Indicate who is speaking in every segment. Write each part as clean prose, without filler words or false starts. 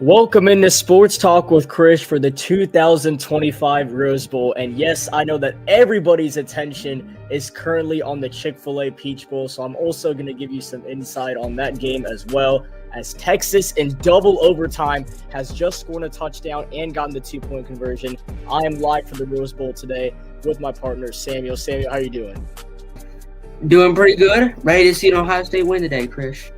Speaker 1: Welcome into Sports Talk with Krish for the 2025 Rose Bowl. And yes, I know that everybody's attention is currently on the Chick-fil-A Peach Bowl, so I'm also going to give you some insight on that game as well, as Texas in double overtime has just scored a touchdown and gotten the 2-point conversion. I am live for the Rose Bowl today with my partner, Samuel. Samuel, how are you doing?
Speaker 2: Doing pretty good. Ready to see an Ohio State win today, Krish.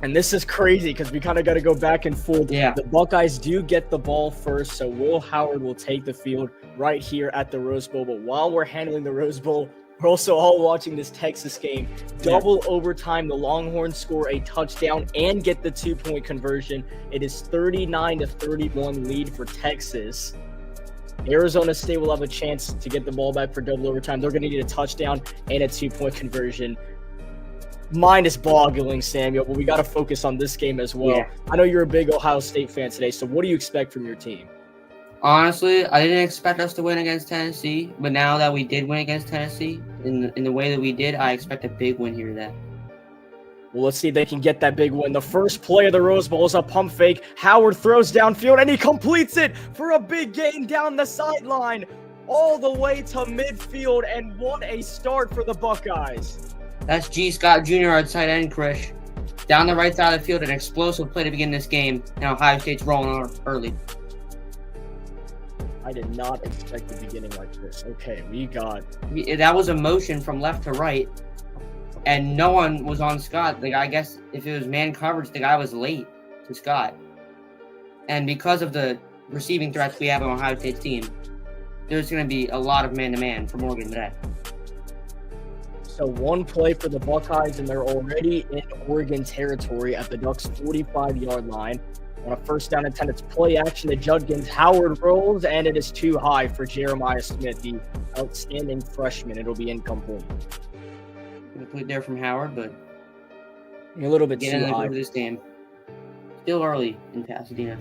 Speaker 1: And this is crazy because we kind of got to go back and forth.
Speaker 2: Yeah.
Speaker 1: The Buckeyes do get the ball first, so Will Howard will take the field right here at the Rose Bowl. But while we're handling the Rose Bowl, we're also all watching this Texas game. Double overtime, the Longhorns score a touchdown and get the 2-point conversion. It is 39-31 lead for Texas. Arizona State will have a chance to get the ball back for double overtime. They're going to need a touchdown and a 2-point conversion. Mind is boggling, Samuel, but we got to focus on this game as well.
Speaker 2: Yeah.
Speaker 1: I know you're a big Ohio State fan today, so what do you expect from your team?
Speaker 2: Honestly, I didn't expect us to win against Tennessee, but now that we did win against Tennessee in the way that we did, I expect a big win here today.
Speaker 1: Well, let's see if they can get that big win. The first play of the Rose Bowl is a pump fake. Howard throws downfield, and he completes it for a big gain down the sideline all the way to midfield, and what a start for the Buckeyes.
Speaker 2: That's G. Scott Jr. at tight end, Krish. Down the right side of the field, an explosive play to begin this game, and Ohio State's rolling on early.
Speaker 1: I did not expect the beginning like this. Okay, we got...
Speaker 2: That was a motion from left to right, and no one was on Scott. I guess if it was man coverage, the guy was late to Scott. And because of the receiving threats we have on Ohio State's team, there's going to be a lot of man-to-man for Morgan today.
Speaker 1: So one play for the Buckeyes, and they're already in Oregon territory at the Ducks' 45-yard line. On a first down and 10, it's play action to Judkins. Howard rolls, and it is too high for Jeremiah Smith, the outstanding freshman. It'll be incomplete.
Speaker 2: Complete there from Howard, but
Speaker 1: A little bit
Speaker 2: get
Speaker 1: too
Speaker 2: in
Speaker 1: high.
Speaker 2: this game. Still early in Pasadena.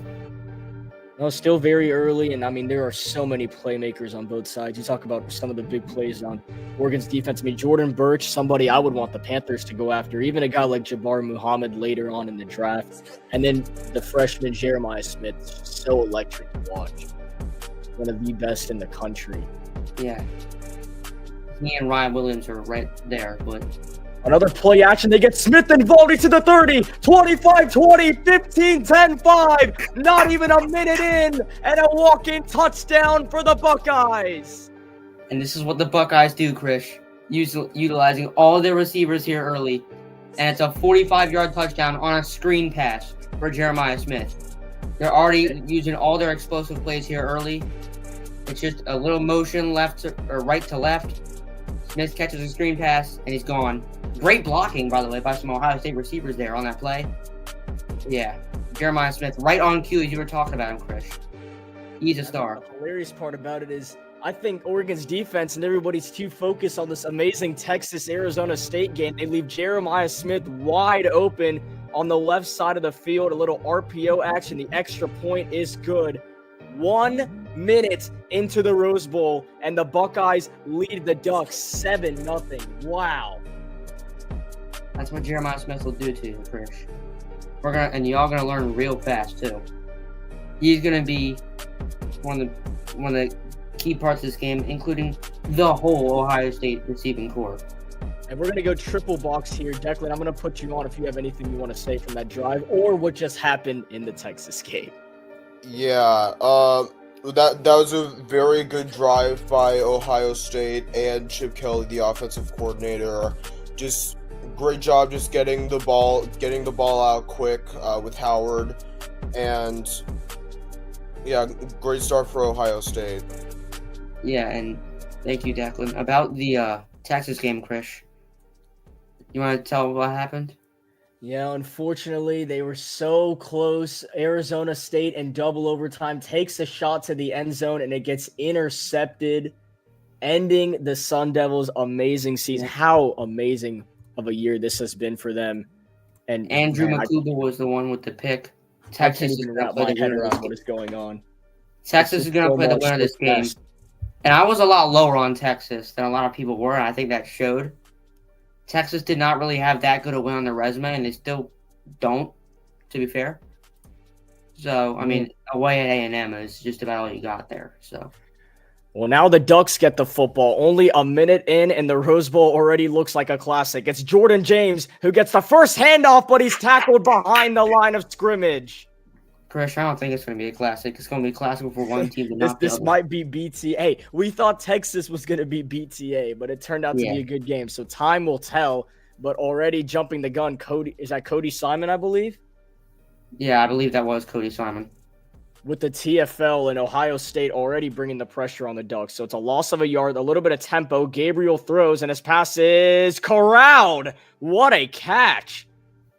Speaker 1: No, still very early, and I mean, there are so many playmakers on both sides. You talk about some of the big plays on Oregon's defense. I mean, Jordan Birch, somebody I would want the Panthers to go after, even a guy like Jabbar Muhammad later on in the draft. And then the freshman Jeremiah Smith, just so electric to watch. One of the best in the country.
Speaker 2: Yeah. He and Ryan Williams are right there, but
Speaker 1: Another play action. They get Smith involved into the 30, 25-20, 15-10-5. Not even a minute in, and a walk-in touchdown for the Buckeyes.
Speaker 2: and this is what the Buckeyes do, Krish. Utilizing all their receivers here early. And it's a 45-yard touchdown on a screen pass for Jeremiah Smith. They're already using all their explosive plays here early. It's just a little motion right to left. Smith catches a screen pass, and he's gone. Great blocking, by the way, by some Ohio State receivers there on that play. Yeah, Jeremiah Smith, right on cue as you were talking about him, Krish. He's a star.
Speaker 1: The hilarious part about it is I think Oregon's defense and everybody's too focused on this amazing Texas-Arizona State game. They leave Jeremiah Smith wide open on the left side of the field. A little RPO action. The extra point is good. 1 minute into the Rose Bowl, and the Buckeyes lead the Ducks 7-0. Wow.
Speaker 2: That's what Jeremiah Smith will do to you, Krish. And y'all gonna learn real fast too. He's gonna be one of the key parts of this game, including the whole Ohio State receiving corps.
Speaker 1: And we're gonna go triple box here, Declan. I'm gonna put you on if you have anything you want to say from that drive or what just happened in the Texas game.
Speaker 3: Yeah, that was a very good drive by Ohio State and Chip Kelly, the offensive coordinator. Just great job just getting the ball out quick with Howard, and yeah, great start for Ohio State.
Speaker 2: Yeah, and thank you, Declan. About the Texas game, Krish, you want to tell what happened?
Speaker 1: Yeah, unfortunately, they were so close. Arizona State in double overtime takes a shot to the end zone, and it gets intercepted, ending the Sun Devils' amazing season. How amazing of a year this has been for them. And
Speaker 2: Andrew McCougar was the one with the pick. Texas is going to play the winner of this game.
Speaker 1: What is going on?
Speaker 2: Texas is going to play the winner of this game. And I was a lot lower on Texas than a lot of people were, and I think that showed. Texas did not really have that good a win on their resume, and they still don't, to be fair. So, I mean, away at A&M is just about all you got there. So,
Speaker 1: Well, now the Ducks get the football. Only a minute in, and the Rose Bowl already looks like a classic. It's Jordan James who gets the first handoff, but he's tackled behind the line of scrimmage.
Speaker 2: Krish, I don't think it's going to be a classic. It's going to be a classic for one team to
Speaker 1: This
Speaker 2: not be
Speaker 1: this
Speaker 2: able
Speaker 1: might be BTA. Hey, we thought Texas was going to be BTA, but it turned out to be a good game. So time will tell. But already jumping the gun, is that Cody Simon, I believe?
Speaker 2: Yeah, I believe that was Cody Simon.
Speaker 1: With the TFL and Ohio State already bringing the pressure on the Ducks. So it's a loss of a yard, a little bit of tempo. Gabriel throws, and his pass is corralled. What a catch.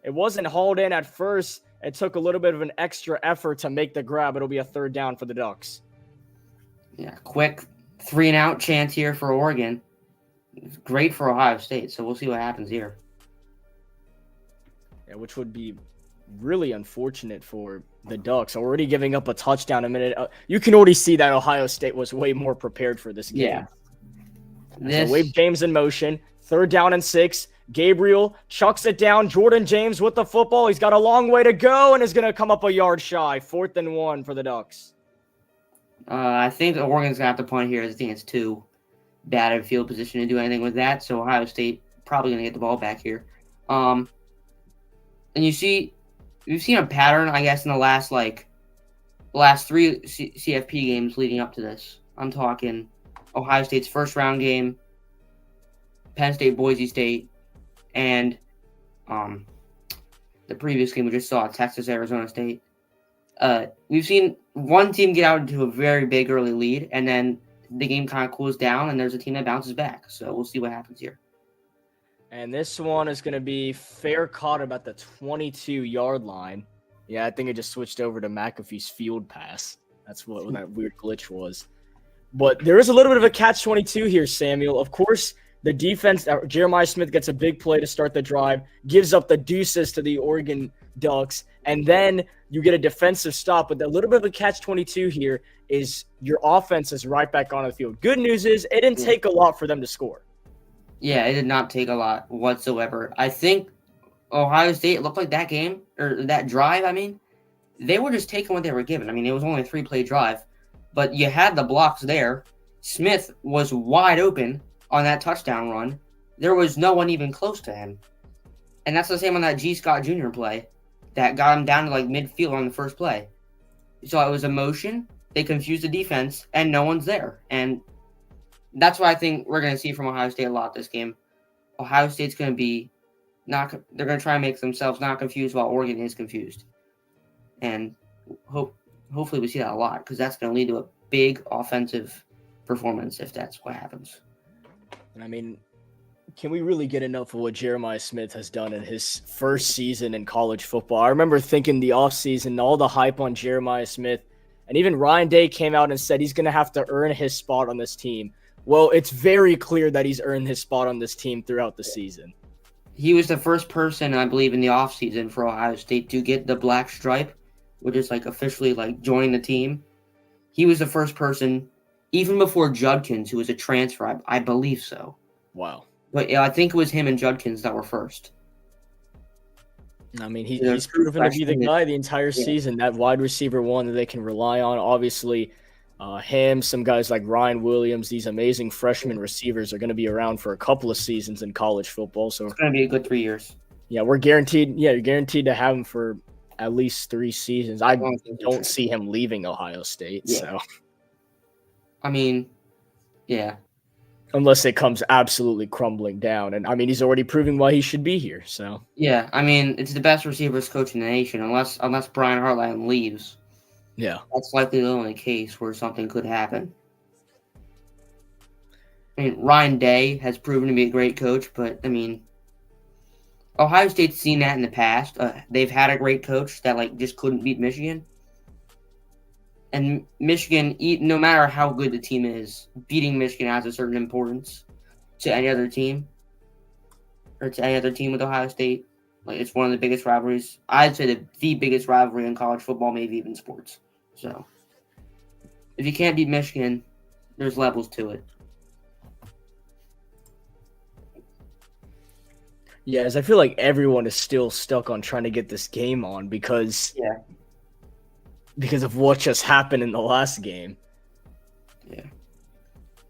Speaker 1: It wasn't hauled in at first. It took a little bit of an extra effort to make the grab. It'll be a third down for the Ducks.
Speaker 2: Yeah, quick 3-and-out chance here for Oregon. It's great for Ohio State, so we'll see what happens here.
Speaker 1: Yeah, which would be really unfortunate for the Ducks. Already giving up a touchdown a minute. You can already see that Ohio State was way more prepared for this game.
Speaker 2: Yeah.
Speaker 1: So Wade James in motion. 3rd down and 6. Gabriel chucks it down. Jordan James with the football. He's got a long way to go and is going to come up a yard shy. 4th and 1 for the Ducks.
Speaker 2: I think Oregon's going to have to punt here. I think it's too bad of field position to do anything with that. So Ohio State probably going to get the ball back here. And you've seen a pattern, I guess, in the last 3 CFP games leading up to this. I'm talking Ohio State's first round game, Penn State, Boise State, and the previous game we just saw, Texas, Arizona State. We've seen one team get out into a very big early lead, and then the game kind of cools down, and there's a team that bounces back. So we'll see what happens here.
Speaker 1: And this one is going to be fair caught about the 22-yard line. Yeah, I think it just switched over to McAfee's field pass. That's what that weird glitch was. But there is a little bit of a catch-22 here, Samuel. Of course, the defense, Jeremiah Smith gets a big play to start the drive, gives up the deuces to the Oregon Ducks, and then you get a defensive stop. But a little bit of a catch-22 here is your offense is right back on the field. Good news is it didn't take a lot for them to score.
Speaker 2: Yeah, it did not take a lot whatsoever. I think Ohio State looked like that game, or that drive, they were just taking what they were given. It was only a 3-play drive, but you had the blocks there. Smith was wide open on that touchdown run. There was no one even close to him. And that's the same on that G. Scott Jr. play that got him down to midfield on the first play. So it was a motion. They confused the defense, and no one's there. And that's what I think we're going to see from Ohio State a lot this game. Ohio State's going to be they're going to try and make themselves not confused while Oregon is confused. And hopefully we see that a lot, because that's going to lead to a big offensive performance if that's what happens.
Speaker 1: Can we really get enough of what Jeremiah Smith has done in his first season in college football? I remember thinking the offseason, all the hype on Jeremiah Smith, and even Ryan Day came out and said he's going to have to earn his spot on this team. Well, it's very clear that he's earned his spot on this team throughout the season.
Speaker 2: He was the first person, I believe, in the offseason for Ohio State to get the black stripe, which is officially joining the team. He was the first person, even before Judkins, who was a transfer. I believe so.
Speaker 1: Wow.
Speaker 2: But yeah, I think it was him and Judkins that were first.
Speaker 1: He's proven to be the guy the entire season, that wide receiver one that they can rely on. Obviously, him, some guys like Ryan Williams, these amazing freshman receivers are going to be around for a couple of seasons in college football. So
Speaker 2: it's going to be a good 3 years.
Speaker 1: Yeah, you're guaranteed to have him for at least 3 seasons. I don't see him leaving Ohio State.
Speaker 2: Yeah.
Speaker 1: So,
Speaker 2: yeah.
Speaker 1: Unless it comes absolutely crumbling down. And, he's already proving why he should be here. So
Speaker 2: yeah, it's the best receivers coach in the nation, unless Brian Hartline leaves.
Speaker 1: Yeah.
Speaker 2: That's likely the only case where something could happen. Ryan Day has proven to be a great coach, but, Ohio State's seen that in the past. They've had a great coach that, just couldn't beat Michigan. And Michigan, no matter how good the team is, beating Michigan has a certain importance to any other team, or to any other team with Ohio State. It's one of the biggest rivalries. I'd say the biggest rivalry in college football, maybe even sports. So, if you can't beat Michigan, there's levels to it.
Speaker 1: Yeah, as I feel like everyone is still stuck on trying to get this game on because because of what just happened in the last game.
Speaker 2: Yeah.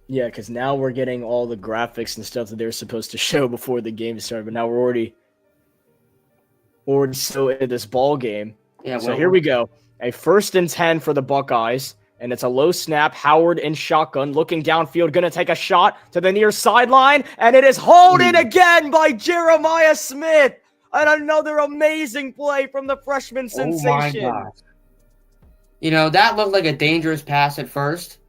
Speaker 1: Yeah, because now we're getting all the graphics and stuff that they're supposed to show before the game started, but now we're already so into this ball game.
Speaker 2: Yeah.
Speaker 1: So here we go. A 1st and 10 for the Buckeyes, and it's a low snap. Howard in shotgun, looking downfield, going to take a shot to the near sideline, and it is hauled in again by Jeremiah Smith. And another amazing play from the freshman sensation.
Speaker 2: Oh my gosh. You know, that looked like a dangerous pass at first.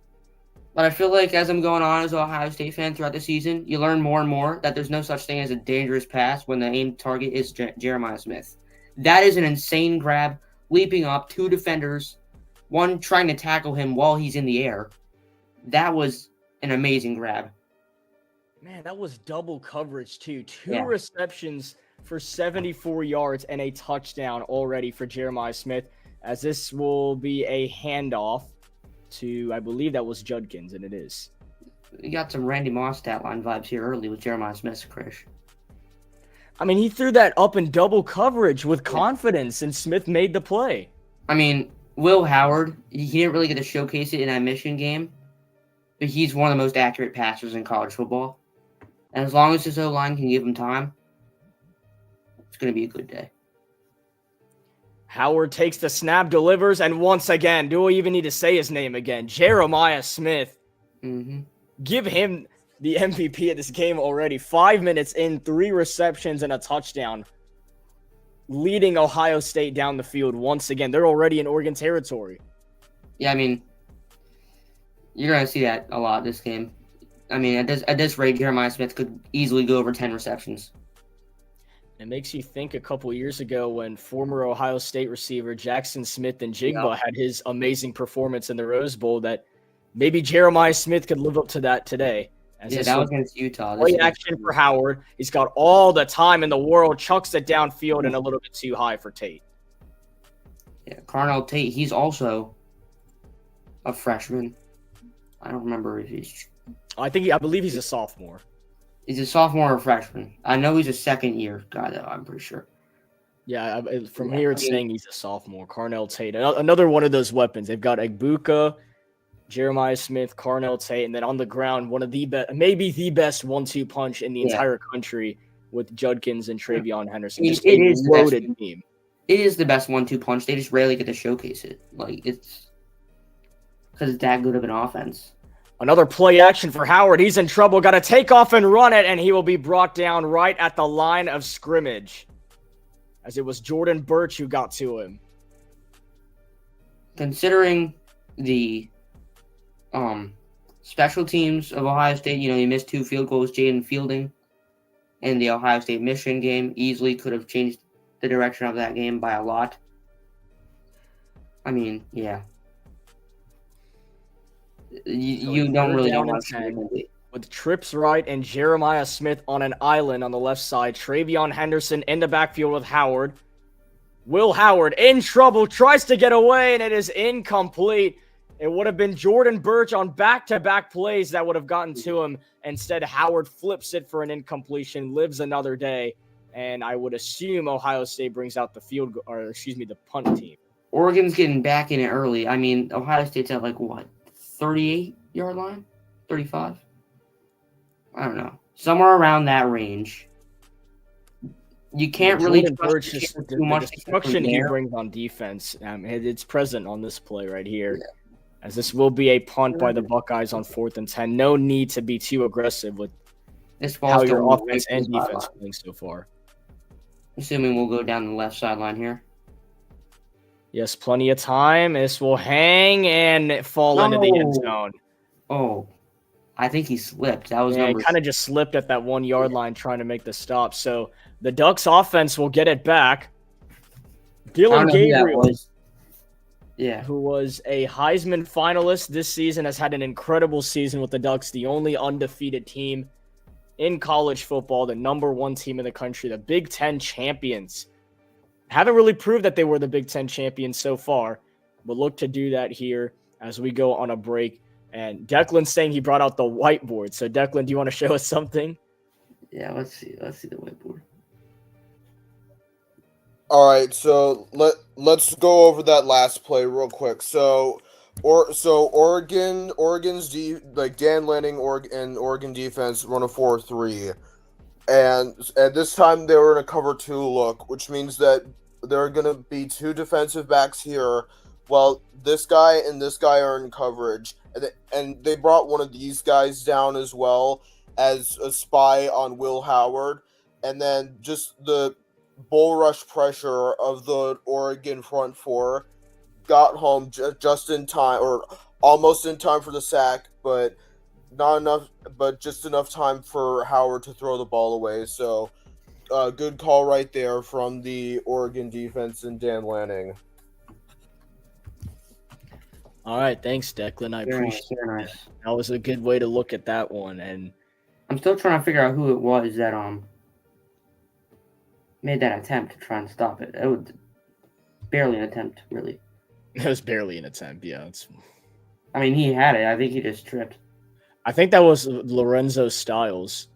Speaker 2: But I feel like as I'm going on as an Ohio State fan throughout the season, you learn more and more that there's no such thing as a dangerous pass when the aimed target is Jeremiah Smith. That is an insane grab, leaping up, 2 defenders, one trying to tackle him while he's in the air. That was an amazing grab.
Speaker 1: Man, that was double coverage too. 2
Speaker 2: Yeah.
Speaker 1: receptions for 74 yards and a touchdown already for Jeremiah Smith, as this will be a handoff to, I believe that was Judkins, and it is.
Speaker 2: You got some Randy Moss stat line vibes here early with Jeremiah Smith, Krish.
Speaker 1: I mean, he threw that up in double coverage with confidence, and Smith made the play.
Speaker 2: I mean, Will Howard, he didn't really get to showcase it in that Michigan game, but he's one of the most accurate passers in college football. And as long as his O-line can give him time, it's going to be a good day.
Speaker 1: Howard takes the snap, delivers, and once again, do we even need to say his name again? Jeremiah Smith.
Speaker 2: Mm-hmm.
Speaker 1: Give him the MVP of this game already. 5 minutes in, 3 receptions, and a touchdown. Leading Ohio State down the field once again. They're already in Oregon territory.
Speaker 2: Yeah, I mean, you're going to see that a lot this game. I mean, at this rate, Jeremiah Smith could easily go over 10 receptions.
Speaker 1: It makes you think a couple years ago when former Ohio State receiver Jackson Smith and Jigba had his amazing performance in the Rose Bowl, that maybe Jeremiah Smith could live up to that today.
Speaker 2: Yeah, that was against Utah.
Speaker 1: Play action for Howard. He's got all the time in the world, chucks it downfield and a little bit too high for Tate.
Speaker 2: Yeah, Carnell Tate, he's also a freshman. I don't remember if he's...
Speaker 1: I believe he's a sophomore.
Speaker 2: He's a sophomore or freshman. I know he's a second-year guy, though, I'm pretty sure.
Speaker 1: Yeah, from here it's saying he's a sophomore. Carnell Tate. Another one of those weapons. They've got Egbuka, Jeremiah Smith, Carnell Tate, and then on the ground, one of the best, maybe the best 1-2 punch in the entire country with Judkins and Travion Henderson. Just a loaded team.
Speaker 2: It is the best 1-2 punch. They just rarely get to showcase it. Like, it's because it's that good of an offense.
Speaker 1: Another play action for Howard. He's in trouble. Got to take off and run it, and he will be brought down right at the line of scrimmage, as it was Jordan Birch who got to him.
Speaker 2: Considering the special teams of Ohio State, you know, he missed 2 field goals. Jaden Fielding in the Ohio State-Michigan game easily could have changed the direction of that game by a lot. I mean, yeah. You don't really know how to be.
Speaker 1: With trips right and Jeremiah Smith on an island on the left side. Travion Henderson in the backfield with Howard. Will Howard in trouble, tries to get away, and it is incomplete. It would have been Jordan Birch on back-to-back plays that would have gotten to him. Instead, Howard flips it for an incompletion, lives another day, and I would assume Ohio State brings out the punt team.
Speaker 2: Oregon's getting back in it early. I mean, Ohio State's at 38-yard line? 35? I don't know. Somewhere around that range. You can't really
Speaker 1: trust too much. The destruction he brings on defense, it's present on this play right here.
Speaker 2: Yeah.
Speaker 1: As this will be a punt by the Buckeyes on 4th and 10. No need to be too aggressive with how your offense and defense playing so far.
Speaker 2: Assuming we'll go down the left sideline here.
Speaker 1: Yes, plenty of time. This will hang and fall into the end zone.
Speaker 2: Oh, I think he slipped. That was
Speaker 1: he kind of just slipped at that 1-yard line trying to make the stop. So the Ducks offense will get it back. Dylan Gabriel, who was a Heisman finalist this season, has had an incredible season with the Ducks, the only undefeated team in college football, the number 1 team in the country, the Big Ten champions. Haven't really proved that they were the Big Ten champions so far, but look to do that here as we go on a break. And Declan's saying he brought out the whiteboard. So, Declan, do you want to show us something?
Speaker 2: Yeah, let's see. Let's see the whiteboard.
Speaker 3: All right, so let's go over that last play real quick. Oregon's Dan Lanning and Oregon defense run a 4-3, and this time they were in a cover 2 look, which means that there are gonna be 2 defensive backs here, while this guy and this guy are in coverage, and they brought one of these guys down as well as a spy on Will Howard, and then just the bull rush pressure of the Oregon front 4 got home just in time, or almost in time for the sack, but not enough, but just enough time for Howard to throw the ball away. So, good call right there from the Oregon defense and Dan Lanning.
Speaker 1: All right, thanks, Declan. I
Speaker 2: Very
Speaker 1: appreciate
Speaker 2: nice, very
Speaker 1: that.
Speaker 2: nice.
Speaker 1: That was a good way to look at that one. And
Speaker 2: I'm still trying to figure out who it was that made that attempt to try and stop it. It was barely an attempt, really.
Speaker 1: it was barely an attempt. Yeah,
Speaker 2: I mean, he had it. I think he just tripped.
Speaker 1: I think that was Lorenzo Styles.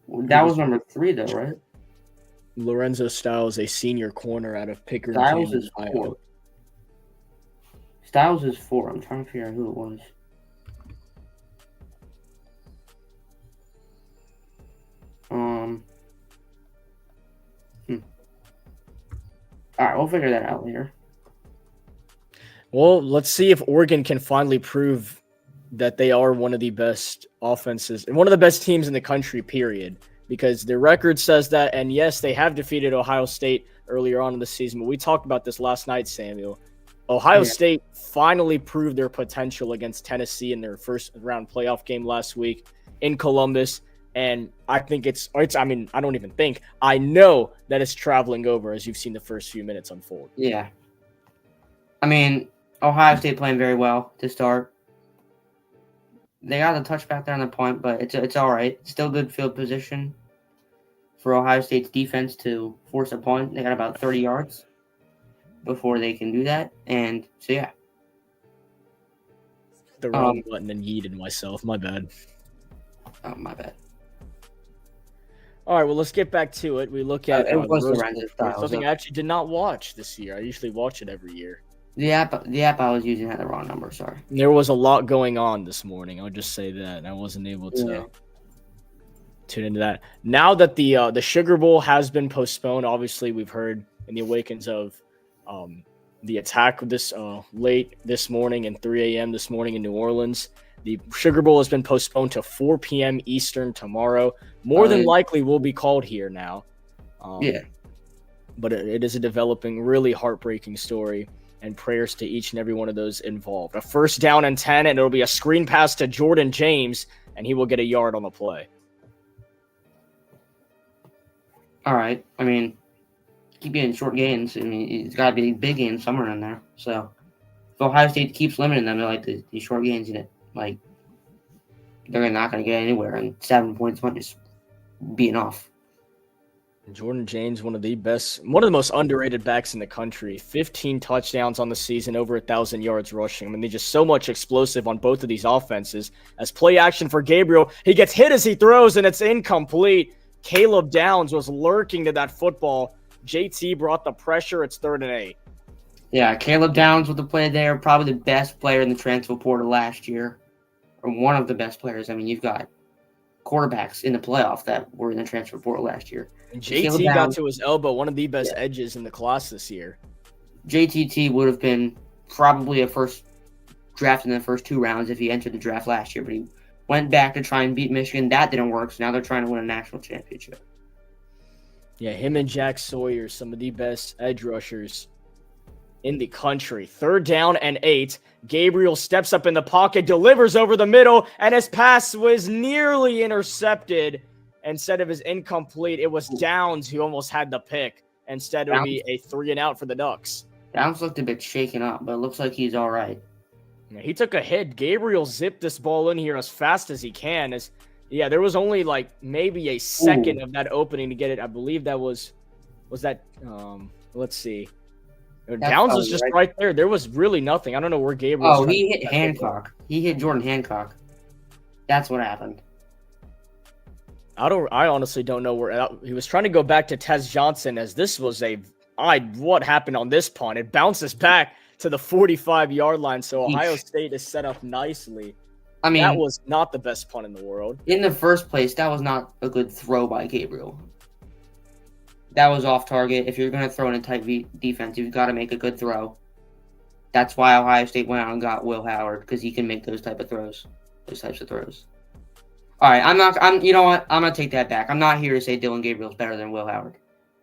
Speaker 2: That was number 3, though, right?
Speaker 1: Lorenzo Styles, a senior corner out of Pickering,
Speaker 2: Styles is
Speaker 1: Ohio.
Speaker 2: 4. Styles is 4. I'm trying to figure out who it was. All right, we'll figure that out later.
Speaker 1: Well, let's see if Oregon can finally prove that they are one of the best offenses and one of the best teams in the country, period. Because their record says that, and yes, they have defeated Ohio State earlier on in the season, but we talked about this last night, Samuel. Ohio State finally proved their potential against Tennessee in their first round playoff game last week in Columbus. And I think I know that it's traveling over as you've seen the first few minutes unfold.
Speaker 2: Yeah. I mean, Ohio State playing very well to start. They got a touchback there on the point, but it's all right. Still good field position for Ohio State's defense to force a point. They got about 30 yards before they can do that. And so, yeah.
Speaker 1: The wrong button and yeeted myself. My bad.
Speaker 2: Oh, my bad.
Speaker 1: All right, well, let's get back to it. We look at
Speaker 2: it was
Speaker 1: Rose
Speaker 2: Lorenzo
Speaker 1: Bowl,
Speaker 2: Styles,
Speaker 1: something I actually did not watch this year. I usually watch it every year.
Speaker 2: The app I was using had the wrong number. Sorry.
Speaker 1: There was a lot going on this morning. I'll just say that, and I wasn't able to tune into that. Now that the Sugar Bowl has been postponed, obviously we've heard in the awakens of the attack this late this morning and 3 a.m. this morning in New Orleans. The Sugar Bowl has been postponed to 4 p.m. Eastern tomorrow. More than likely will be called here now. But it is a developing, really heartbreaking story, and prayers to each and every one of those involved. A first down and 10, and it'll be a screen pass to Jordan James, and he will get a yard on the play.
Speaker 2: All right. I mean, keep getting short gains. I mean, it's got to be big gains somewhere in there. So if Ohio State keeps limiting them to like these short gains in it, like they're not going to get anywhere, and 7 points might just be enough.
Speaker 1: Jordan James, one of the most underrated backs in the country. 15 touchdowns on the season, over 1,000 yards rushing. I mean, they're just so much explosive on both of these offenses. As play action for Gabriel, he gets hit as he throws, and it's incomplete. Caleb Downs was lurking to that football. JT brought the pressure. It's 3rd and 8.
Speaker 2: Yeah, Caleb Downs with the play there, probably the best player in the transfer portal last year, or one of the best players. I mean, you've got quarterbacks in the playoff that were in the transfer portal last year.
Speaker 1: And JT got to his elbow, one of the best edges in the class this year.
Speaker 2: JTT would have been probably a first draft in the first 2 rounds if he entered the draft last year, but he went back to try and beat Michigan. That didn't work, so now they're trying to win a national championship.
Speaker 1: Yeah, him and Jack Sawyer, some of the best edge rushers in the country. 3rd down and 8. Gabriel steps up in the pocket, delivers over the middle, and his pass was nearly intercepted. Instead of his incomplete, it was Downs who almost had the pick. Instead, it would be a 3 and out for the Ducks.
Speaker 2: Downs looked a bit shaken up, but it looks like he's all right.
Speaker 1: Yeah, he took a hit. Gabriel zipped this ball in here as fast as he can. There was only like maybe a second of that opening to get it. I believe that was that. Let's see. Downs was just right there. There was really nothing. I don't know where Gabriel.
Speaker 2: Oh, he hit Hancock. He hit Jordan Hancock. That's what happened.
Speaker 1: I honestly don't know where he was trying to go back to Tez Johnson, as this was what happened on this punt? It bounces back to the 45-yard line, so Ohio State is set up nicely.
Speaker 2: I mean,
Speaker 1: that was not the best punt in the world.
Speaker 2: In the first place, that was not a good throw by Gabriel. That was off target. If you're going to throw in a tight defense, you've got to make a good throw. That's why Ohio State went out and got Will Howard, because he can make those types of throws. All right, you know what? I'm going to take that back. I'm not here to say Dylan Gabriel's better than Will Howard.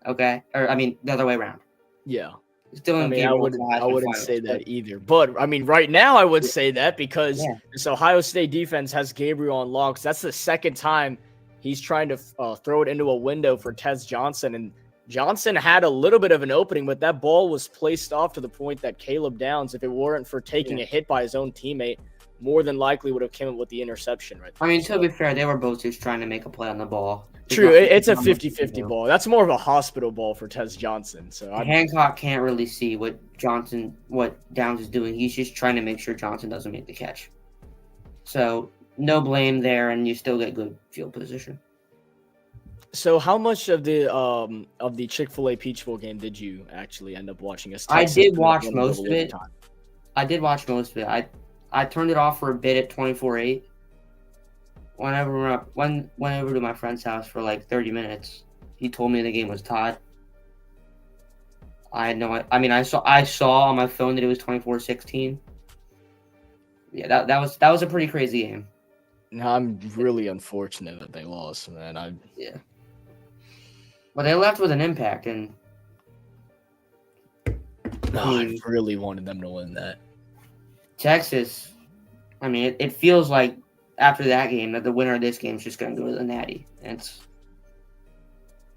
Speaker 2: Okay? Or, I mean, the other way around.
Speaker 1: Yeah.
Speaker 2: I
Speaker 1: wouldn't say that either. But, I mean, right now I would say that because this Ohio State defense has Gabriel on locks. That's the second time he's trying to throw it into a window for Tez Johnson. And Johnson had a little bit of an opening, but that ball was placed off to the point that Caleb Downs, if it weren't for taking a hit by his own teammate, more than likely would have come up with the interception right there.
Speaker 2: I mean, to be fair, they were both just trying to make a play on the ball.
Speaker 1: True, it's a 50-50 ball. That's more of a hospital ball for Tez Johnson. So
Speaker 2: Hancock can't really see what Downs is doing. He's just trying to make sure Johnson doesn't make the catch. So no blame there, and you still get good field position.
Speaker 1: So how much of the Chick-fil-A Peach Bowl game did you actually end up watching?
Speaker 2: I did watch most of it. I turned it off for a bit at 24-8. Went over to my friend's house for like 30 minutes. He told me the game was tied. I had no. I mean, I saw on my phone that it was 24-16. Yeah, that was a pretty crazy game.
Speaker 1: No, I'm really unfortunate that they lost, man.
Speaker 2: Yeah. But they left with an impact, and
Speaker 1: I really wanted them to win that.
Speaker 2: Texas, I mean, it feels like after that game that the winner of this game is just going to go to the Natty. And it's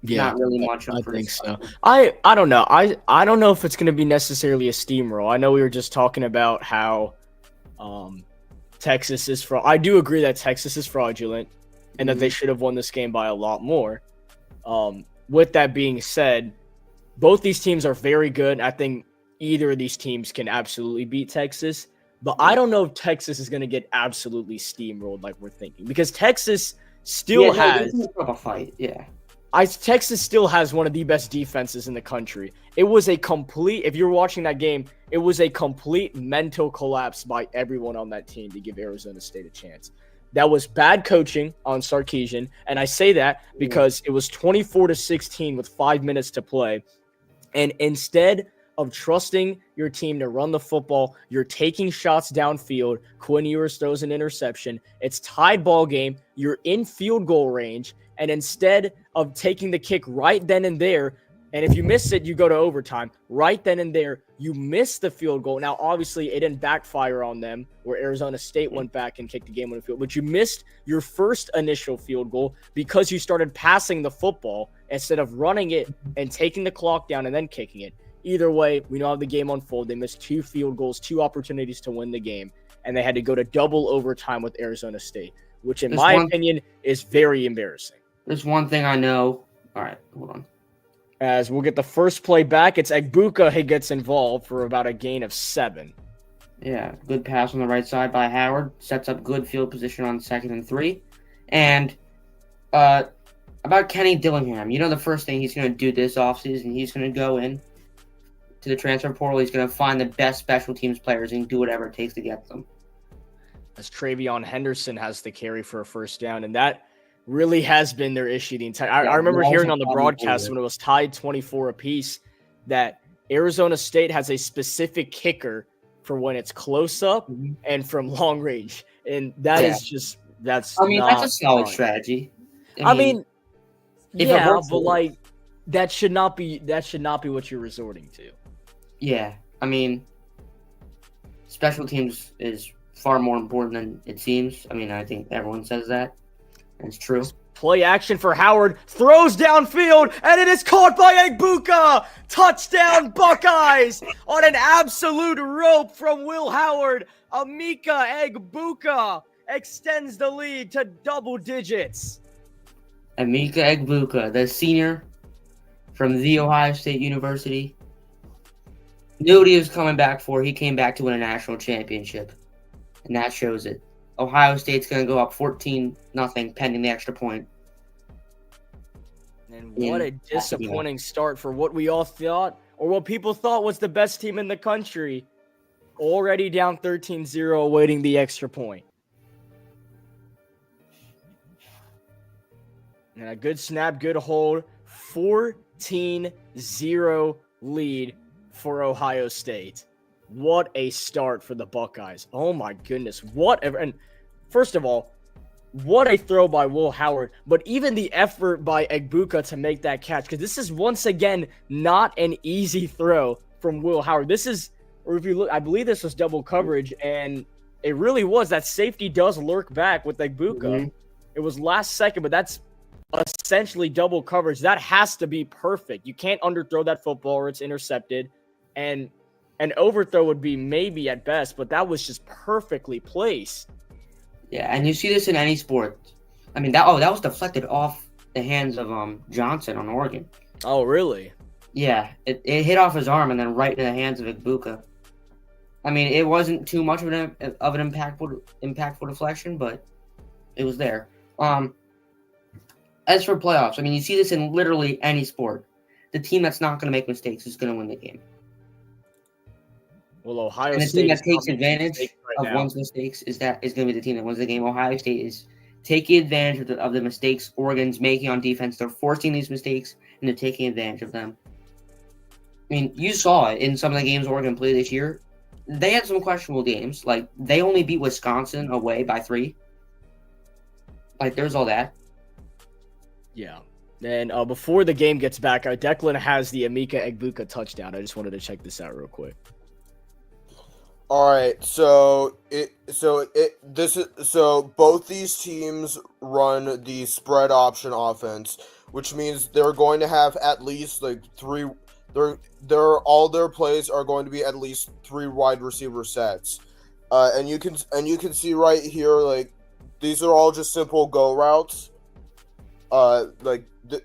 Speaker 2: not really much.
Speaker 1: I think so. I don't know. I don't know if it's going to be necessarily a steamroll. I know we were just talking about how Texas is I do agree that Texas is fraudulent and that they should have won this game by a lot more. With that being said, both these teams are very good. I think either of these teams can absolutely beat Texas. But I don't know if Texas is going to get absolutely steamrolled like we're thinking, because Texas still has
Speaker 2: a fight. Yeah,
Speaker 1: Texas still has one of the best defenses in the country. It was a complete. If you're watching that game, it was a complete mental collapse by everyone on that team to give Arizona State a chance. That was bad coaching on Sarkisian, and I say that because it was 24-16 with 5 minutes to play, and instead of trusting your team to run the football, you're taking shots downfield. Quinn Ewers throws an interception. It's tied ball game. You're in field goal range. And instead of taking the kick right then and there, and if you miss it, you go to overtime. Right then and there, you miss the field goal. Now, obviously, it didn't backfire on them where Arizona State went back and kicked the game-winning field. But you missed your first initial field goal because you started passing the football instead of running it and taking the clock down and then kicking it. Either way, we know how the game unfolded. They missed 2 field goals, 2 opportunities to win the game, and they had to go to double overtime with Arizona State, which in my opinion is very embarrassing.
Speaker 2: There's one thing I know. All right, hold on.
Speaker 1: As we'll get the first play back, it's Egbuka who gets involved for about a gain of 7.
Speaker 2: Yeah, good pass on the right side by Howard. Sets up good field position on 2nd and 3. And about Kenny Dillingham, you know the first thing he's going to do this offseason, he's going to go in to the transfer portal. He's going to find the best special teams players and do whatever it takes to get them.
Speaker 1: As Travion Henderson has the carry for a first down, and that really has been their issue the entire. I remember hearing on the broadcast when it was tied 24 apiece that Arizona State has a specific kicker for when it's close up and from long range, and that is just that's.
Speaker 2: I mean, that's a solid strategy.
Speaker 1: I mean, but like that should not be what you're resorting to.
Speaker 2: Yeah, I mean, special teams is far more important than it seems. I mean, I think everyone says that. And it's true.
Speaker 1: Play action for Howard. Throws downfield, and it is caught by Egbuka. Touchdown, Buckeyes on an absolute rope from Will Howard. Emeka Egbuka extends the lead to double digits.
Speaker 2: Emeka Egbuka, the senior from The Ohio State University, knew what he was coming back for. He came back to win a national championship, and that shows it. Ohio State's going to go up 14-0 pending the extra point.
Speaker 1: And what a
Speaker 2: in
Speaker 1: disappointing start for what we all thought, or what people thought was the best team in the country. Already down 13-0, awaiting the extra point. And a good snap, good hold. 14-0 lead for Ohio State. What a start for the Buckeyes. Oh my goodness. Whatever. And first of all, what a throw by Will Howard, but even the effort by Egbuka to make that catch, because this is once again not an easy throw from Will Howard. This is, or if you look, I believe this was double coverage, and it really was. That safety does lurk back with Egbuka.
Speaker 2: Mm-hmm.
Speaker 1: It was last second, but that's essentially double coverage. That has to be perfect. You can't underthrow that football or it's intercepted, and an overthrow would be maybe at best, but that was just perfectly placed.
Speaker 2: Yeah, and you see this in any sport. I mean, that was deflected off the hands of Johnson on Oregon.
Speaker 1: Oh, really?
Speaker 2: Yeah, it hit off his arm and then right into the hands of Egbuka. I mean, it wasn't too much of an impactful deflection, but it was there. As for playoffs, I mean, you see this in literally any sport. The team that's not going to make mistakes is going to win the game.
Speaker 1: Well, Ohio
Speaker 2: And the
Speaker 1: State
Speaker 2: team that takes advantage of one's mistakes is going to be the team that wins the game. Ohio State is taking advantage of the mistakes Oregon's making on defense. They're forcing these mistakes, and they're taking advantage of them. I mean, you saw it in some of the games Oregon played this year. They had some questionable games. Like, they only beat Wisconsin away by 3. Like, there's all that.
Speaker 1: Yeah. And before the game gets back, Declan has the Emeka Egbuka touchdown. I just wanted to check this out real quick.
Speaker 3: All right, so both these teams run the spread option offense, which means they're going to have at least like 3. All their plays are going to be at least 3 wide receiver sets, and you can see right here, like, these are all just simple go routes.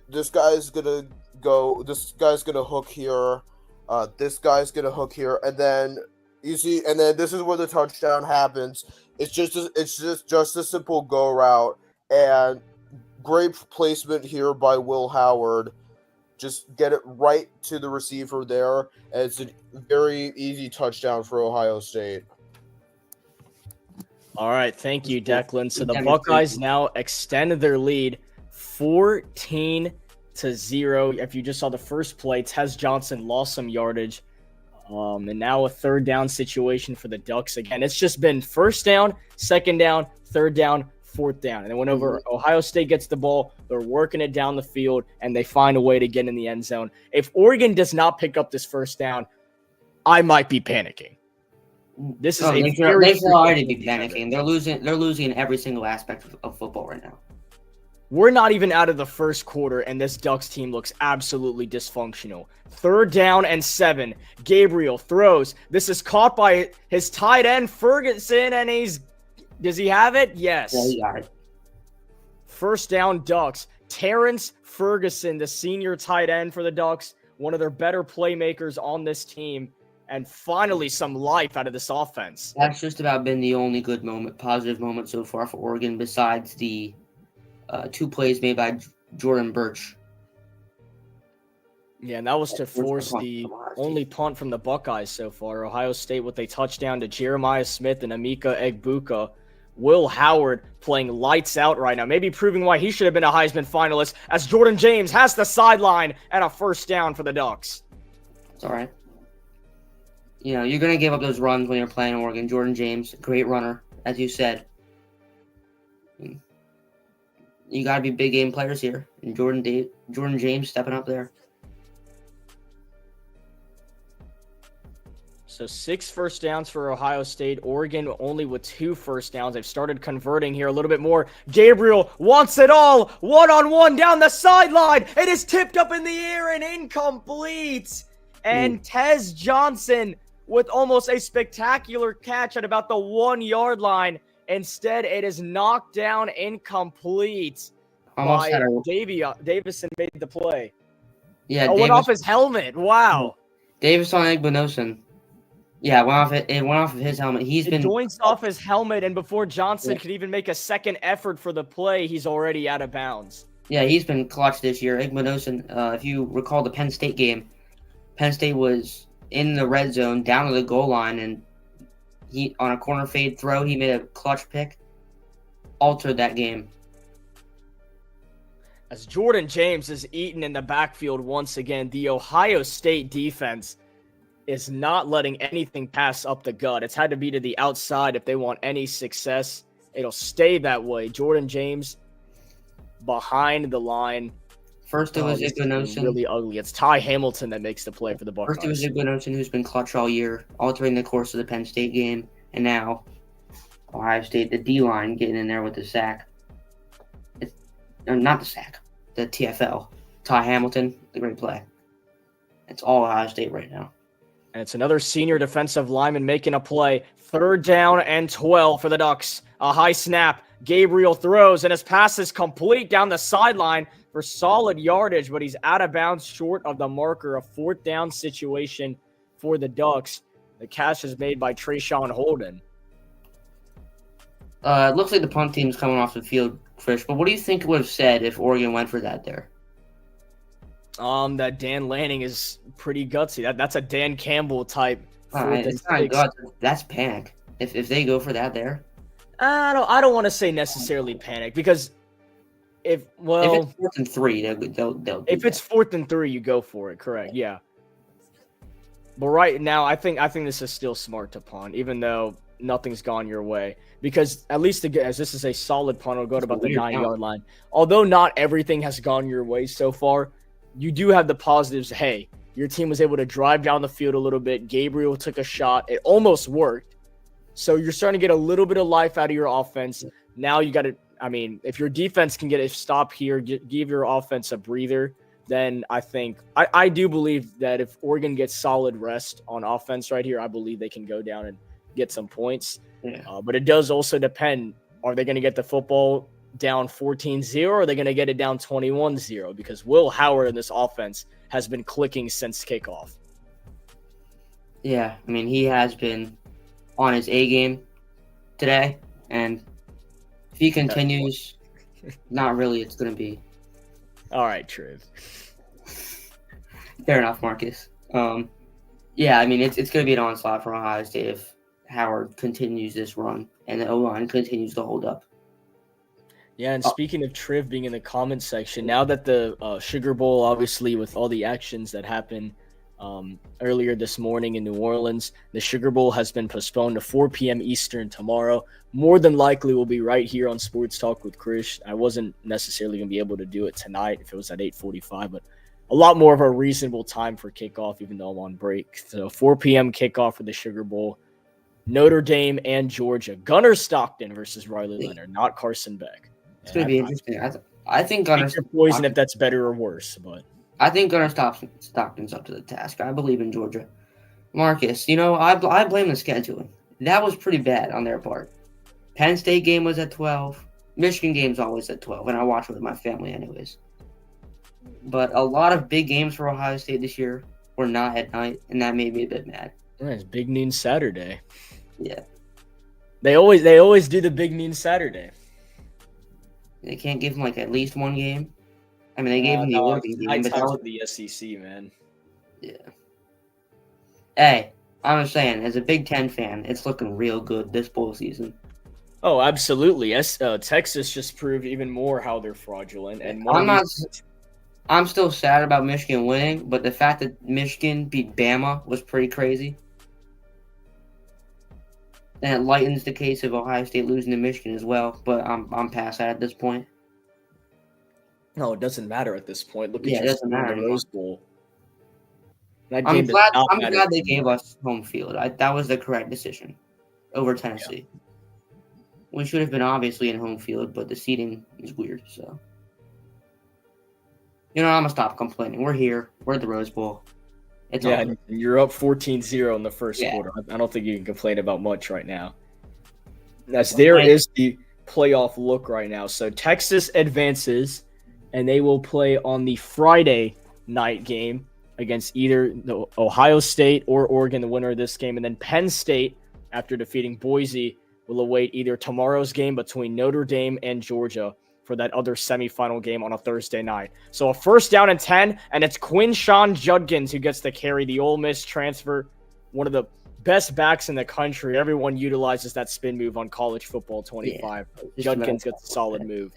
Speaker 3: This guy's gonna go. This guy's gonna hook here. This guy's gonna hook here, and then. You see, and then this is where the touchdown happens. It's just a simple go route, and great placement here by Will Howard. Just get it right to the receiver there, and it's a very easy touchdown for Ohio State.
Speaker 1: All right, thank you, Declan. So the Buckeyes now extend their lead 14-0. If you just saw the first play, Tez Johnson lost some yardage. And now a third down situation for the Ducks again. It's just been first down, second down, third down, fourth down. And then whenever Ohio State gets the ball, they're working it down the field, and they find a way to get in the end zone. If Oregon does not pick up this first down, I might be panicking. This is
Speaker 2: they should already be panicking. They're losing in every single aspect of football right now.
Speaker 1: We're not even out of the first quarter, and this Ducks team looks absolutely dysfunctional. Third down and 7. Gabriel throws. This is caught by his tight end, Ferguson, and does he have it? Yes.
Speaker 2: Yeah, he got it.
Speaker 1: First down, Ducks. Terrence Ferguson, the senior tight end for the Ducks, one of their better playmakers on this team, and finally some life out of this offense.
Speaker 2: That's just about been the only good moment, positive moment so far for Oregon, besides the 2 plays made by Jordan Birch.
Speaker 1: Yeah, and that was to force the only punt from the Buckeyes so far. Ohio State with a touchdown to Jeremiah Smith and Emeka Egbuka. Will Howard playing lights out right now, maybe proving why he should have been a Heisman finalist, as Jordan James has the sideline and a first down for the Ducks.
Speaker 2: It's all right. You know, you're going to give up those runs when you're playing Oregon. Jordan James, great runner, as you said. You got to be big game players here. And Jordan James stepping up there.
Speaker 1: So 6 first downs for Ohio State. Oregon only with 2 first downs. They've started converting here a little bit more. Gabriel wants it all. One-on-one down the sideline. It is tipped up in the air and incomplete. And Tez Johnson with almost a spectacular catch at about the 1-yard line. Instead, it is knocked down incomplete.
Speaker 2: Almost
Speaker 1: by Davison made the play.
Speaker 2: Yeah,
Speaker 1: went off his helmet. Wow.
Speaker 2: Davison Egbenoson. Yeah, it went off of his helmet. It
Speaker 1: joints off his helmet, and before Johnson could even make a second effort for the play, he's already out of bounds.
Speaker 2: Yeah, he's been clutch this year. Igmanosin, if you recall the Penn State game, Penn State was in the red zone, down to the goal line, and he on a corner fade throw, he made a clutch pick, altered that game.
Speaker 1: As Jordan James is eaten in the backfield once again, the Ohio State defense is not letting anything pass up the gut. It's had to be to the outside if they want any success. It'll stay that way. Jordan James behind the line.
Speaker 2: First it was Igmanosin.
Speaker 1: Really ugly. It's Ty Hamilton that makes the play for the Buckeyes.
Speaker 2: First it was Igmanosin, who's been clutch all year, altering the course of the Penn State game, and now Ohio State, the D-line, getting in there with the sack. Not the sack, the TFL. Ty Hamilton, the great play. It's all Ohio State right now.
Speaker 1: And it's another senior defensive lineman making a play. 3rd down and 12 for the Ducks. A high snap. Gabriel throws, and his pass is complete down the sideline for solid yardage, but he's out of bounds short of the marker. A 4th down situation for the Ducks. The catch is made by Trayshawn Holden.
Speaker 2: It looks like the punt team's coming off the field, Chris, but what do you think it would have said if Oregon went for that there?
Speaker 1: That Dan Lanning is pretty gutsy. That's a Dan Campbell type.
Speaker 2: It's not guts. That's panic. If they go for that there,
Speaker 1: I don't want to say necessarily panic because if it's
Speaker 2: 4th and 3, they'll
Speaker 1: if it's 4th and 3, you go for it. Correct. Yeah. But right now, I think this is still smart to punt, even though nothing's gone your way. Because at least as this is a solid punt, it'll go to about the 9-yard line. Although not everything has gone your way so far, you do have the positives. Hey, your team was able to drive down the field a little bit. Gabriel took a shot. It almost worked. So you're starting to get a little bit of life out of your offense. Now you got to, if your defense can get a stop here, give your offense a breather, then I think, I do believe that if Oregon gets solid rest on offense right here, I believe they can go down and get some points.
Speaker 2: Yeah.
Speaker 1: But it does also depend. Are they going to get the football down 14-0 or are they going to get it down 21-0? Because Will Howard in this offense has been clicking since kickoff.
Speaker 2: Yeah, he has been on his A game today, and if he continues, not really, it's going to be.
Speaker 1: All right, Triv.
Speaker 2: Fair enough, Marcus. Yeah, it's going to be an onslaught for Ohio State if Howard continues this run and the O-line continues to hold up.
Speaker 1: Yeah, and speaking of Triv being in the comments section, now that the Sugar Bowl, obviously with all the actions that happened earlier this morning in New Orleans, the Sugar Bowl has been postponed to 4 p.m. Eastern tomorrow. More than likely, we'll be right here on Sports Talk with Chris. I wasn't necessarily going to be able to do it tonight if it was at 8:45, but a lot more of a reasonable time for kickoff, even though I'm on break. So 4 p.m. kickoff for the Sugar Bowl. Notre Dame and Georgia. Gunnar Stockton versus Riley Leonard, not Carson Beck.
Speaker 2: It's going to be interesting. I think Gunnar
Speaker 1: poison if that's better or worse, but
Speaker 2: I think Gunnar Stockton's up to the task. I believe in Georgia. Marcus, I blame the scheduling. That was pretty bad on their part. Penn State game was at 12. Michigan game's always at 12, and I watch it with my family anyways. But a lot of big games for Ohio State this year were not at night, and that made me a bit mad.
Speaker 1: Yeah, it's Big Noon Saturday.
Speaker 2: Yeah.
Speaker 1: They always do the Big Noon Saturday.
Speaker 2: They can't give him at least one game. They gave him the Oregon game, but that was
Speaker 1: the SEC, man.
Speaker 2: Yeah. Hey, I'm just saying, as a Big Ten fan, it's looking real good this bowl season.
Speaker 1: Oh, absolutely. Texas just proved even more how they're fraudulent. And
Speaker 2: I'm still sad about Michigan winning, but the fact that Michigan beat Bama was pretty crazy. And it lightens the case of Ohio State losing to Michigan as well, but I'm past that at this point.
Speaker 1: No, it doesn't matter at this point. Look at
Speaker 2: it doesn't matter
Speaker 1: the Rose Bowl.
Speaker 2: I'm glad they gave us home field. That was the correct decision over Tennessee. Yeah. We should have been obviously in home field, but the seating is weird. So, I'm gonna stop complaining. We're here. We're at the Rose Bowl.
Speaker 1: And you're up 14-0 in the first quarter. I don't think you can complain about much right now. As there is the playoff look right now. So Texas advances, and they will play on the Friday night game against either the Ohio State or Oregon, the winner of this game. And then Penn State, after defeating Boise, will await either tomorrow's game between Notre Dame and Georgia for that other semifinal game on a Thursday night. So a 1st down and 10, and it's Quinshawn Judkins who gets to carry the Ole Miss transfer, one of the best backs in the country. Everyone utilizes that spin move on College Football 25.
Speaker 2: Yeah,
Speaker 1: Judkins gets a solid move.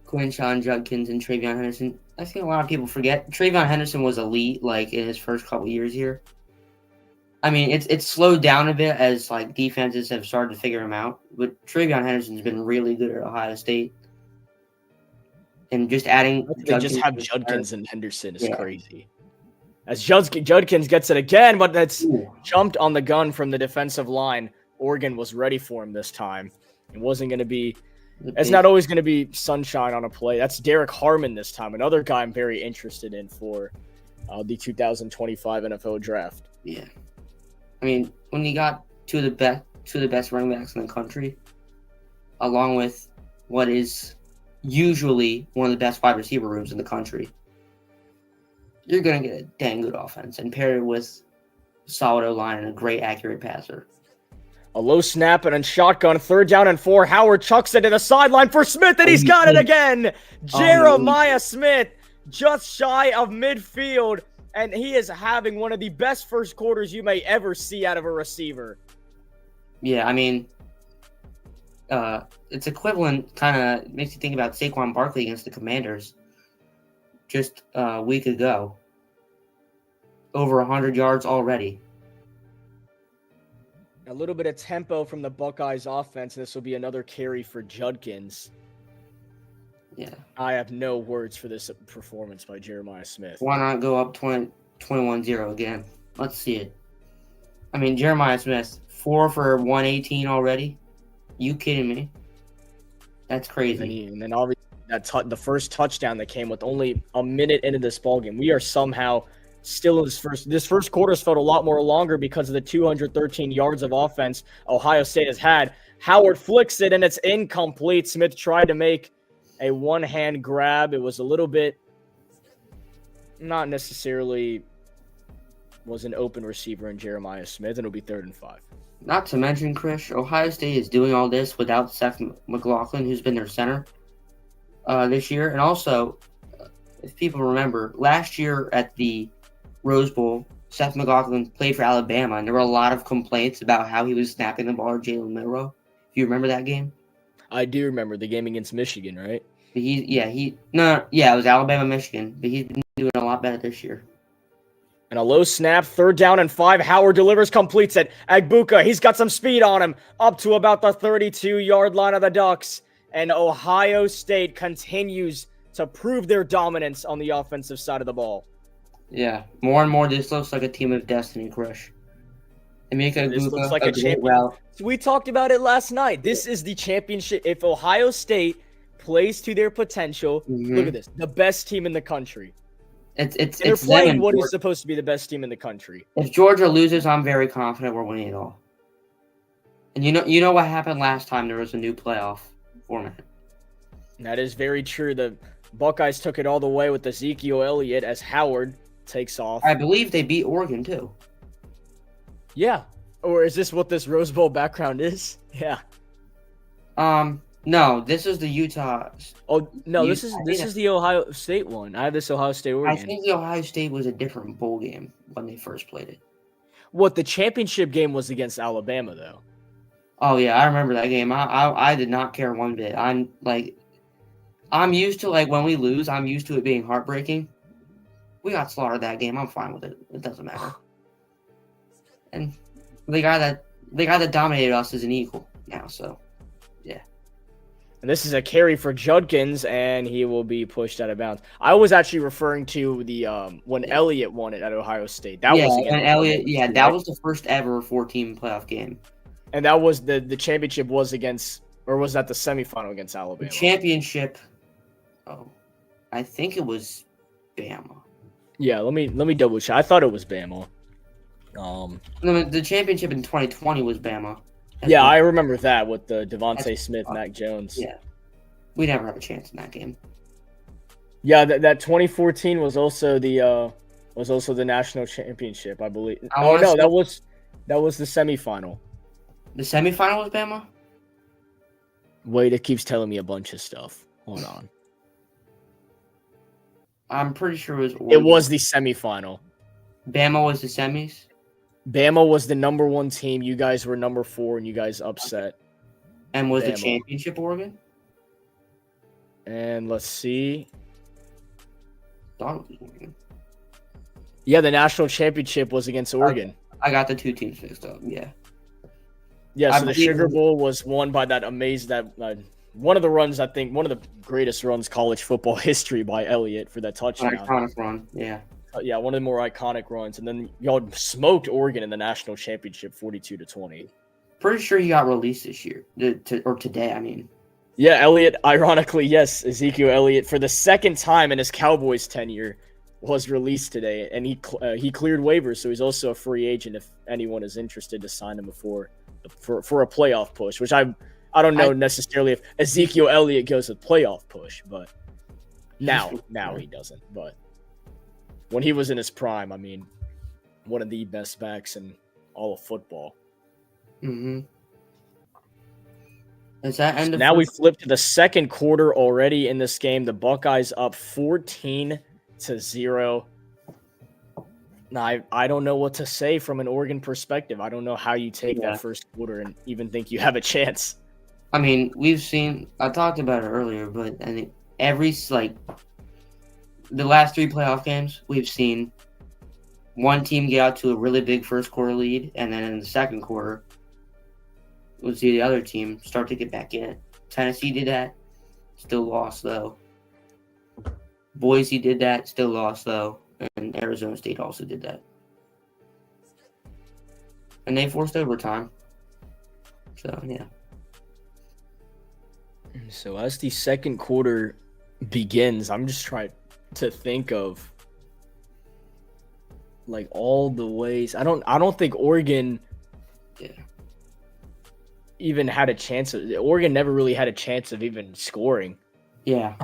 Speaker 2: Quinshawn Judkins and Travion Henderson. I think a lot of people forget Travion Henderson was elite like in his first couple years here. I mean, it's slowed down a bit as like defenses have started to figure him out. But Travion Henderson's been really good at Ohio State, and just adding.
Speaker 1: They just have Judkins and Henderson is crazy. As Judkins gets it again, but that's jumped on the gun from the defensive line. Oregon was ready for him this time. It wasn't going to be. It's not always going to be sunshine on a play. That's Derek Harmon this time, another guy I'm very interested in for the 2025 NFL Draft.
Speaker 2: Yeah. I mean, when you got two of the best running backs in the country, along with what is usually one of the best wide receiver rooms in the country, you're going to get a dang good offense and pair it with a solid O-line and a great accurate passer.
Speaker 1: A low snap and a shotgun, 3rd down and 4. Howard chucks it to the sideline for Smith, and he's got it again. Jeremiah Smith, just shy of midfield. And he is having one of the best first quarters you may ever see out of a receiver.
Speaker 2: Yeah, I mean, it's equivalent, kind of makes you think about Saquon Barkley against the Commanders just a week ago. Over 100 yards already.
Speaker 1: A little bit of tempo from the Buckeyes offense. This will be another carry for Judkins.
Speaker 2: Yeah.
Speaker 1: I have no words for this performance by Jeremiah Smith.
Speaker 2: Why not go up 21-0 again? Let's see it. I mean, Jeremiah Smith, 4 for 118 already? You kidding me? That's crazy.
Speaker 1: And then obviously the first touchdown that came with only a minute into this ballgame. We are somehow still in this first quarter's felt a lot more longer because of the 213 yards of offense Ohio State has had. Howard flicks it, and it's incomplete. Smith tried to make a one-hand grab. It was a little bit not necessarily was an open receiver in Jeremiah Smith, and it'll be 3rd and 5.
Speaker 2: Not to mention, Chris, Ohio State is doing all this without Seth McLaughlin, who's been their center this year. And also, if people remember, last year at the Rose Bowl, Seth McLaughlin played for Alabama, and there were a lot of complaints about how he was snapping the ball to Jalen Milroe. Do you remember that game?
Speaker 1: I do remember the game against Michigan, right?
Speaker 2: But it was Alabama, Michigan, but he's been doing a lot better this year.
Speaker 1: And a low snap, 3rd down and 5. Howard delivers, completes it. Agbuka, he's got some speed on him, up to about the 32-yard line of the Ducks. And Ohio State continues to prove their dominance on the offensive side of the ball.
Speaker 2: Yeah, more and more, this looks like a team of destiny, Crush.
Speaker 1: This looks like a champion. We talked about it last night. This is the championship. If Ohio State plays to their potential, look at this. The best team in the country. They're playing what is supposed to be the best team in the country.
Speaker 2: If Georgia loses, I'm very confident we're winning it all. And you know what happened last time there was a new playoff format.
Speaker 1: That is very true. The Buckeyes took it all the way with Ezekiel Elliott as Howard takes off.
Speaker 2: I believe they beat Oregon too.
Speaker 1: Yeah. Or is this what this Rose Bowl background is? Yeah.
Speaker 2: No, this is the Utah.
Speaker 1: Oh no, this is the Ohio State one. I have this Ohio State Oregon.
Speaker 2: I think the Ohio State was a different bowl game when they first played it.
Speaker 1: What, the championship game was against Alabama though?
Speaker 2: Oh yeah, I remember that game. I did not care one bit. I'm used to, like, when we lose, I'm used to it being heartbreaking. We got slaughtered that game. I'm fine with it. It doesn't matter. And the guy that dominated us is an Eagle now, so yeah.
Speaker 1: And this is a carry for Judkins, and he will be pushed out of bounds. I was actually referring to the when Elliott won it at Ohio State. That
Speaker 2: was the first ever 4-team playoff game.
Speaker 1: And that was the championship was against, or was that the semifinal against Alabama?
Speaker 2: The championship. Oh, I think it was Bama.
Speaker 1: Yeah, let me double check. I thought it was Bama.
Speaker 2: The championship in 2020 was Bama.
Speaker 1: Yeah, I remember that with the Devontae Smith, Mac Jones.
Speaker 2: Yeah, we never have a chance in that game.
Speaker 1: Yeah, that 2014 was also the national championship, I believe. That was the semifinal.
Speaker 2: The semifinal was Bama.
Speaker 1: Wait, it keeps telling me a bunch of stuff. Hold on.
Speaker 2: I'm pretty sure it was
Speaker 1: It
Speaker 2: Oregon.
Speaker 1: was the semifinal.
Speaker 2: Bama was the semis.
Speaker 1: Bama was the number 1 team. You guys were number 4, and you guys upset.
Speaker 2: And was the
Speaker 1: Bama.
Speaker 2: championship Oregon?
Speaker 1: And let's see.
Speaker 2: Thought it was Oregon.
Speaker 1: Yeah, the national championship was against Oregon.
Speaker 2: I got the 2 teams mixed up. Yeah.
Speaker 1: Yeah,
Speaker 2: I
Speaker 1: so the
Speaker 2: believe
Speaker 1: Sugar
Speaker 2: it was-
Speaker 1: Bowl was won by that one of the runs, I think, one of the greatest runs college football history by Elliott for that
Speaker 2: An
Speaker 1: touchdown.
Speaker 2: iconic run. Yeah.
Speaker 1: Yeah, one of the more iconic runs. And then y'all smoked Oregon in the national championship 42-20.
Speaker 2: Pretty sure he got released this year. Or today, I mean.
Speaker 1: Yeah, Elliott, ironically, yes, Ezekiel Elliott, for the second time in his Cowboys tenure, was released today. And he cleared waivers, so he's also a free agent if anyone is interested to sign him for a playoff push, which I don't know necessarily if Ezekiel Elliott goes with playoff push, but now he doesn't. But when he was in his prime, I mean, one of the best backs in all of football.
Speaker 2: Mm-hmm. Is that end of
Speaker 1: Now we
Speaker 2: first-
Speaker 1: flip to the second quarter already in this game. The Buckeyes up 14-0. Now, I don't know what to say from an Oregon perspective. I don't know how you take that first quarter and even think you have a chance.
Speaker 2: I mean, I talked about it earlier, but I think the last 3 playoff games, we've seen one team get out to a really big first quarter lead, and then in the second quarter, we'll see the other team start to get back in. Tennessee did that, still lost though. Boise did that, still lost though, and Arizona State also did that. And they forced overtime. So, yeah.
Speaker 1: So as the second quarter begins, I'm just trying to think of like all the ways. I don't think Oregon even had a chance of. Oregon never really had a chance of even scoring.
Speaker 2: Yeah.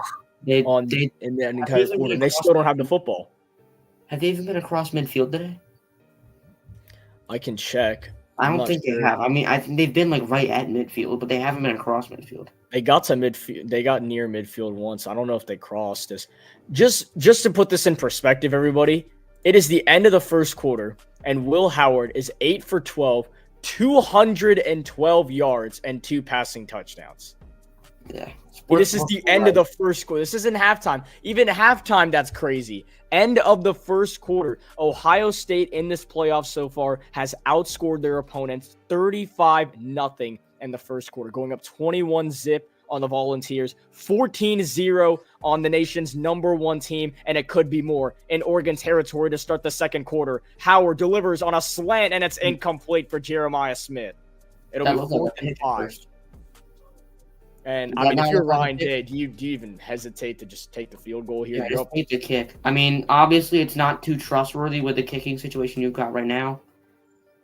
Speaker 1: In the entire quarter. They still don't have the football.
Speaker 2: Have they even been across midfield today?
Speaker 1: I can check.
Speaker 2: I
Speaker 1: I'm
Speaker 2: don't
Speaker 1: not
Speaker 2: think
Speaker 1: sure.
Speaker 2: they have. I mean, I think they've been like right at midfield, but they haven't been across midfield.
Speaker 1: They got to midfield. They got near midfield once. I don't know if they crossed this. Just to put this in perspective, everybody, it is the end of the first quarter, and Will Howard is 8 for 12, 212 yards, and 2 passing touchdowns.
Speaker 2: Yeah.
Speaker 1: This is the end of the first quarter. This isn't halftime. Even halftime, that's crazy. End of the first quarter. Ohio State in this playoff so far has outscored their opponents 35-0 in the first quarter, going up 21-0 on the Volunteers, 14-0 on the nation's number 1 team, and it could be more in Oregon territory to start the second quarter. Howard delivers on a slant, and it's incomplete for Jeremiah Smith. It'll be 4th and 5. And I mean, if you're Ryan Day, do you even hesitate to just take the field goal here?
Speaker 2: Yeah, just take the kick. I mean, obviously, it's not too trustworthy with the kicking situation you've got right now.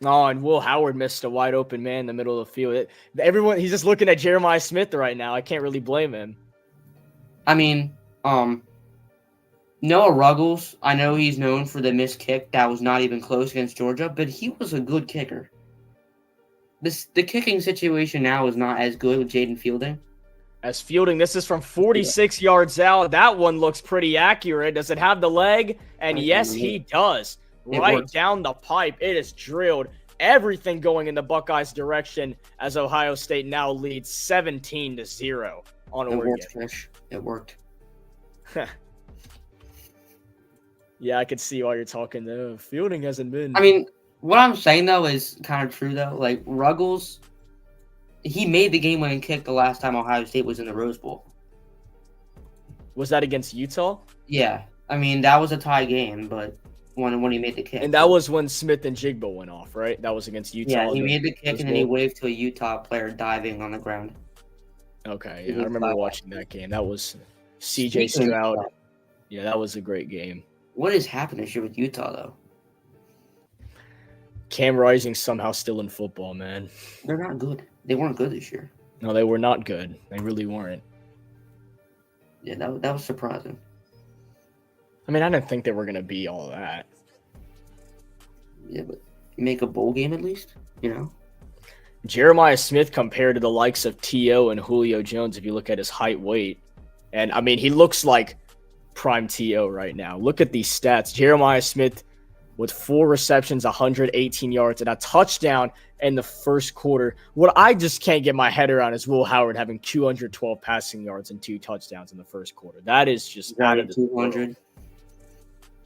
Speaker 1: No, and Will Howard missed a wide open man in the middle of the field. He's just looking at Jeremiah Smith right now. I can't really blame him.
Speaker 2: I mean, Noah Ruggles, I know he's known for the missed kick that was not even close against Georgia, but he was a good kicker. The kicking situation now is not as good with Jaden Fielding.
Speaker 1: As Fielding, this is from 46 yards out. That one looks pretty accurate. Does it have the leg? And yes, he does. Right down the pipe. It is drilled. Everything going in the Buckeyes' direction as Ohio State now leads 17-0 on Oregon.
Speaker 2: It worked, Fish. It worked.
Speaker 1: Yeah, I could see why you're talking though. Fielding hasn't been.
Speaker 2: I mean, what I'm saying though is kind of true though. Like Ruggles, he made the game-winning kick the last time Ohio State was in the Rose Bowl.
Speaker 1: Was that against Utah?
Speaker 2: Yeah, I mean that was a tie game, but when he made the kick,
Speaker 1: and that was when Smith and Jigba went off, right? That was against Utah.
Speaker 2: Yeah, he made the kick and then he waved to a Utah player diving on the ground.
Speaker 1: Okay, yeah, I remember watching that game. That was C.J. Stroud. Yeah, that was a great game.
Speaker 2: What is happening this year with Utah though?
Speaker 1: Cam Rising's somehow still in football, man.
Speaker 2: They're not good. They weren't good this year.
Speaker 1: No, they were not good. They really weren't.
Speaker 2: Yeah, that was surprising.
Speaker 1: I mean, I didn't think they were going to be all that.
Speaker 2: Yeah, but make a bowl game at least, you know?
Speaker 1: Jeremiah Smith compared to the likes of T.O. and Julio Jones, if you look at his height, weight. And, I mean, he looks like prime T.O. right now. Look at these stats. Jeremiah Smith with 4 receptions, 118 yards, and a touchdown in the first quarter. What I just can't get my head around is Will Howard having 212 passing yards and 2 touchdowns in the first quarter. That is just out of the
Speaker 2: 200.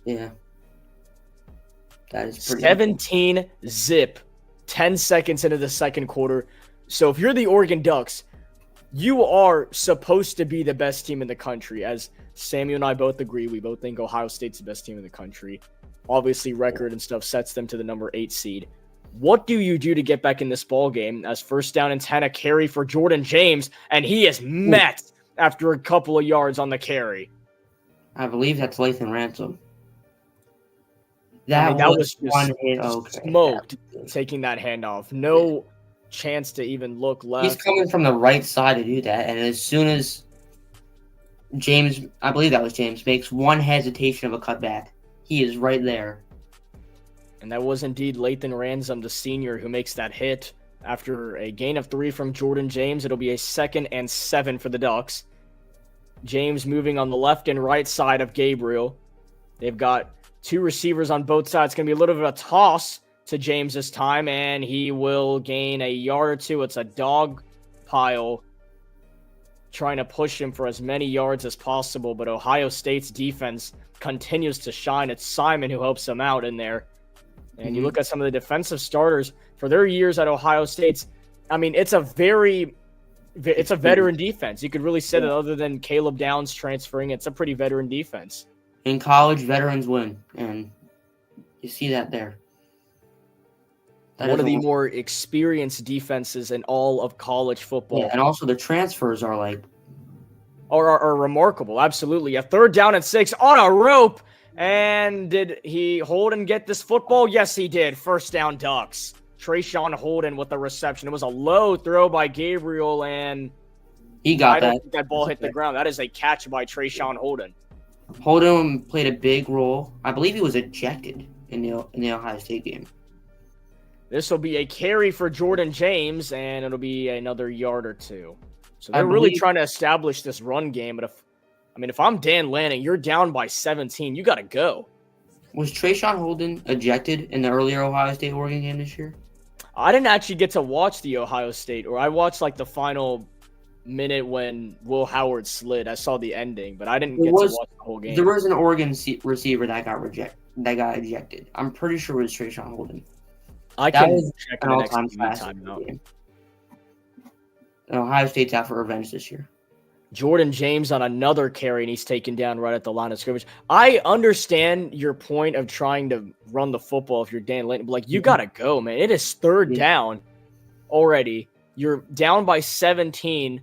Speaker 2: Yeah. That is pretty
Speaker 1: 17 zip, 10 seconds into the second quarter. So if you're the Oregon Ducks, you are supposed to be the best team in the country. As Samuel and I both agree, we both think Ohio State's the best team in the country. Obviously, record and stuff sets them to the number 8 seed. What do you do to get back in this ball game? As first down and 10, a carry for Jordan James, and he is met after a couple of yards on the carry.
Speaker 2: I believe that's Lathan Ransom.
Speaker 1: That was just
Speaker 2: one hit. Okay.
Speaker 1: Smoked taking that handoff. No chance to even look left.
Speaker 2: He's coming from the right side to do that, and as soon as James, I believe that was James, makes one hesitation of a cutback, he is right there.
Speaker 1: And that was indeed Lathan Ransom, the senior, who makes that hit. After a gain of 3 from Jordan James, it'll be a 2nd and 7 for the Ducks. James moving on the left and right side of Gabriel. They've got 2 receivers on both sides. It's going to be a little bit of a toss to James this time, and he will gain a yard or 2. It's a dog pile trying to push him for as many yards as possible, but Ohio State's defense continues to shine. It's Simon who helps them out in there. And you look at some of the defensive starters for their years at Ohio State. I mean, it's a veteran defense. You could really say that other than Caleb Downs transferring, it's a pretty veteran defense.
Speaker 2: In college, veterans win, and you see that there.
Speaker 1: One of the more experienced defenses in all of college football.
Speaker 2: Yeah, and also the transfers are like...
Speaker 1: Are remarkable, absolutely. A 3rd down and 6 on a rope. And did he Holden get this football? Yes, he did. First down, Ducks. Trayshawn Holden with the reception. It was a low throw by Gabriel, and
Speaker 2: he got
Speaker 1: I don't think that ball hit the ground. That is a catch by Trayshawn Holden.
Speaker 2: Holden played a big role. I believe he was ejected in the Ohio State game.
Speaker 1: This will be a carry for Jordan James, and it'll be another yard or 2. So they're really trying to establish this run game. But if I'm Dan Lanning, you're down by 17. You got to go.
Speaker 2: Was Trayshawn Holden ejected in the earlier Ohio State-Oregon game this year?
Speaker 1: I didn't actually get to watch the Ohio State, or I watched like the final minute when Will Howard slid. I saw the ending, but I didn't get to watch the whole game.
Speaker 2: There was an Oregon receiver that got ejected. I'm pretty sure it was Trayshawn Holden.
Speaker 1: I can check the next timeout.
Speaker 2: Ohio State's out for revenge this year.
Speaker 1: Jordan James on another carry, and he's taken down right at the line of scrimmage. I understand your point of trying to run the football if you're Dan Lanning, but you got to go, man. It is 3rd down already. You're down by 17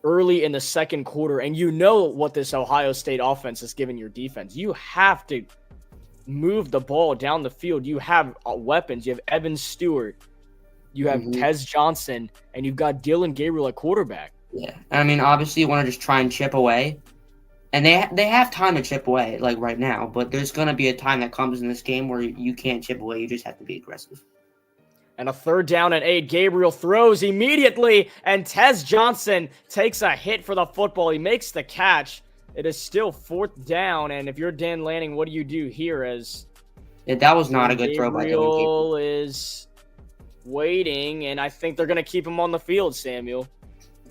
Speaker 1: early in the second quarter, and you know what this Ohio State offense has given your defense. You have to move the ball down the field. You have weapons. You have Evan Stewart. You have Tez Johnson, and you've got Dylan Gabriel at quarterback.
Speaker 2: Yeah, I mean, obviously you want to just try and chip away, and they have time to chip away, like right now, but there's going to be a time that comes in this game where you can't chip away. You just have to be aggressive.
Speaker 1: And a 3rd down and 8. Gabriel throws immediately, and Tez Johnson takes a hit for the football. He makes the catch. It is still 4th down, and if you're Dan Lanning, what do you do here? As
Speaker 2: that was not a good throw by Dylan Gabriel.
Speaker 1: Is waiting, and I think they're going to keep him on the field, Samuel.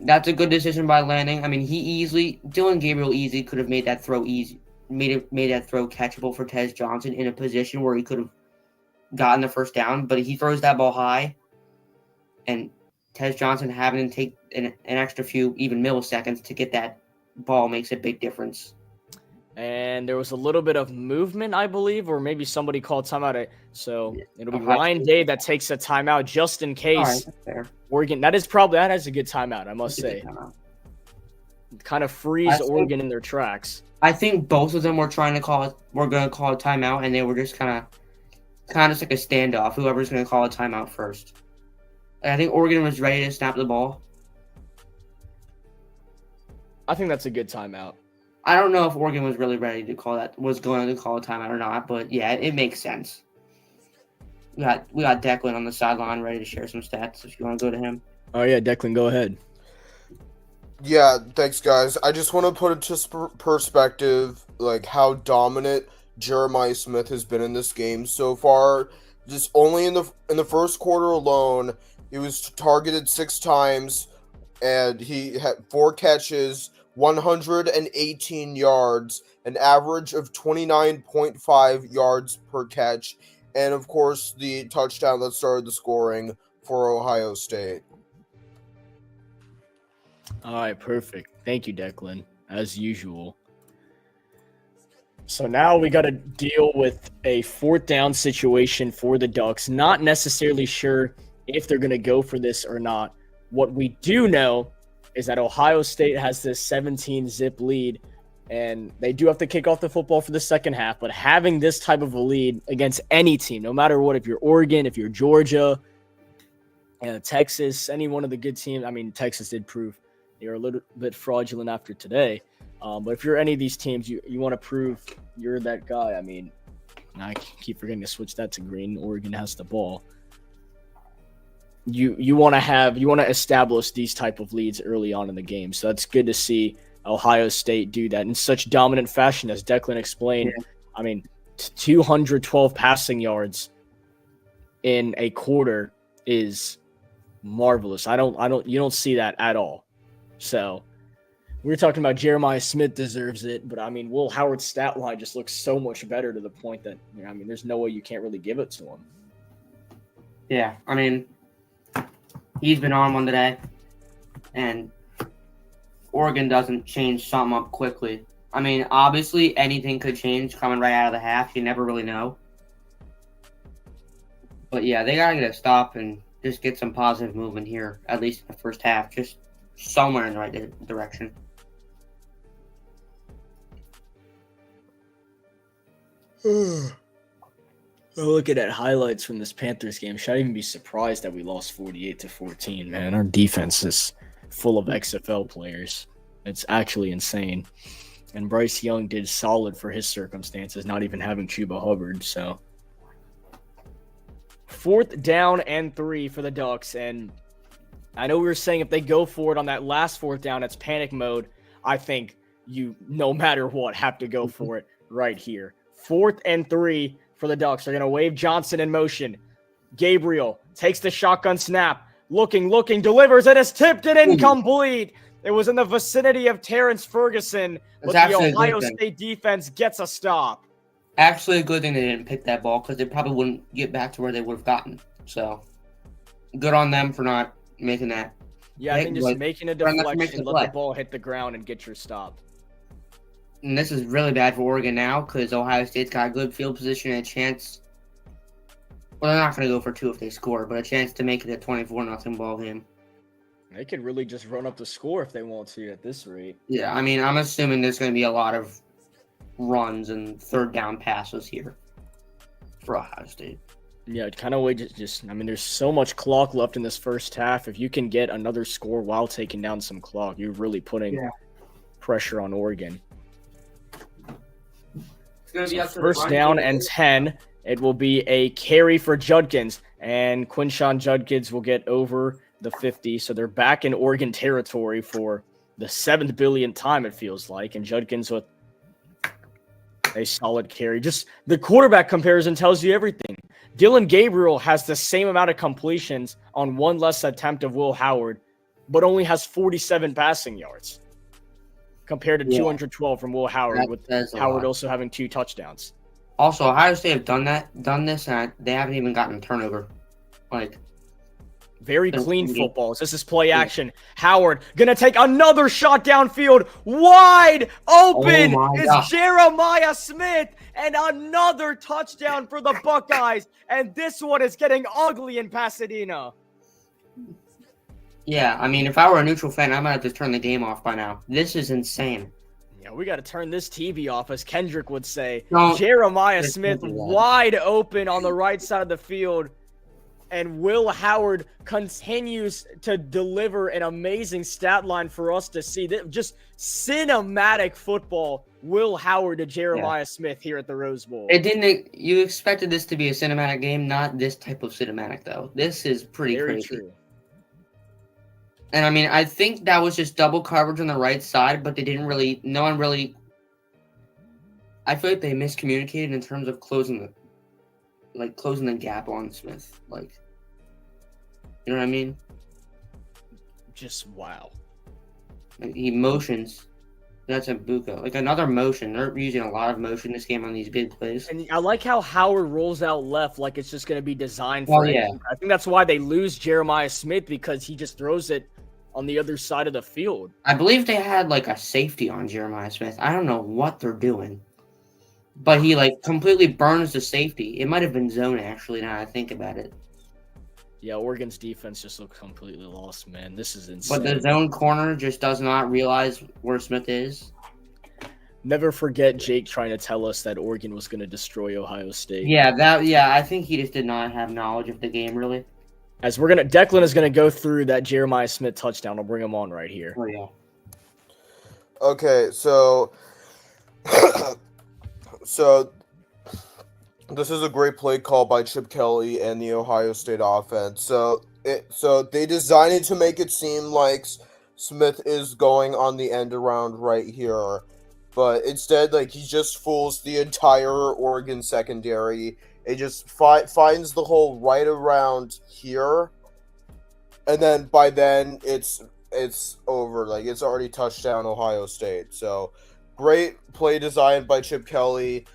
Speaker 2: That's a good decision by Lanning. I mean, Dylan Gabriel easily could have made that throw made that throw catchable for Tez Johnson in a position where he could have gotten the first down, but he throws that ball high, and Tez Johnson having to take an extra few even milliseconds to get that ball makes a big difference.
Speaker 1: And there was a little bit of movement, I believe, or maybe somebody called timeout. So it'll be Ryan Day that takes a timeout just in case.
Speaker 2: All right, that's fair.
Speaker 1: Oregon, that is a good timeout, I must say. Kind of frees Oregon in their tracks.
Speaker 2: I think both of them were going to call a timeout, and they were just kind of just like a standoff. Whoever's going to call a timeout first. And I think Oregon was ready to snap the ball.
Speaker 1: I think that's a good timeout.
Speaker 2: I don't know if Oregon was really ready to was going to call a timeout or not, but yeah, it makes sense. we got Declan on the sideline ready to share some stats if you want to go to him.
Speaker 1: Oh yeah, Declan, go ahead.
Speaker 3: Yeah, thanks, guys. I just want to put into perspective, like, how dominant Jeremiah Smith has been in this game so far. Just only in the first quarter alone, he was targeted 6 times, and he had 4 catches, 118 yards, an average of 29.5 yards per catch, and of course the touchdown that started the scoring for Ohio State.
Speaker 1: All right, perfect. Thank you, Declan, as usual. So now we got to deal with a 4th down situation for the Ducks. Not necessarily sure if they're going to go for this or not. What we do know is that Ohio State has this 17-zip lead, and they do have to kick off the football for the second half. But having this type of a lead against any team, no matter what, if you're Oregon, if you're Georgia, Texas, any one of the good teams. I mean, Texas did prove they're a little bit fraudulent after today. But if you're any of these teams, you want to prove you're that guy. I mean, I keep forgetting to switch that to green. Oregon has the ball. You want to establish these type of leads early on in the game. So that's good to see Ohio State do that in such dominant fashion, as Declan explained. Yeah. I mean, 212 passing yards in a quarter is marvelous. You don't see that at all. So we were talking about Jeremiah Smith deserves it, but I mean, Will Howard's stat line just looks so much better to the point that, I mean, there's no way you can't really give it to him.
Speaker 2: Yeah, I mean, he's been on one today, and Oregon doesn't change something up quickly. I mean, obviously, anything could change coming right out of the half. You never really know. But yeah, they got to get a stop and just get some positive movement here, at least in the first half, just somewhere in the right direction.
Speaker 1: Looking at highlights from this Panthers game, should I even be surprised that we lost 48-14, man? Our defense is full of XFL players. It's actually insane. And Bryce Young did solid for his circumstances, not even having Chuba Hubbard. So 4th down and 3 for the Ducks. And I know we were saying if they go for it on that last 4th down, it's panic mode. I think you, no matter what, have to go for it right here. 4th and 3 for the Ducks. They're going to wave Johnson in motion. Gabriel takes the shotgun snap. Looking, delivers. It is tipped and incomplete. It was in the vicinity of Terrence Ferguson, but the Ohio State defense gets a stop.
Speaker 2: Actually, a good thing they didn't pick that ball because they probably wouldn't get back to where they would have gotten. So, good on them for not making that.
Speaker 1: Yeah, I think just making a deflection, let the ball hit the ground and get your stop.
Speaker 2: And this is really bad for Oregon now because Ohio State's got a good field position and a chance. Well, they're not going to go for 2 if they score, but a chance to make it a 24-0 ball game.
Speaker 1: They could really just run up the score if they want to at this rate.
Speaker 2: Yeah, I mean, I'm assuming there's going to be a lot of runs and 3rd down passes here for Ohio State.
Speaker 1: Yeah, kind of way just I mean, there's so much clock left in this first half. If you can get another score while taking down some clock, you're really putting pressure on Oregon.
Speaker 2: It's going to be up to
Speaker 1: first down and 10. It will be a carry for Judkins, and Quinshon Judkins will get over the 50. So they're back in Oregon territory for the 7th billionth time, it feels like. And Judkins with a solid carry. Just the quarterback comparison tells you everything. Dylan Gabriel has the same amount of completions on 1 less attempt of Will Howard, but only has 47 passing yards compared to 212 from Will Howard, with Howard also having 2 touchdowns.
Speaker 2: Also, Ohio State have done this, and they haven't even gotten a turnover.
Speaker 1: Very clean footballs. This is play action. Howard gonna take another shot downfield. Wide open is Jeremiah Smith, and another touchdown for the Buckeyes. And this one is getting ugly in Pasadena.
Speaker 2: Yeah, I mean, if I were a neutral fan, I might have to turn the game off by now. This is insane.
Speaker 1: Yeah, we got to turn this TV off, as Kendrick would say. Jeremiah Smith wide open on the right side of the field. And Will Howard continues to deliver an amazing stat line for us to see. Just cinematic football Will Howard to Jeremiah Smith here at the Rose Bowl.
Speaker 2: It didn't. You expected this to be a cinematic game, not this type of cinematic though. This is pretty
Speaker 1: Very
Speaker 2: crazy.
Speaker 1: true.
Speaker 2: And I mean, I think that was just double coverage on the right side, but they didn't really. No one really. I feel like they miscommunicated in terms of closing the gap on Smith. Like, you know what I mean?
Speaker 1: Just wow.
Speaker 2: Like, he motions. That's a Buko. Like another motion. They're using a lot of motion this game on these big plays.
Speaker 1: And I like how Howard rolls out left like it's just going to be designed for him.
Speaker 2: Yeah.
Speaker 1: I think that's why they lose Jeremiah Smith, because he just throws it on the other side of the field.
Speaker 2: I believe they had like a safety on Jeremiah Smith. I don't know what they're doing. But he like completely burns the safety. It might have been zone actually, now I think about it.
Speaker 1: Yeah, Oregon's defense just looks completely lost, man. This is insane.
Speaker 2: But the zone corner just does not realize where Smith is.
Speaker 1: Never forget Jake trying to tell us that Oregon was going to destroy Ohio State.
Speaker 2: Yeah, I think he just did not have knowledge of the game really.
Speaker 1: As Declan is going to go through that Jeremiah Smith touchdown. I'll bring him on right here.
Speaker 2: Oh yeah.
Speaker 3: Okay, so so this is a great play call by Chip Kelly and the Ohio State offense. So they designed it to make it seem like Smith is going on the end around right here, but instead, like, he just fools the entire Oregon secondary. It just finds the hole right around here, and then by then it's over. Like, it's already touchdown Ohio State. So great play design by Chip Kelly.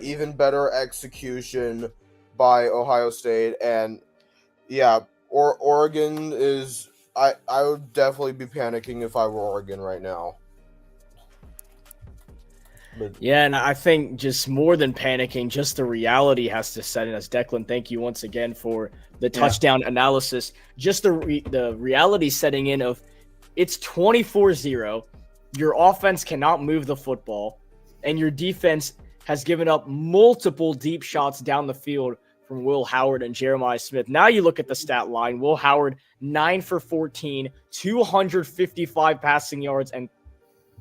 Speaker 3: Even better execution by Ohio State, and yeah, Oregon is. I would definitely be panicking if I were Oregon right now. But
Speaker 1: Yeah, and I think just more than panicking, just the reality has to set in. As Declan, thank you once again for the touchdown analysis. Just the reality setting in of it's 24-0. Your offense cannot move the football, and your defense has given up multiple deep shots down the field from Will Howard and Jeremiah Smith. Now you look at the stat line. Will Howard, 9 for 14, 255 passing yards, and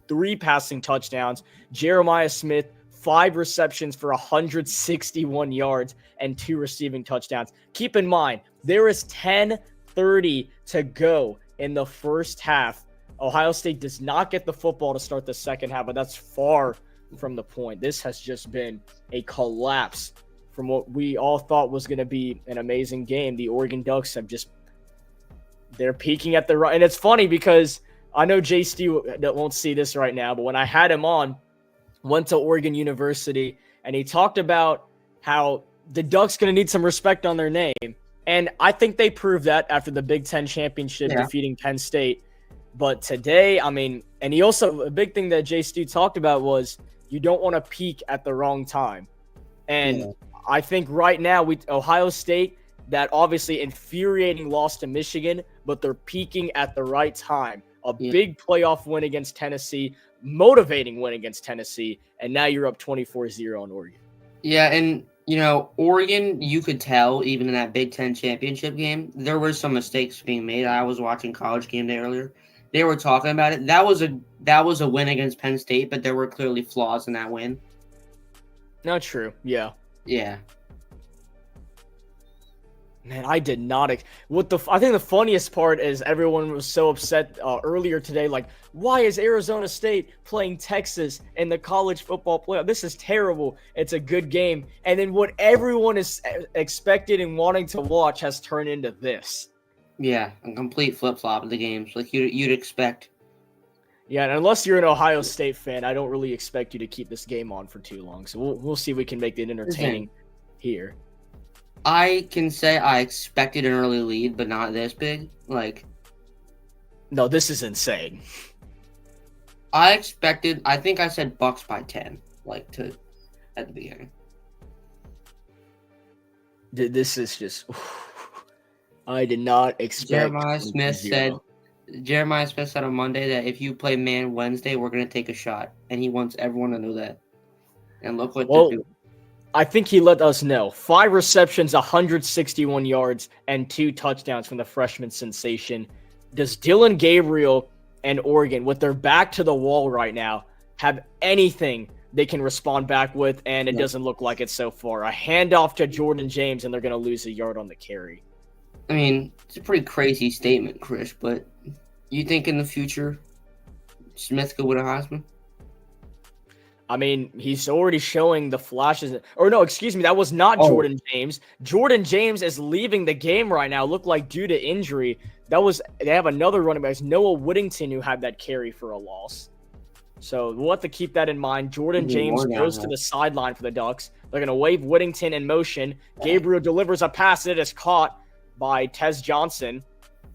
Speaker 1: 3 passing touchdowns. Jeremiah Smith, 5 receptions for 161 yards and 2 receiving touchdowns. Keep in mind, there is 10:30 to go in the first half. Ohio State does not get the football to start the second half, but that's far from the point. This has just been a collapse from what we all thought was going to be an amazing game. The Oregon Ducks have they're peaking at the right. And it's funny because I know J.St. won't see this right now, but when I had him on, went to Oregon University, and he talked about how the Ducks going to need some respect on their name. And I think they proved that after the Big Ten championship, defeating Penn State. But today, I mean, and he also, a big thing that J.Stu talked about was you don't want to peak at the wrong time. And I think right now, Ohio State, that obviously infuriating loss to Michigan, but they're peaking at the right time. A big playoff win against Tennessee, motivating win against Tennessee, and now you're up 24-0 on Oregon.
Speaker 2: Yeah, and, you know, Oregon, you could tell, even in that Big Ten championship game, there were some mistakes being made. I was watching College Game Day earlier. They were talking about it. That was a win against Penn State, but there were clearly flaws in that win.
Speaker 1: Not true. Yeah.
Speaker 2: Yeah.
Speaker 1: Man, I did not. I think the funniest part is everyone was so upset earlier today. Like, why is Arizona State playing Texas in the college football playoff? This is terrible. It's a good game. And then what everyone is expected and wanting to watch has turned into this.
Speaker 2: Yeah, a complete flip-flop of the games, like you'd expect.
Speaker 1: Yeah, and unless you're an Ohio State fan, I don't really expect you to keep this game on for too long. So we'll see if we can make it entertaining here.
Speaker 2: I can say I expected an early lead, but not this big.
Speaker 1: No, this is insane.
Speaker 2: I think I said Bucks by 10, at the beginning.
Speaker 1: This is just... I did not expect...
Speaker 2: Jeremiah Smith said on Monday that if you play man Wednesday, we're going to take a shot. And he wants everyone to know that. And look what they're doing.
Speaker 1: I think he let us know. 5 receptions, 161 yards, and 2 touchdowns from the freshman sensation. Does Dylan Gabriel and Oregon, with their back to the wall right now, have anything they can respond back with, and it doesn't look like it so far. A handoff to Jordan James, and they're going to lose a yard on the carry.
Speaker 2: I mean, it's a pretty crazy statement, Chris, but you think in the future Smith could win a Heisman?
Speaker 1: I mean, he's already showing the flashes. Or no, excuse me, that was not Jordan James. Jordan James is leaving the game right now. Looked like due to injury. They have another running back, Noah Whittington, who had that carry for a loss. So we'll have to keep that in mind. Jordan James goes to the sideline for the Ducks. They're going to wave Whittington in motion. Gabriel delivers a pass. It is caught by Tez Johnson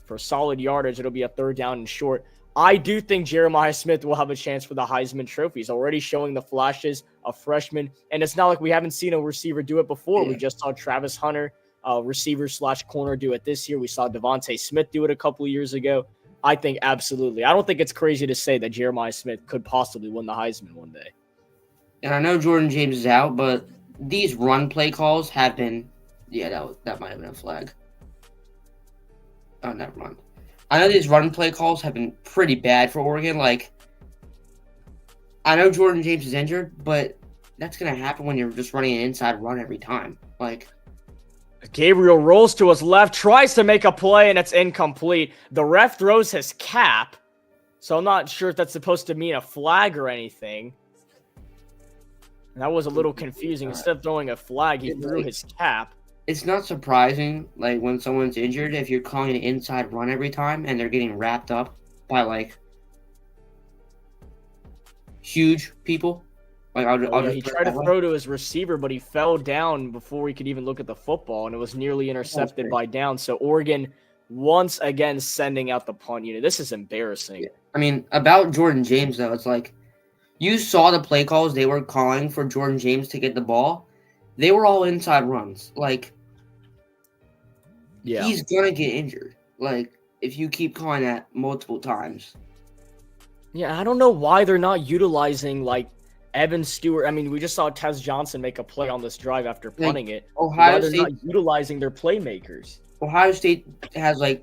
Speaker 1: for solid yardage. It'll be a 3rd down and short. I do think Jeremiah Smith will have a chance for the Heisman Trophy. He's already showing the flashes of freshman, and it's not like we haven't seen a receiver do it before. We just saw Travis Hunter, receiver/corner, do it this year. We saw Devontae Smith do it a couple of years ago. I think absolutely. I don't think it's crazy to say that Jeremiah Smith could possibly win the Heisman one day.
Speaker 2: And I know Jordan James is out, but these run play calls have been that might have been a flag. Oh, never mind. I know these run play calls have been pretty bad for Oregon. Like, I know Jordan James is injured, but that's going to happen when you're just running an inside run every time. Like,
Speaker 1: Gabriel rolls to his left, tries to make a play, and it's incomplete. The ref throws his cap, so I'm not sure if that's supposed to mean a flag or anything. That was a little confusing. Instead of throwing a flag, he threw his cap.
Speaker 2: It's not surprising, like, when someone's injured, if you're calling an inside run every time and they're getting wrapped up by, like, huge people. Like,
Speaker 1: he tried to throw to his receiver, but he fell down before he could even look at the football, and it was nearly intercepted by down. So Oregon once again sending out the punt unit. This is embarrassing.
Speaker 2: I mean, about Jordan James, though, it's like, you saw the play calls they were calling for Jordan James to get the ball. They were all inside runs. Like, he's going to get injured. Like, if you keep calling that multiple times.
Speaker 1: Yeah, I don't know why they're not utilizing, like, Evan Stewart. I mean, we just saw Tez Johnson make a play on this drive after punting it.
Speaker 2: Ohio
Speaker 1: State,
Speaker 2: they're
Speaker 1: not utilizing their playmakers.
Speaker 2: Ohio State has, like,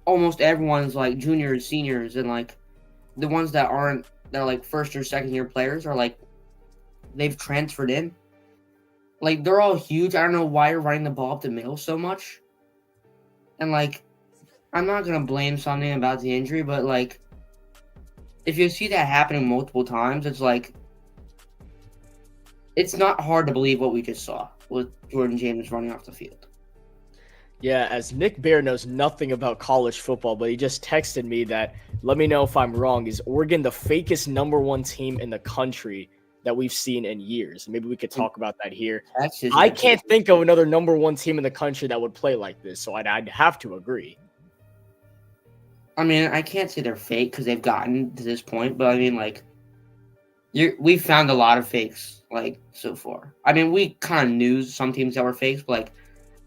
Speaker 2: almost everyone's, like, juniors, seniors, and, like, the ones that are, like, first or second year players are, like, they've transferred in. Like, they're all huge. I don't know why you're running the ball up the middle so much. And, like, I'm not going to blame something about the injury, but, like, if you see that happening multiple times, it's like, it's not hard to believe what we just saw with Jordan James running off the field.
Speaker 1: Yeah, as Nick Bear knows nothing about college football, but he just texted me that, let me know if I'm wrong, is Oregon the fakest #1 team in the country that we've seen in years? Maybe we could talk about that here. I can't think of another #1 team in the country that would play like this, so I'd have to agree.
Speaker 2: I mean, I can't say they're fake because they've gotten to this point, but I mean, like, we've found a lot of fakes, like, so far. I mean, we kind of knew some teams that were fakes, but, like,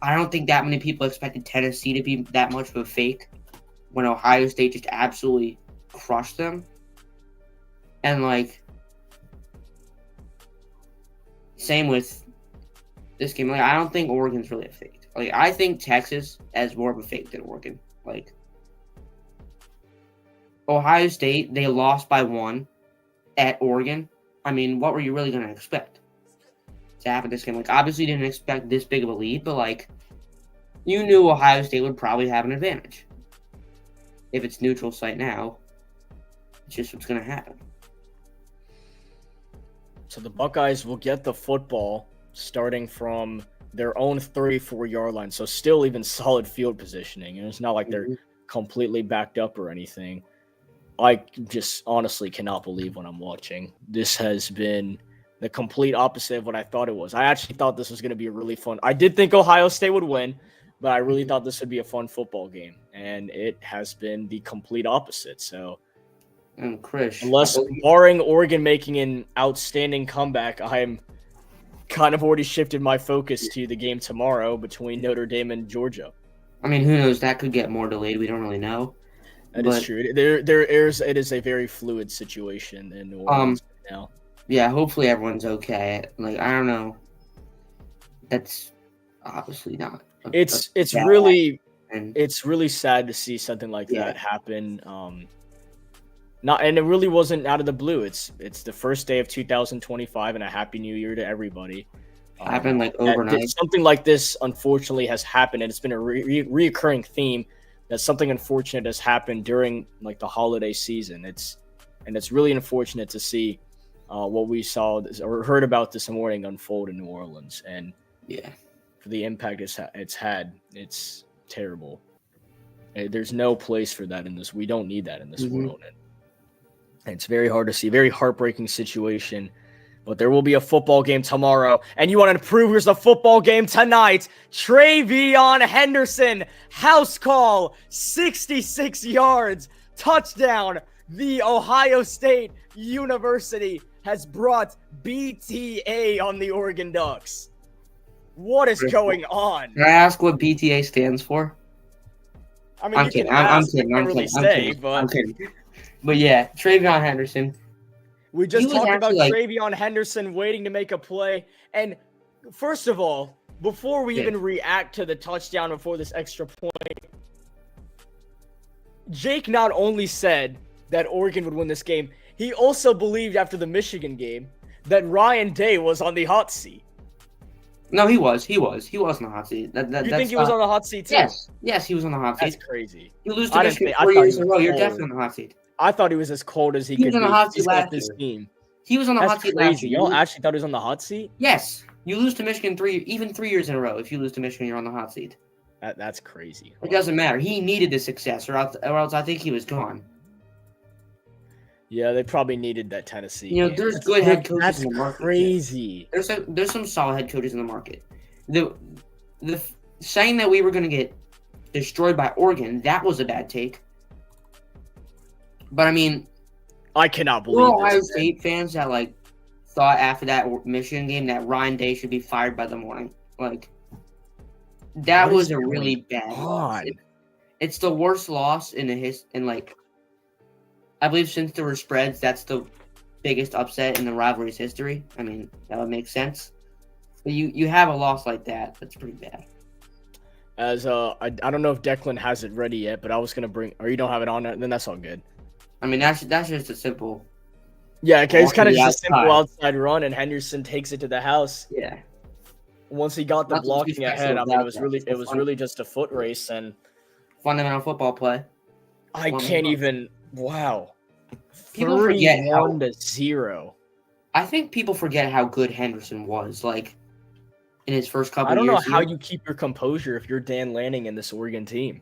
Speaker 2: I don't think that many people expected Tennessee to be that much of a fake when Ohio State just absolutely crushed them. And, like, same with this game. Like, I don't think Oregon's really a fake. Like, I think Texas has more of a fake than Oregon. Like, Ohio State, they lost by 1 at Oregon. I mean, what were you really going to expect to happen this game? Like, obviously you didn't expect this big of a lead, but, like, you knew Ohio State would probably have an advantage. If it's neutral site now, it's just what's going to happen.
Speaker 1: So the Buckeyes will get the football starting from their own 34-yard line. So still even solid field positioning. And it's not like they're completely backed up or anything. I just honestly cannot believe what I'm watching. This has been the complete opposite of what I thought it was. I actually thought this was going to be a really fun. I did think Ohio State would win, but I really thought this would be a fun football game. And it has been the complete opposite. So,
Speaker 2: and Chris,
Speaker 1: unless barring Oregon making an outstanding comeback, I'm kind of already shifted my focus to the game tomorrow between Notre Dame and Georgia.
Speaker 2: I mean, who knows? That could get more delayed. We don't really know.
Speaker 1: That is true. It is a very fluid situation in New Orleans now.
Speaker 2: Yeah, hopefully everyone's okay. Like, I don't know. That's obviously not.
Speaker 1: It's really sad to see something like that happen. And it really wasn't out of the blue. It's the first day of 2025, and a happy new year to everybody.
Speaker 2: Happened like overnight.
Speaker 1: Something like this, unfortunately, has happened, and it's been a reoccurring theme that something unfortunate has happened during like the holiday season. It's really unfortunate to see what we saw or heard about this morning unfold in New Orleans, and for the impact it's had, it's terrible. There's no place for that in this. We don't need that in this world. And it's very hard to see, very heartbreaking situation. But there will be a football game tomorrow. And you want to prove here's the football game tonight. Travion Henderson, house call, 66 yards, touchdown. The Ohio State University has brought BTA on the Oregon Ducks. What is going on?
Speaker 2: Can I ask what BTA stands for?
Speaker 1: I mean,
Speaker 2: I'm kidding. I'm kidding. But yeah, Travion Henderson.
Speaker 1: We just talked about Travion Henderson waiting to make a play. And first of all, before we even react to the touchdown before this extra point, Jake not only said that Oregon would win this game, he also believed after the Michigan game that Ryan Day was on the hot seat.
Speaker 2: No, he was. He was on the hot seat.
Speaker 1: You think he was on the hot seat too?
Speaker 2: Yes, he was on the hot seat.
Speaker 1: That's crazy.
Speaker 2: You lose to Michigan 4 years in a row. You're definitely on the hot seat.
Speaker 1: I thought he was as cold as he could be.
Speaker 2: He was on the hot seat last
Speaker 1: year. Team.
Speaker 2: He was on the hot seat last year.
Speaker 1: Y'all actually thought he was on the hot seat?
Speaker 2: Yes. You lose to Michigan 3 years in a row. If you lose to Michigan, you're on the hot seat.
Speaker 1: That's crazy.
Speaker 2: It doesn't matter. He needed the success, or else I think he was gone.
Speaker 1: Yeah, they probably needed that Tennessee.
Speaker 2: There's good head coaches in the market.
Speaker 1: That's crazy.
Speaker 2: There's some solid head coaches in the market. The saying that we were going to get destroyed by Oregon, that was a bad take. But I mean,
Speaker 1: I cannot believe
Speaker 2: we're Ohio State fans that thought after that Michigan game that Ryan Day should be fired by the morning. That was a really bad loss. It's the worst loss in I believe since there were spreads, that's the biggest upset in the rivalry's history. I mean, that would make sense. But you have a loss like that, that's pretty bad.
Speaker 1: As I don't know if Declan has it ready yet, but I was gonna bring, or you don't have it on, then that's all good.
Speaker 2: I mean, that's just a simple.
Speaker 1: Yeah, okay, it's kind of just a simple outside run, and Henderson takes it to the house.
Speaker 2: Yeah.
Speaker 1: Once he got the blocking ahead, I mean, it was really just a foot race and
Speaker 2: fundamental football play.
Speaker 1: I can't even. Wow.
Speaker 2: People forget
Speaker 1: 31-0.
Speaker 2: I think people forget how good Henderson was, in his first couple of years.
Speaker 1: I don't know how you keep your composure if you're Dan Lanning in this Oregon team.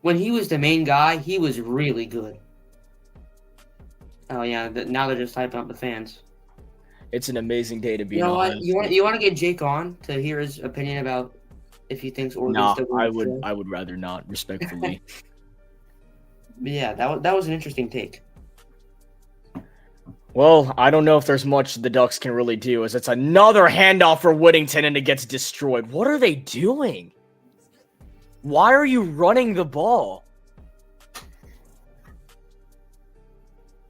Speaker 2: When he was the main guy, he was really good. Oh yeah, now they're just hyping up the fans.
Speaker 1: It's an amazing day to be.
Speaker 2: You know what? You want to get Jake on to hear his opinion about if he thinks Oregon's still
Speaker 1: I would rather not, respectfully.
Speaker 2: Yeah, that was an interesting take.
Speaker 1: Well, I don't know if there's much the Ducks can really do, as it's another handoff for Whittington and it gets destroyed. What are they doing? Why are you running the ball?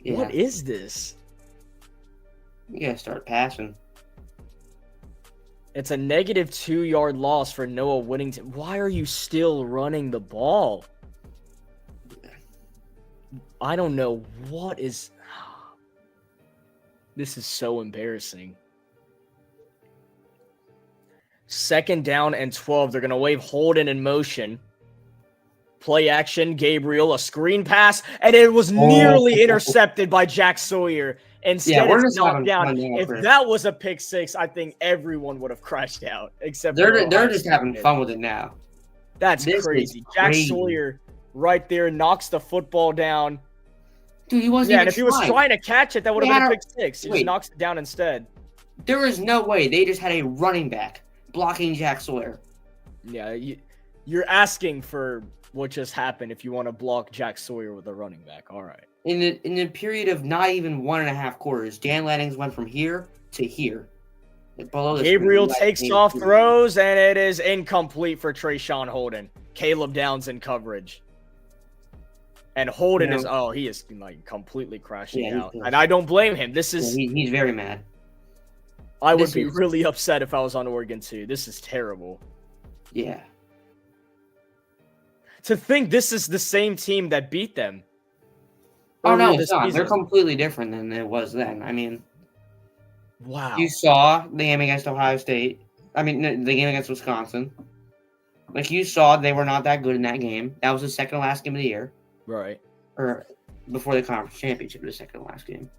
Speaker 1: Yeah. What is this?
Speaker 2: You gotta start passing.
Speaker 1: It's a negative 2-yard loss for Noah Whittington. Why are you still running the ball? I don't know what is... This is so embarrassing. 2nd down and 12. They're going to wave Holden in motion. Play action, Gabriel, a screen pass, and it was nearly intercepted by Jack Sawyer. Instead, it's knocked down. If that was a pick six, I think everyone would have crashed out. Except
Speaker 2: they're just having fun with it now.
Speaker 1: That's crazy. Jack Sawyer right there knocks the football down.
Speaker 2: Dude, he wasn't even
Speaker 1: and if he was trying to catch it, that would have been a pick six. He just knocks it down instead.
Speaker 2: There is no way. They just had a running back blocking Jack Sawyer.
Speaker 1: Yeah, you're asking for what just happened if you want to block Jack Sawyer with a running back. All right.
Speaker 2: In the period of not even 1.5 quarters, Dan Lanning's went from here to here.
Speaker 1: Gabriel takes off, throws, and it is incomplete for Trayshawn Holden. Caleb Downs in coverage. And Holden he is completely crashing out. And I don't blame him.
Speaker 2: He's very mad.
Speaker 1: I would be really upset if I was on Oregon too. This is terrible.
Speaker 2: Yeah.
Speaker 1: To think this is the same team that beat them.
Speaker 2: Oh no,
Speaker 1: earlier
Speaker 2: it's
Speaker 1: this
Speaker 2: not.
Speaker 1: season.
Speaker 2: They're completely different than it was then. I mean,
Speaker 1: Wow.
Speaker 2: you saw the game against Ohio State. I mean, the game against Wisconsin. Like, you saw they were not that good in that game. That was the second to last game of the year.
Speaker 1: Right.
Speaker 2: Or before the conference championship, the second to last game.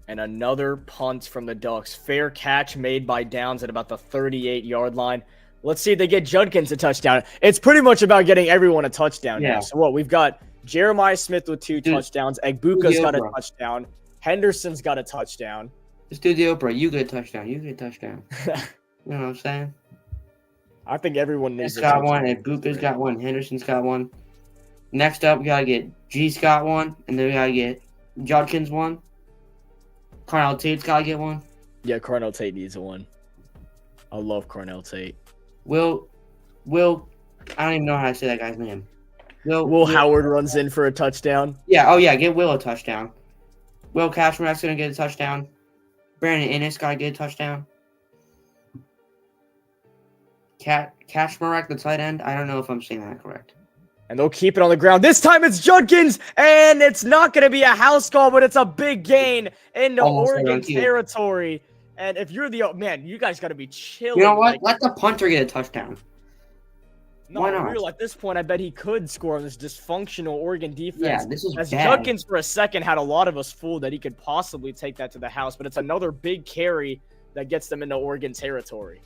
Speaker 1: And another punt from the Ducks. Fair catch made by Downs at about the 38-yard line. Let's see if they get Judkins a touchdown. It's pretty much about getting everyone a touchdown now. So what? We've got Jeremiah Smith with 2 touchdowns. Egbuka's got a touchdown. Henderson's got a touchdown.
Speaker 2: Just do the Oprah. You get a touchdown. You get a touchdown. You know what I'm saying?
Speaker 1: I think everyone needs
Speaker 2: He's got one. Egbuka's got one. Henderson's got one. Next up, we got to get G's got one. And then we got to get Judkins one. Carnell Tate's got to get one.
Speaker 1: Yeah, Carnell Tate needs one. I love Carnell Tate.
Speaker 2: Will, I don't even know how to say that guy's name.
Speaker 1: Will Howard runs in for a touchdown.
Speaker 2: Yeah, get Will a touchdown. Will Cashmere's going to get a touchdown. Brandon Ennis got to get a touchdown. Cashmerek, the tight end, I don't know if I'm saying that correct.
Speaker 1: And they'll keep it on the ground. This time it's Judkins, and it's not going to be a house call, but it's a big gain into Oregon territory. And if you're the man, you guys got to be chilling.
Speaker 2: You know what? Let the punter get a touchdown.
Speaker 1: No,
Speaker 2: why not?
Speaker 1: Real, at this point, I bet he could score on this dysfunctional Oregon defense.
Speaker 2: Yeah, this is
Speaker 1: as
Speaker 2: bad.
Speaker 1: Judkins for a second had a lot of us fooled that he could possibly take that to the house, but it's another big carry that gets them into Oregon territory.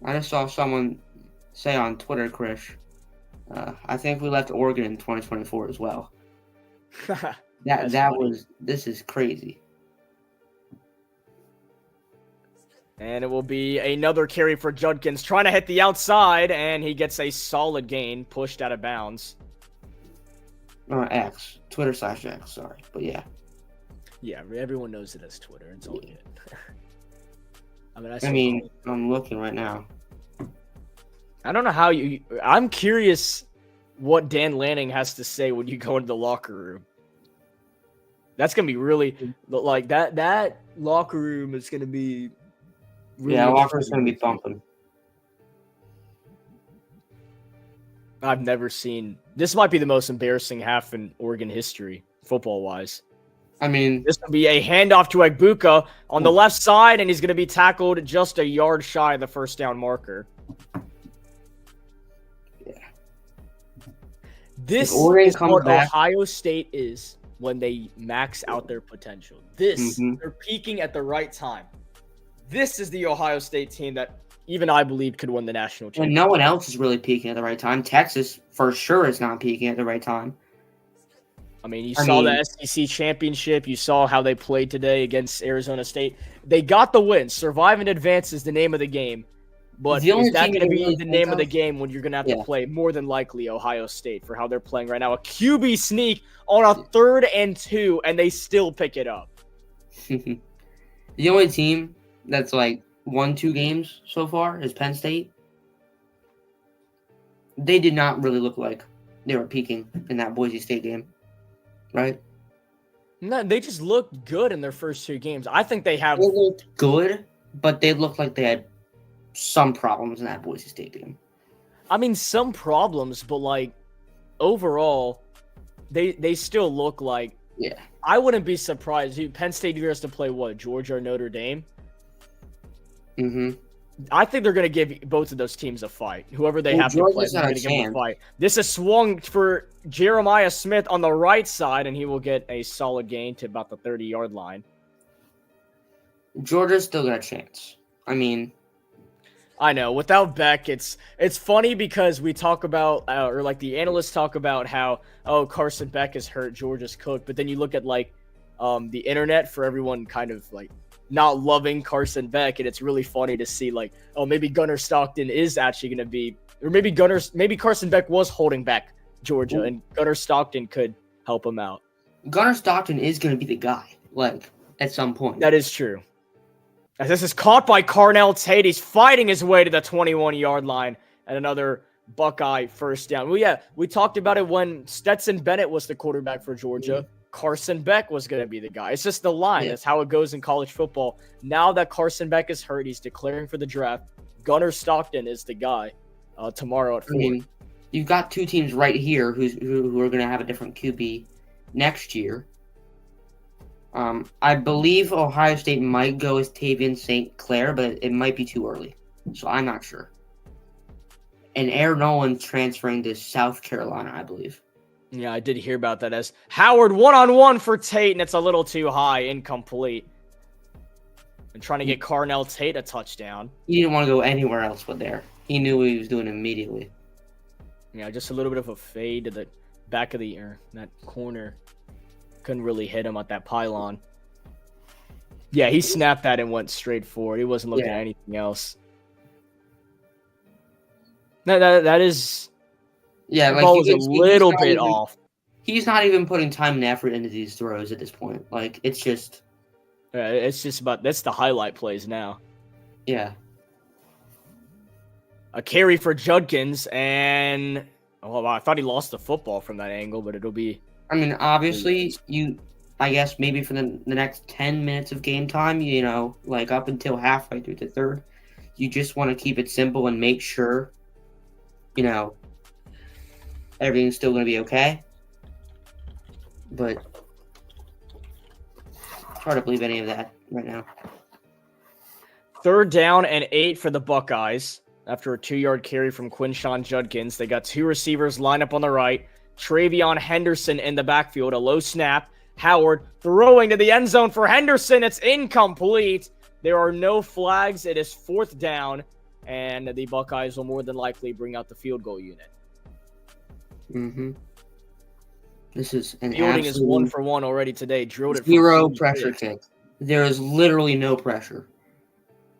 Speaker 2: I just saw someone say on Twitter, Krish, I think we left Oregon in 2024 as well. This is crazy.
Speaker 1: And it will be another carry for Judkins, trying to hit the outside, and he gets a solid gain, pushed out of bounds.
Speaker 2: X, Twitter/X, sorry, but yeah.
Speaker 1: Yeah, everyone knows it as Twitter. It's all good.
Speaker 2: I'm looking right now.
Speaker 1: I don't know how I'm curious what Dan Lanning has to say when you go into the locker room. That's gonna be really like that. That locker room is gonna be. Really
Speaker 2: locker room's gonna be bumping.
Speaker 1: I've never seen. This might be the most embarrassing half in Oregon history, football-wise.
Speaker 2: I mean,
Speaker 1: this will be a handoff to Egbuka on the left side, and he's going to be tackled just a yard shy of the first down marker.
Speaker 2: Yeah.
Speaker 1: This is what Ohio State is when they max out their potential. They're peaking at the right time. This is the Ohio State team that even I believe could win the national championship.
Speaker 2: And no one else is really peaking at the right time. Texas, for sure, is not peaking at the right time.
Speaker 1: I mean, you saw the SEC championship. You saw how they played today against Arizona State. They got the win. Survive and advance is the name of the game. But is that going to be the name of the game when you're going to have to play more than likely Ohio State for how they're playing right now? A QB sneak on a 3rd and 2, and they still pick it up.
Speaker 2: The only team that's won 2 games so far is Penn State. They did not really look like they were peaking in that Boise State game, right?
Speaker 1: No, they just looked good in their first 2 games. I think they
Speaker 2: looked good, but they looked like they had some problems in that Boise State game.
Speaker 1: I mean, some problems, but overall, they still look like.
Speaker 2: Yeah.
Speaker 1: I wouldn't be surprised. Penn State either has to play Georgia or Notre Dame.
Speaker 2: Mm-hmm.
Speaker 1: I think they're going to give both of those teams a fight. Whoever they have to play, they're going to give them a fight. This is swung for Jeremiah Smith on the right side, and he will get a solid gain to about the 30-yard line.
Speaker 2: Georgia's still got a chance. I mean,
Speaker 1: I know. Without Beck, it's funny because we talk about, or the analysts talk about how, Carson Beck is hurt, Georgia's cooked. But then you look at the internet for everyone kind of not loving Carson Beck, and it's really funny to see maybe Gunnar Stockton is actually going to be, or maybe Carson Beck was holding back Georgia, and Gunnar Stockton could help him out.
Speaker 2: Gunnar Stockton is going to be the guy, at some point.
Speaker 1: That is true. As this is caught by Carnell Tate, he's fighting his way to the 21-yard line, and another Buckeye first down. Well, yeah, we talked about it when Stetson Bennett was the quarterback for Georgia. Carson Beck was going to be the guy. It's just the line. That's how it goes in college football. Now that Carson Beck is hurt, he's declaring for the draft. Gunnar Stockton is the guy tomorrow at 4.
Speaker 2: I mean, you've got 2 teams right here who are going to have a different QB next year. I believe Ohio State might go with Tavian St. Clair, but it might be too early. So I'm not sure. And Aaron Nolan's transferring to South Carolina, I believe.
Speaker 1: Yeah, I did hear about that as Howard one-on-one for Tate, and it's a little too high, incomplete. And trying to get Carnell Tate a touchdown.
Speaker 2: He didn't want to go anywhere else but there. He knew what he was doing immediately.
Speaker 1: Yeah, just a little bit of a fade to the back of the ear, that corner. Couldn't really hit him at that pylon. Yeah, he snapped that and went straight forward. He wasn't looking at anything else. That is...
Speaker 2: Yeah,
Speaker 1: the ball was a little bit off.
Speaker 2: He's not even putting time and effort into these throws at this point. Like, it's just...
Speaker 1: Yeah, it's just about... That's the highlight plays now.
Speaker 2: Yeah.
Speaker 1: A carry for Judkins, and... Oh, I thought he lost the football from that angle, but it'll be...
Speaker 2: I mean, obviously, I guess maybe for the next 10 minutes of game time, you know, like up until halfway through the third, you just want to keep it simple and make sure, you know, everything's still going to be okay. But it's hard to believe any of that right now.
Speaker 1: 3rd down and 8 for the Buckeyes. After a 2-yard carry from Quinshawn Judkins, they got 2 receivers lined up on the right. Travion Henderson in the backfield, a low snap. Howard throwing to the end zone for Henderson. It's incomplete. There are no flags. It is 4th down, and the Buckeyes will more than likely bring out the field goal unit.
Speaker 2: Mm-hmm. This is an
Speaker 1: Fielding is 1 for 1 already today. Drilled it.
Speaker 2: 0 pressure kick. There is literally no pressure.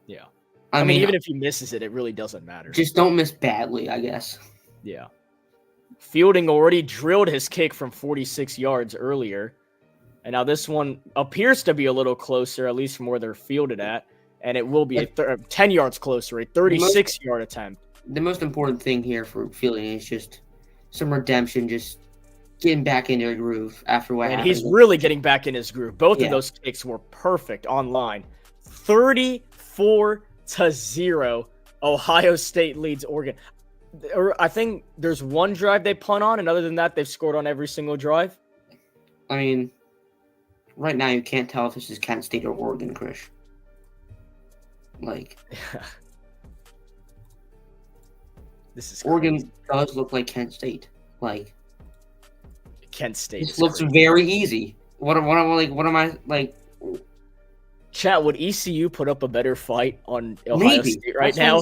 Speaker 1: Yeah.
Speaker 2: I mean,
Speaker 1: even if he misses it, it really doesn't matter.
Speaker 2: Just don't miss badly, I guess.
Speaker 1: Yeah. Fielding already drilled his kick from 46 yards earlier. And now this one appears to be a little closer, at least from where they're fielded at. And it will be 10 yards closer, a 36-yard attempt.
Speaker 2: The most important thing here for fielding is just some redemption, just getting back into a groove after what happened.
Speaker 1: And he's really getting back in his groove. Both of those kicks were perfect on line. 34-0, Ohio State leads Oregon. I think there's one drive they punt on, and other than that, they've scored on every single drive.
Speaker 2: I mean, right now you can't tell if this is Kent State or Oregon, Krish. Like,
Speaker 1: this is
Speaker 2: Oregon does look like Kent State. Like,
Speaker 1: Kent State.
Speaker 2: This looks very easy. What am I like?
Speaker 1: Chat, would ECU put up a better fight on Ohio State right now?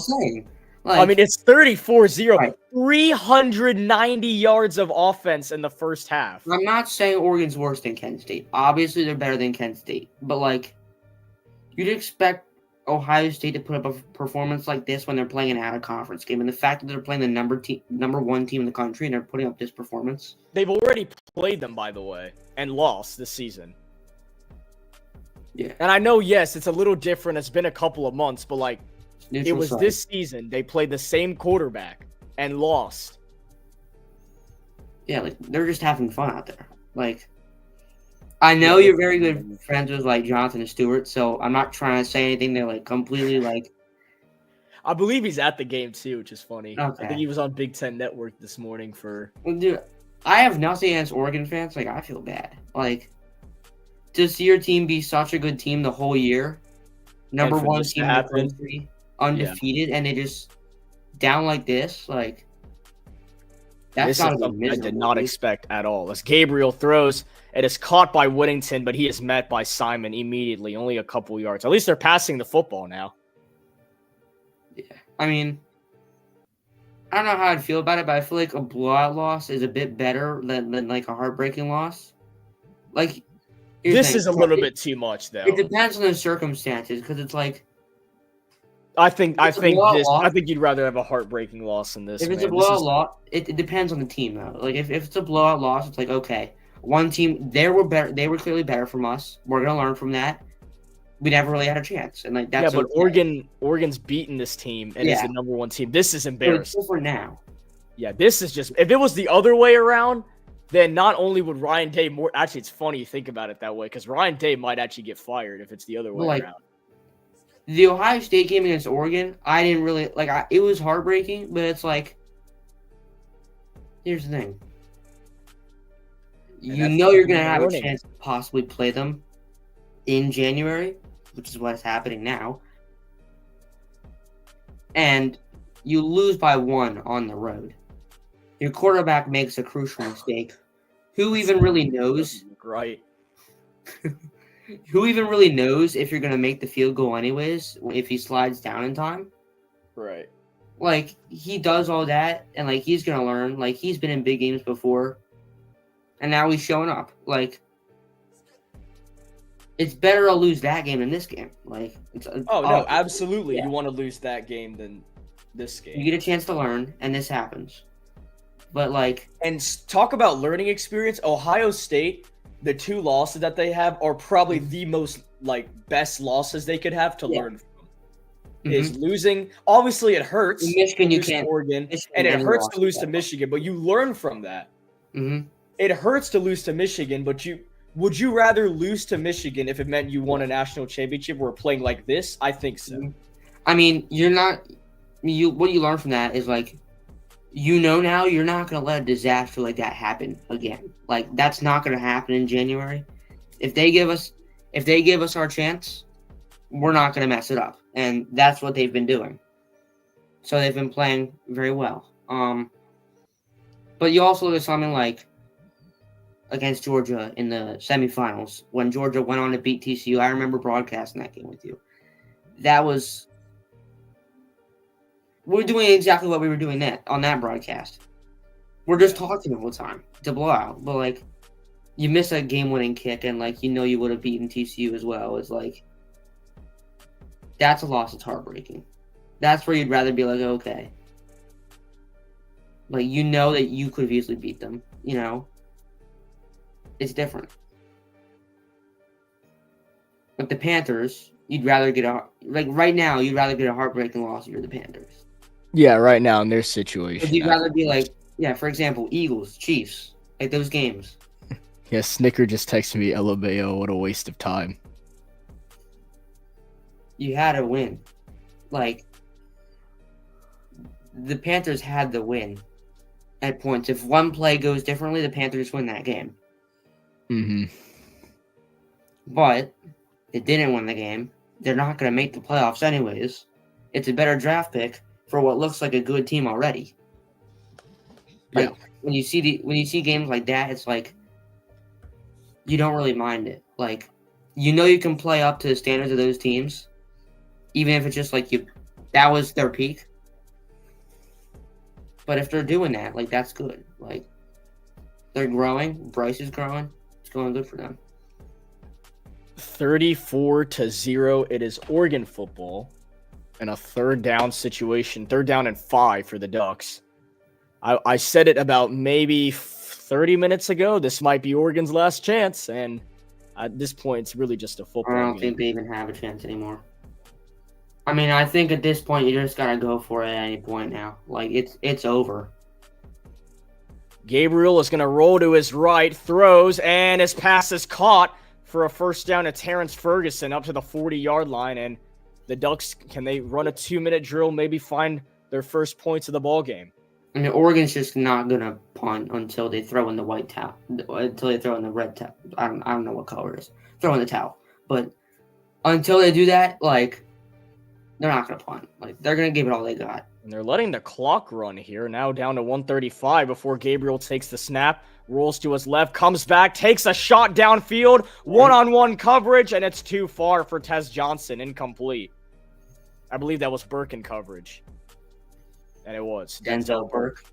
Speaker 2: Like,
Speaker 1: I mean, it's 34-0,
Speaker 2: right.
Speaker 1: 390 yards of offense in the first half.
Speaker 2: I'm not saying Oregon's worse than Kent State. Obviously, they're better than Kent State. But, like, you'd expect Ohio State to put up a performance like this when they're playing an out-of-conference game. And the fact that they're playing the number 1 team in the country and they're putting up this performance.
Speaker 1: They've already played them, by the way, and lost this season.
Speaker 2: Yeah.
Speaker 1: And I know, yes, it's a little different. It's been a couple of months, but, like, it was this season. They played the same quarterback and lost.
Speaker 2: Yeah, like, they're just having fun out there. Like, I know you're very good friends with, like, Jonathan Stewart, so I'm not trying to say anything that, like, completely, like...
Speaker 1: I believe he's at the game, too, which is funny.
Speaker 2: Okay.
Speaker 1: I think he was on Big Ten Network this morning for...
Speaker 2: Well, dude, I have nothing against Oregon fans. Like, I feel bad. Like, to see your team be such a good team the whole year, number 1 team in the country, undefeated, and they just down like this, like...
Speaker 1: This is something I did not expect at all. As Gabriel throws, it is caught by Whittington, but he is met by Simon immediately, only a couple yards. At least they're passing the football now.
Speaker 2: Yeah, I mean, I don't know how I'd feel about it, but I feel like a blowout loss is a bit better than like a heartbreaking loss. Like,
Speaker 1: this is a little bit too much, though.
Speaker 2: It depends on the circumstances, because it's like,
Speaker 1: I think you'd rather have a heartbreaking loss than this.
Speaker 2: If it's a blowout loss, it depends on the team though. Like if it's a blowout loss, it's like, okay, one team they were better, they were clearly better from us. We're gonna learn from that. We never really had a chance, and like that's
Speaker 1: but okay. Oregon's beaten this team and is the number 1 team. This is embarrassing
Speaker 2: for now.
Speaker 1: Yeah, this is just if it was the other way around, then not only would Ryan Day more. Actually, it's funny you think about it that way because Ryan Day might actually get fired if it's the other way around.
Speaker 2: The Ohio State game against Oregon, I didn't really like. It was heartbreaking, but it's like, here's the thing: you know you're gonna have a chance to possibly play them, in January, which is what's happening now, and you lose by 1 on the road. Your quarterback makes a crucial mistake. Who even really knows?
Speaker 1: Right.
Speaker 2: Who even really knows if you're going to make the field goal anyways, if he slides down in time?
Speaker 1: Right.
Speaker 2: Like, he does all that, and, like, he's going to learn. Like, he's been in big games before, and now he's showing up. Like, it's better to lose that game than this game. Like,
Speaker 1: No, absolutely.
Speaker 2: Yeah.
Speaker 1: You want to lose that game than this game.
Speaker 2: You get a chance to learn, and this happens. But, like...
Speaker 1: And talk about learning experience. Ohio State, the 2 losses that they have are probably the most, like, best losses they could have to learn from. Is losing. Obviously, it hurts.
Speaker 2: In Michigan, you can't.
Speaker 1: Oregon,
Speaker 2: Michigan,
Speaker 1: and it hurts
Speaker 2: lost
Speaker 1: to lose to Michigan, but you learn from that. It hurts to lose to Michigan, but would you rather lose to Michigan if it meant you won a national championship or playing like this? I think so.
Speaker 2: I mean, what you learn from that is, like, now you're not going to let a disaster like that happen again. Like, that's not going to happen in January. If they give us our chance, we're not going to mess it up. And that's what they've been doing. So they've been playing very well. But you also look at something like against Georgia in the semifinals when Georgia went on to beat TCU. I remember broadcasting that game with you. We're doing exactly what we were doing on that broadcast. We're just talking the whole time. It's a blowout. But, like, you miss a game-winning kick and, like, you would have beaten TCU as well. It's like, that's a loss that's heartbreaking. That's where you'd rather be like, okay. Like, that you could have easily beat them, It's different. Like the Panthers, right now, you'd rather get a heartbreaking loss if you're the Panthers.
Speaker 1: Yeah, right now in their situation.
Speaker 2: You'd rather be like, for example, Eagles, Chiefs, like those games.
Speaker 1: Yeah, Snicker just texted me, LMAO, what a waste of time.
Speaker 2: You had to win. Like, the Panthers had the win at points. If one play goes differently, the Panthers win that game. But they didn't win the game. They're not going to make the playoffs anyways. It's a better draft pick for what looks like a good team already. Like, when you see games like that, it's like you don't really mind it. Like, you can play up to the standards of those teams. Even if it's just like that was their peak. But if they're doing that, like, that's good. Like, they're growing. Bryce is growing. It's going good for them.
Speaker 1: 34-0. It is Oregon football in a 3rd down situation. 3rd down and 5 for the Ducks. I said it about maybe 30 minutes ago. This might be Oregon's last chance. And at this point, it's really just a football game.
Speaker 2: I don't think they even have a chance anymore. I mean, I think at this point, you just got to go for it at any point now. Like, it's over.
Speaker 1: Gabriel is going to roll to his right, throws, and his pass is caught for a 1st down to Terrence Ferguson up to the 40-yard line. And the Ducks, can they run a 2-minute drill, maybe find their first points of the ball game?
Speaker 2: I mean, Oregon's just not going to punt until they throw in the white towel, until they throw in the red towel. I don't know what color it is. Throw in the towel. But until they do that, like, they're not going to punt. Like, they're going to give it all they got.
Speaker 1: And they're letting the clock run here. Now down to 1:35 before Gabriel takes the snap, rolls to his left, comes back, takes a shot downfield, one-on-one coverage, and it's too far for Tez Johnson, incomplete. I believe that was Birkin coverage. And it was.
Speaker 2: Denzel Burke.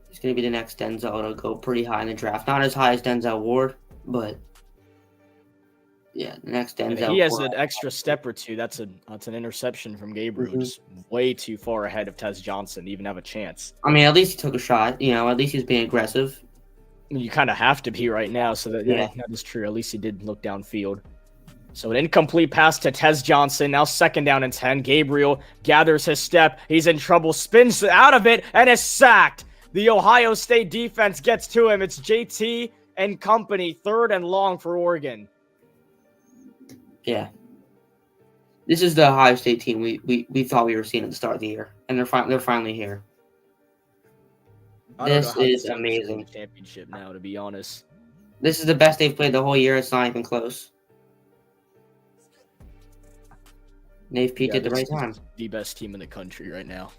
Speaker 2: He's going to be the next Denzel to go pretty high in the draft. Not as high as Denzel Ward, but yeah, the next Denzel.
Speaker 1: If he has an extra step or two, that's an interception from Gabriel. Just way too far ahead of Tez Johnson to even have a chance.
Speaker 2: I mean, at least he took a shot. At least he's being aggressive.
Speaker 1: You kind of have to be right now, so that is true. At least he did look downfield. So an incomplete pass to Tez Johnson. Now 2nd down and 10. Gabriel gathers his step. He's in trouble. Spins out of it and is sacked. The Ohio State defense gets to him. It's JT and company. 3rd and long for Oregon.
Speaker 2: Yeah. This is the Ohio State team we thought we were seeing at the start of the year. And they're finally here. This is amazing.
Speaker 1: Championship now, to be honest.
Speaker 2: This is the best they've played the whole year. It's not even close. They've peaked at the
Speaker 1: this
Speaker 2: right time.
Speaker 1: is the best team in the country right now.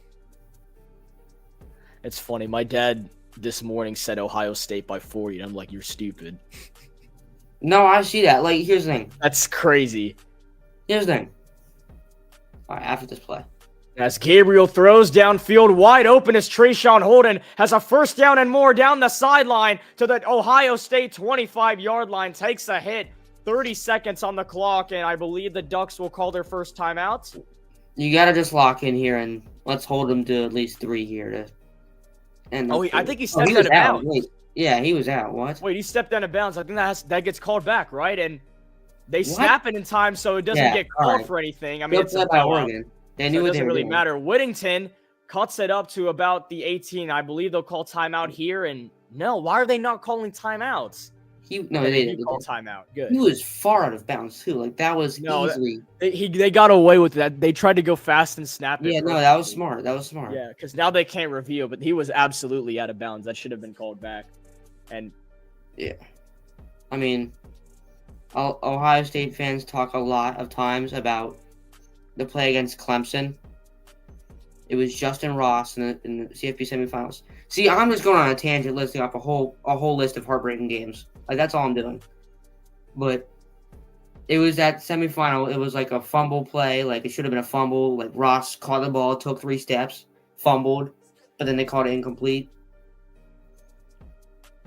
Speaker 1: It's funny. My dad this morning said Ohio State by 40, and I'm like, you're stupid.
Speaker 2: No, I see that. Like, here's the thing.
Speaker 1: That's crazy.
Speaker 2: Here's the thing. All right, after this play.
Speaker 1: As Gabriel throws downfield wide open as Trayshawn Holden has a first down and more down the sideline to the Ohio State 25-yard line. Takes a hit. 30 seconds on the clock, and I believe the Ducks will call their first timeout.
Speaker 2: You got to just lock in here, and let's hold them to at least 3 here.
Speaker 1: I think he stepped out of bounds.
Speaker 2: Wait, yeah, he was out. What?
Speaker 1: Wait, he stepped out of bounds. I think that gets called back, right? And they snap it in time so it doesn't get called for anything. I mean, it's
Speaker 2: by Oregon. They knew
Speaker 1: so it
Speaker 2: what
Speaker 1: doesn't
Speaker 2: they were
Speaker 1: really
Speaker 2: doing.
Speaker 1: matter. Whittington cuts it up to about the 18. I believe they'll call timeout here. And no, why are they not calling timeouts?
Speaker 2: They
Speaker 1: call timeout. Good.
Speaker 2: He was far out of bounds too. Like that was easily.
Speaker 1: They got away with that. They tried to go fast and snap it.
Speaker 2: Yeah, no, that was smart.
Speaker 1: Yeah, because now they can't review, but he was absolutely out of bounds. That should have been called back. And
Speaker 2: yeah, I mean, Ohio State fans talk a lot of times about the play against Clemson. It was Justin Ross in the CFP semifinals. See, I'm just going on a tangent listing off a whole list of heartbreaking games. Like, that's all I'm doing. But it was that semifinal. It was like a fumble play. Like, it should have been a fumble. Like, Ross caught the ball, took 3 steps, fumbled, but then they called it incomplete.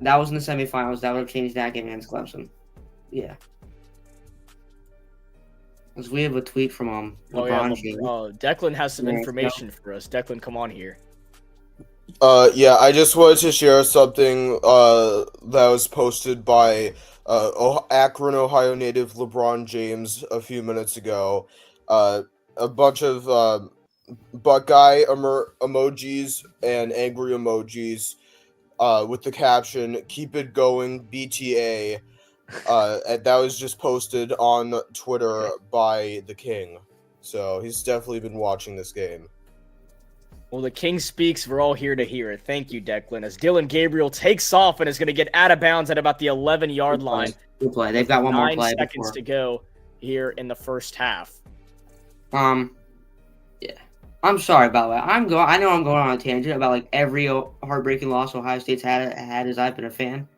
Speaker 2: That was in the semifinals. That would have changed that game against Clemson. Yeah. Because we have a tweet from LeBron James.
Speaker 1: Declan has some information for us. Declan, come on here.
Speaker 3: Yeah, I just wanted to share something that was posted by Akron, Ohio native LeBron James a few minutes ago. A bunch of Buckeye emojis and angry emojis with the caption, "Keep it going, BTA." And that was just posted on Twitter by the King. So he's definitely been watching this game.
Speaker 1: Well, the King speaks. We're all here to hear it. Thank you, Declan. As Dylan Gabriel takes off and is going to get out of bounds at about the 11-yard line.
Speaker 2: Good play. They've got one more play.
Speaker 1: 9 seconds to go here in the first half.
Speaker 2: Yeah. I'm sorry about that. I know I'm going on a tangent about like every heartbreaking loss Ohio State's had as I've been a fan.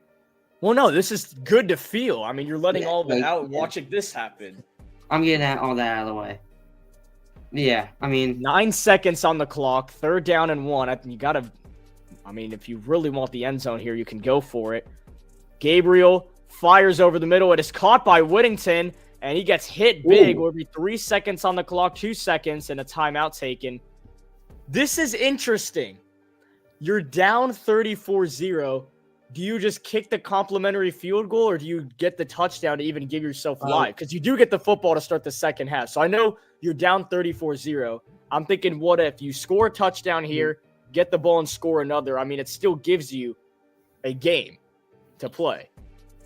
Speaker 1: Well, no, this is good to feel. I mean, you're letting all of it out and watching this happen.
Speaker 2: I'm getting all that out of the way. Yeah, I mean...
Speaker 1: 9 seconds on the clock, 3rd down and 1. If you really want the end zone here, you can go for it. Gabriel fires over the middle. It is caught by Whittington, and he gets hit big. Will be 3 seconds on the clock, 2 seconds, and a timeout taken. This is interesting. You're down 34-0. Do you just kick the complimentary field goal, or do you get the touchdown to even give yourself life? Because you do get the football to start the second half. So I know you're down 34-0. I'm thinking, what if you score a touchdown here, get the ball and score another? I mean, it still gives you a game to play.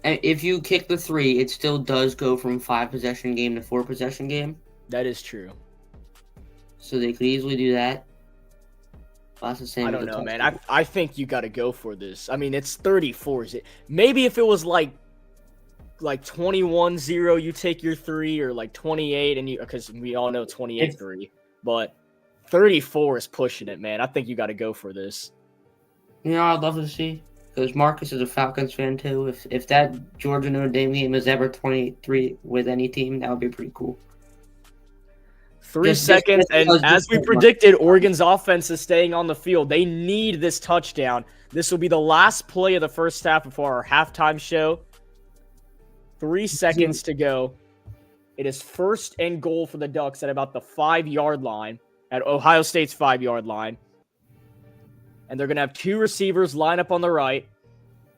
Speaker 2: And if you kick the 3, it still does go from 5-possession game to 4-possession game.
Speaker 1: That is true.
Speaker 2: So they could easily do that. That's the same.
Speaker 1: I don't know, man. I think you got to go for this. I mean, it's 34. Maybe if it was like 21-0, you take your 3, or like 28, and because we all know 28-3. But 34 is pushing it, man. I think you got to go for this.
Speaker 2: You know, I'd love to see, because Marcus is a Falcons fan too. If that Georgia Notre Dame game is ever 23 with any team, that would be pretty cool.
Speaker 1: 3 seconds, and as we predicted, Oregon's offense is staying on the field. They need this touchdown. This will be the last play of the first half before our halftime show. 3 seconds to go. It is 1st and goal for the Ducks at about the 5-yard line, at Ohio State's 5-yard line. And they're going to have 2 receivers line up on the right.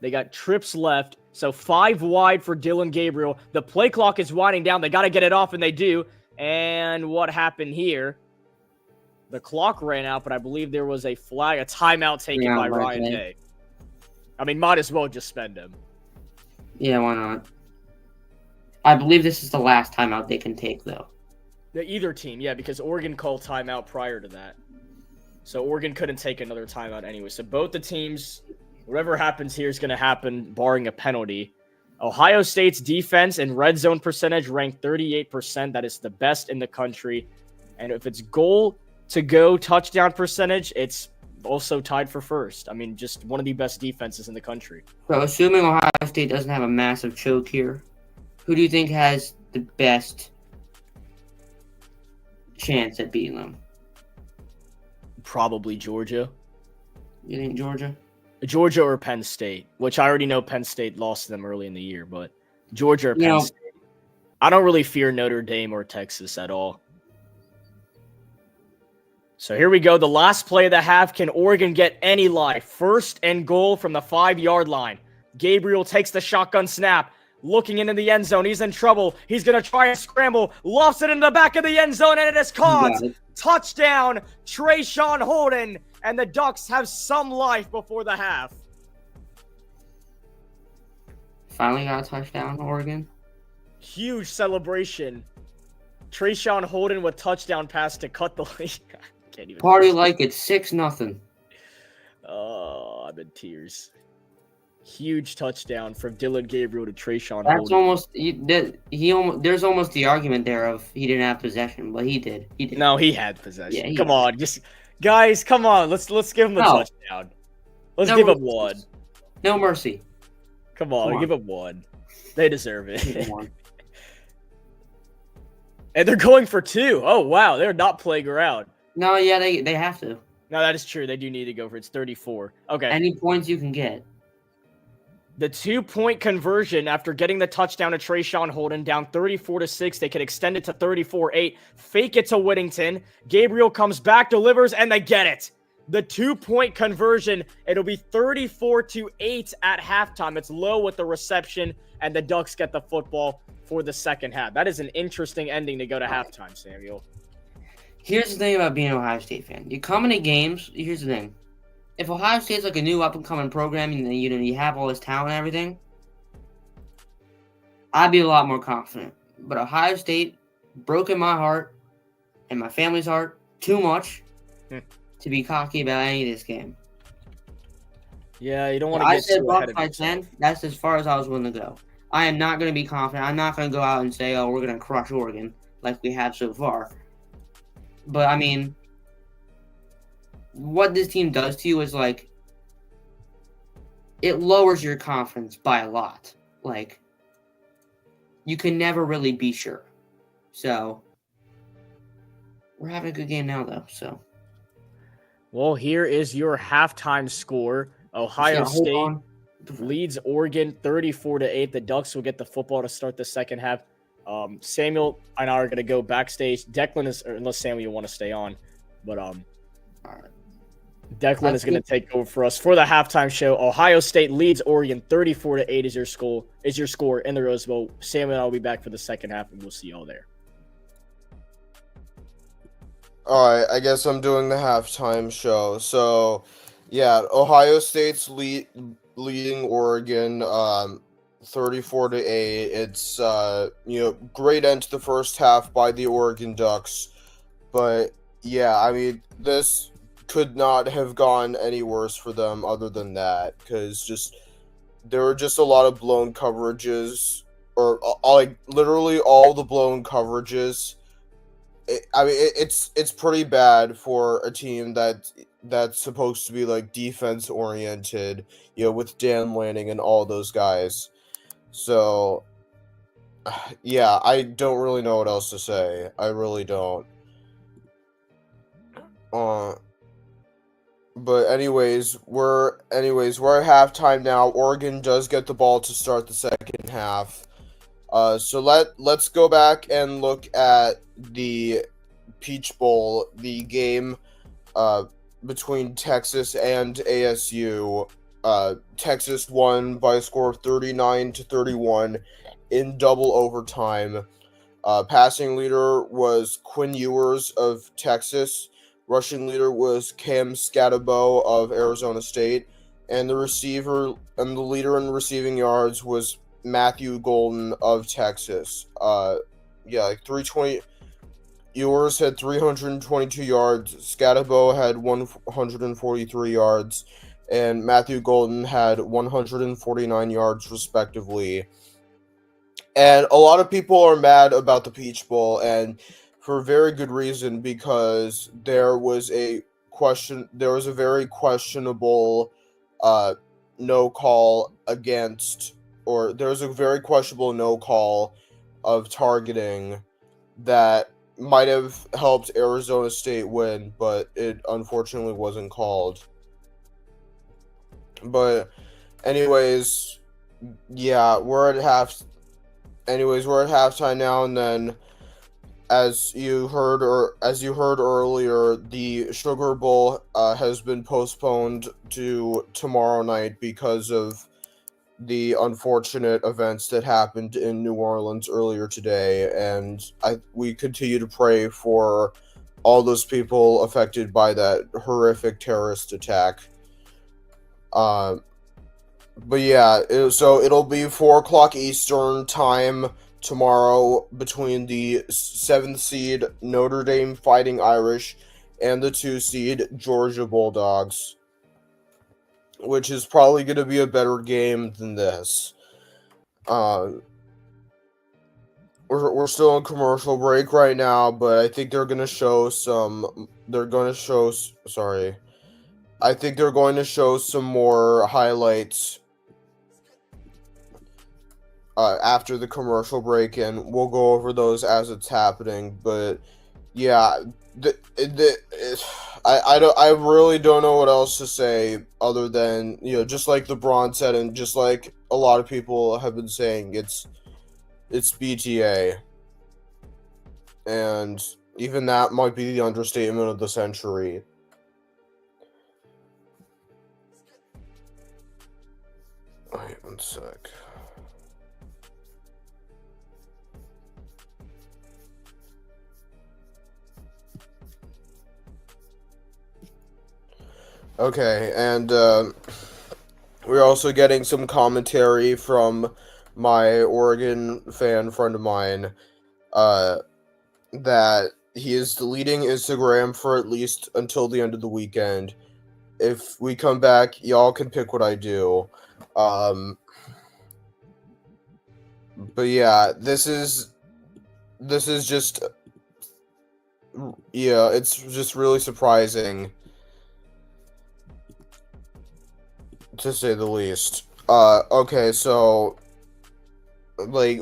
Speaker 1: They got trips left, so 5 wide for Dylan Gabriel. The play clock is winding down. They got to get it off, and they do. And what happened here? The clock ran out, but I believe there was a flag, a timeout taken by Ryan Day. I mean, might as well just spend him.
Speaker 2: Yeah, why not? I believe this is the last timeout they can take, though.
Speaker 1: Either team, yeah, because Oregon called timeout prior to that. So Oregon couldn't take another timeout anyway. So both the teams, whatever happens here is going to happen, barring a penalty. Ohio State's defense and red zone percentage ranked 38%. That is the best in the country. And if it's goal to go touchdown percentage, it's also tied for first. I mean, just one of the best defenses in the country.
Speaker 2: So, assuming Ohio State doesn't have a massive choke here, who do you think has the best chance at beating them?
Speaker 1: Probably Georgia.
Speaker 2: You think Georgia?
Speaker 1: Georgia or Penn State, which I already know Penn State lost to them early in the year, but Georgia or Penn State. I don't really fear Notre Dame or Texas at all. So here we go. The last play of the half. Can Oregon get any life? 1st and goal from the 5-yard line. Gabriel takes the shotgun snap. Looking into the end zone. He's in trouble. He's going to try and scramble. Lofts it into the back of the end zone, and it is caught. Touchdown, Trayshawn Holden. And the Ducks have some life before the half.
Speaker 2: Finally got a touchdown, Oregon.
Speaker 1: Huge celebration. Trayshawn Holden with touchdown pass to cut the lead. Can't even
Speaker 2: Party like it's 6-0.
Speaker 1: Oh, I'm in tears. Huge touchdown from Dylan Gabriel to Trayshawn
Speaker 2: That's
Speaker 1: Holden.
Speaker 2: almost there's almost the argument there of he didn't have possession, but he did. He did.
Speaker 1: No, he had possession.
Speaker 2: Yeah,
Speaker 1: come on, just guys, come on. Let's give him the touchdown. Let's give him one.
Speaker 2: No mercy.
Speaker 1: Come on, give him one. They deserve it. And they're going for 2. Oh wow, they're not playing around.
Speaker 2: No, yeah, they have to.
Speaker 1: No, that is true. They do need to go for it. It's 34. Okay.
Speaker 2: Any points you can get.
Speaker 1: The 2-point conversion after getting the touchdown to Trayshawn Holden, down 34-6. They could extend it to 34-8. Fake it to Whittington. Gabriel comes back, delivers, and they get it. The 2-point conversion, it'll be 34-8 at halftime. It's low with the reception, and the Ducks get the football for the second half. That is an interesting ending to go to halftime, Samuel.
Speaker 2: Here's the thing about being an Ohio State fan. You come into games, here's the thing. If Ohio State's like a new up-and-coming program and you have all this talent and everything, I'd be a lot more confident. But Ohio State broke in my heart and my family's heart too much to be cocky about any of this game.
Speaker 1: Yeah, you don't want to get too ahead of yourself.
Speaker 2: 10, that's as far as I was willing to go. I am not going to be confident. I'm not going to go out and say, oh, we're going to crush Oregon like we have so far. But, I mean, what this team does to you is, like, it lowers your confidence by a lot. Like, you can never really be sure. So, we're having a good game now, though, so.
Speaker 1: Well, here is your halftime score. Ohio State leads Oregon 34-8. The Ducks will get the football to start the second half. Samuel and I are going to go backstage. Declan is, unless Samuel you want to stay on, but all right. Declan is going to take over for us for the halftime show. Ohio State leads Oregon 34-8 is your score in the Rose Bowl. Samuel and I will be back for the second half, and we'll see y'all there.
Speaker 3: All right, I guess I'm doing the halftime show. So, yeah, Ohio State's leading Oregon 34-8. It's great end to the first half by the Oregon Ducks, but yeah, I mean this could not have gone any worse for them other than that, because there were just a lot of blown coverages, or like literally all the blown coverages. It's pretty bad for a team that's supposed to be like defense oriented, with Dan Lanning and all those guys. So, yeah, I don't really know what else to say. I really don't. But anyways, we're at halftime now. Oregon does get the ball to start the second half. So let's go back and look at the Peach Bowl, the game between Texas and ASU. Texas won by a score of 39-31 in double overtime. Passing leader was Quinn Ewers of Texas. Rushing leader was Cam Scatabo of Arizona State. And the leader in receiving yards was Matthew Golden of Texas. 320. Ewers had 322 yards. Scatabo had 143 yards. and Matthew Golden had 149 yards respectively. And a lot of people are mad about the Peach Bowl, and for very good reason, because there was a very questionable no call against, or there was a very questionable no call of targeting that might have helped Arizona State win, but it unfortunately wasn't called. But anyways, yeah, we're at halftime now, and then as you heard earlier, the Sugar Bowl has been postponed to tomorrow night because of the unfortunate events that happened in New Orleans earlier today, and we continue to pray for all those people affected by that horrific terrorist attack. But yeah, so it'll be 4 o'clock Eastern time tomorrow between the 7th seed Notre Dame Fighting Irish and the 2 seed Georgia Bulldogs, which is probably going to be a better game than this. We're still in commercial break right now, but I think they're going to show some. I think they're going to show some more highlights after the commercial break, and we'll go over those as it's happening. But yeah, I really don't know what else to say other than, just like LeBron said, and just like a lot of people have been saying, it's BTA, and even that might be the understatement of the century. Wait one sec. Okay, and we're also getting some commentary from my Oregon fan friend of mine, that he is deleting Instagram for at least until the end of the weekend. If we come back, y'all can pick what I do. But yeah, this is just, yeah, it's just really surprising, to say the least. Okay, so like,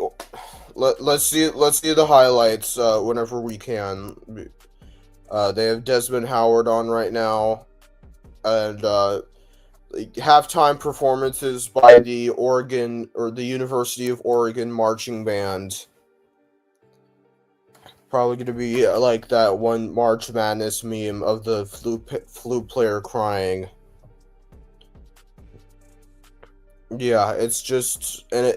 Speaker 3: let's see the highlights whenever we can. They have Desmond Howard on right now, and halftime performances by the University of Oregon marching band. Probably going to be like that one March Madness meme of the flute player crying. Yeah, it's just, I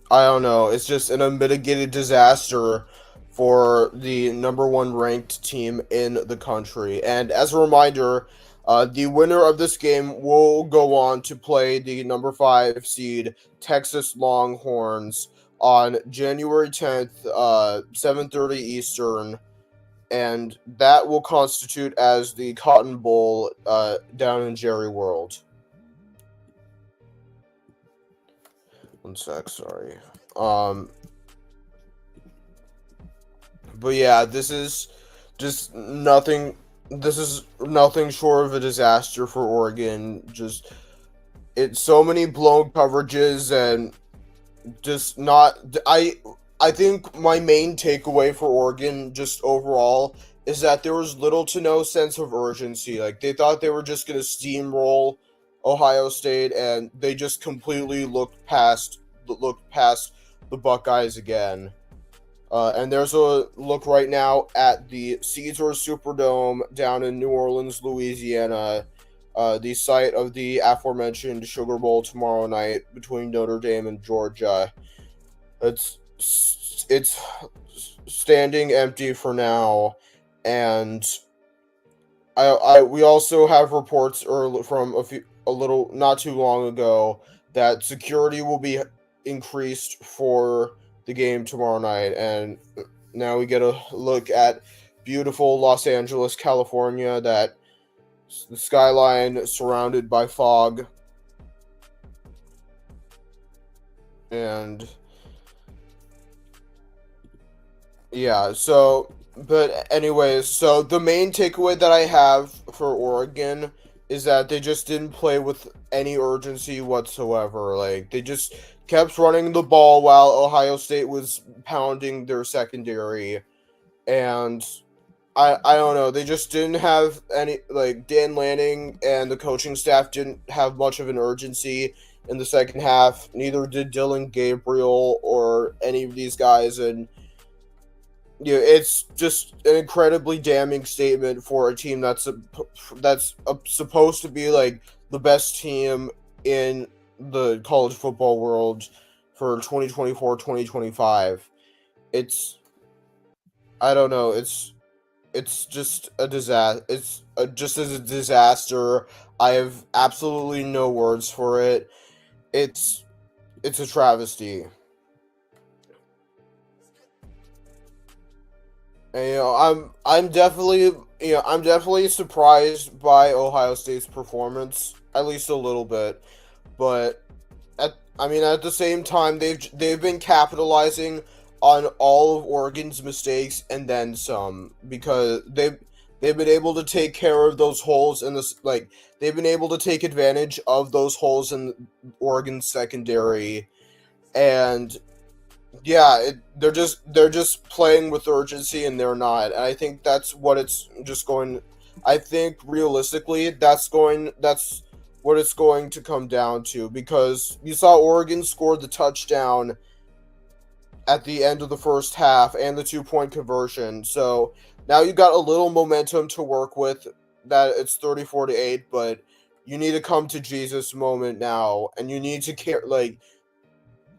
Speaker 3: don't know, it's just an unmitigated disaster for the number 1 ranked team in the country. And as a reminder, the winner of this game will go on to play the number 5 seed Texas Longhorns on January 10th, 7:30 Eastern, and that will constitute as the Cotton Bowl down in Jerry World. One sec, sorry. But yeah, this is just nothing. This is nothing short of a disaster for Oregon. Just, it's so many blown coverages, and just not. I think my main takeaway for Oregon, just overall, is that there was little to no sense of urgency. Like, they thought they were just gonna steamroll Ohio State, and they just completely looked past the Buckeyes again. And there's a look right now at the Caesars Superdome down in New Orleans, Louisiana, the site of the aforementioned Sugar Bowl tomorrow night between Notre Dame and Georgia. It's standing empty for now, and we also have reports from not too long ago that security will be increased for the game tomorrow night. And now we get a look at beautiful Los Angeles, California, that the skyline surrounded by fog. And yeah, so, but anyways, so the main takeaway that I have for Oregon is that they just didn't play with any urgency whatsoever. Like, they just kept running the ball while Ohio State was pounding their secondary. And I don't know, they just didn't have any, like, Dan Lanning and the coaching staff didn't have much of an urgency in the second half. Neither did Dylan Gabriel or any of these guys. And yeah, it's just an incredibly damning statement for a team that's supposed to be like the best team in the college football world for 2024-2025. It's, I don't know, it's just a disaster. It's just as a disaster. I have absolutely no words for it. It's a travesty. And, I'm definitely surprised by Ohio State's performance, at least a little bit. But at the same time, they've been capitalizing on all of Oregon's mistakes and then some, because they've been able to take care of those holes in this, like, they've been able to take advantage of those holes in Oregon's secondary. And yeah, they're just playing with urgency, and they're not. And I think that's what it's just going. I think realistically, that's what it's going to come down to, because you saw Oregon scored the touchdown at the end of the first half and the 2-point conversion. So now you got a little momentum to work with. That it's 34-8, but you need to come to Jesus moment now, and you need to care, like.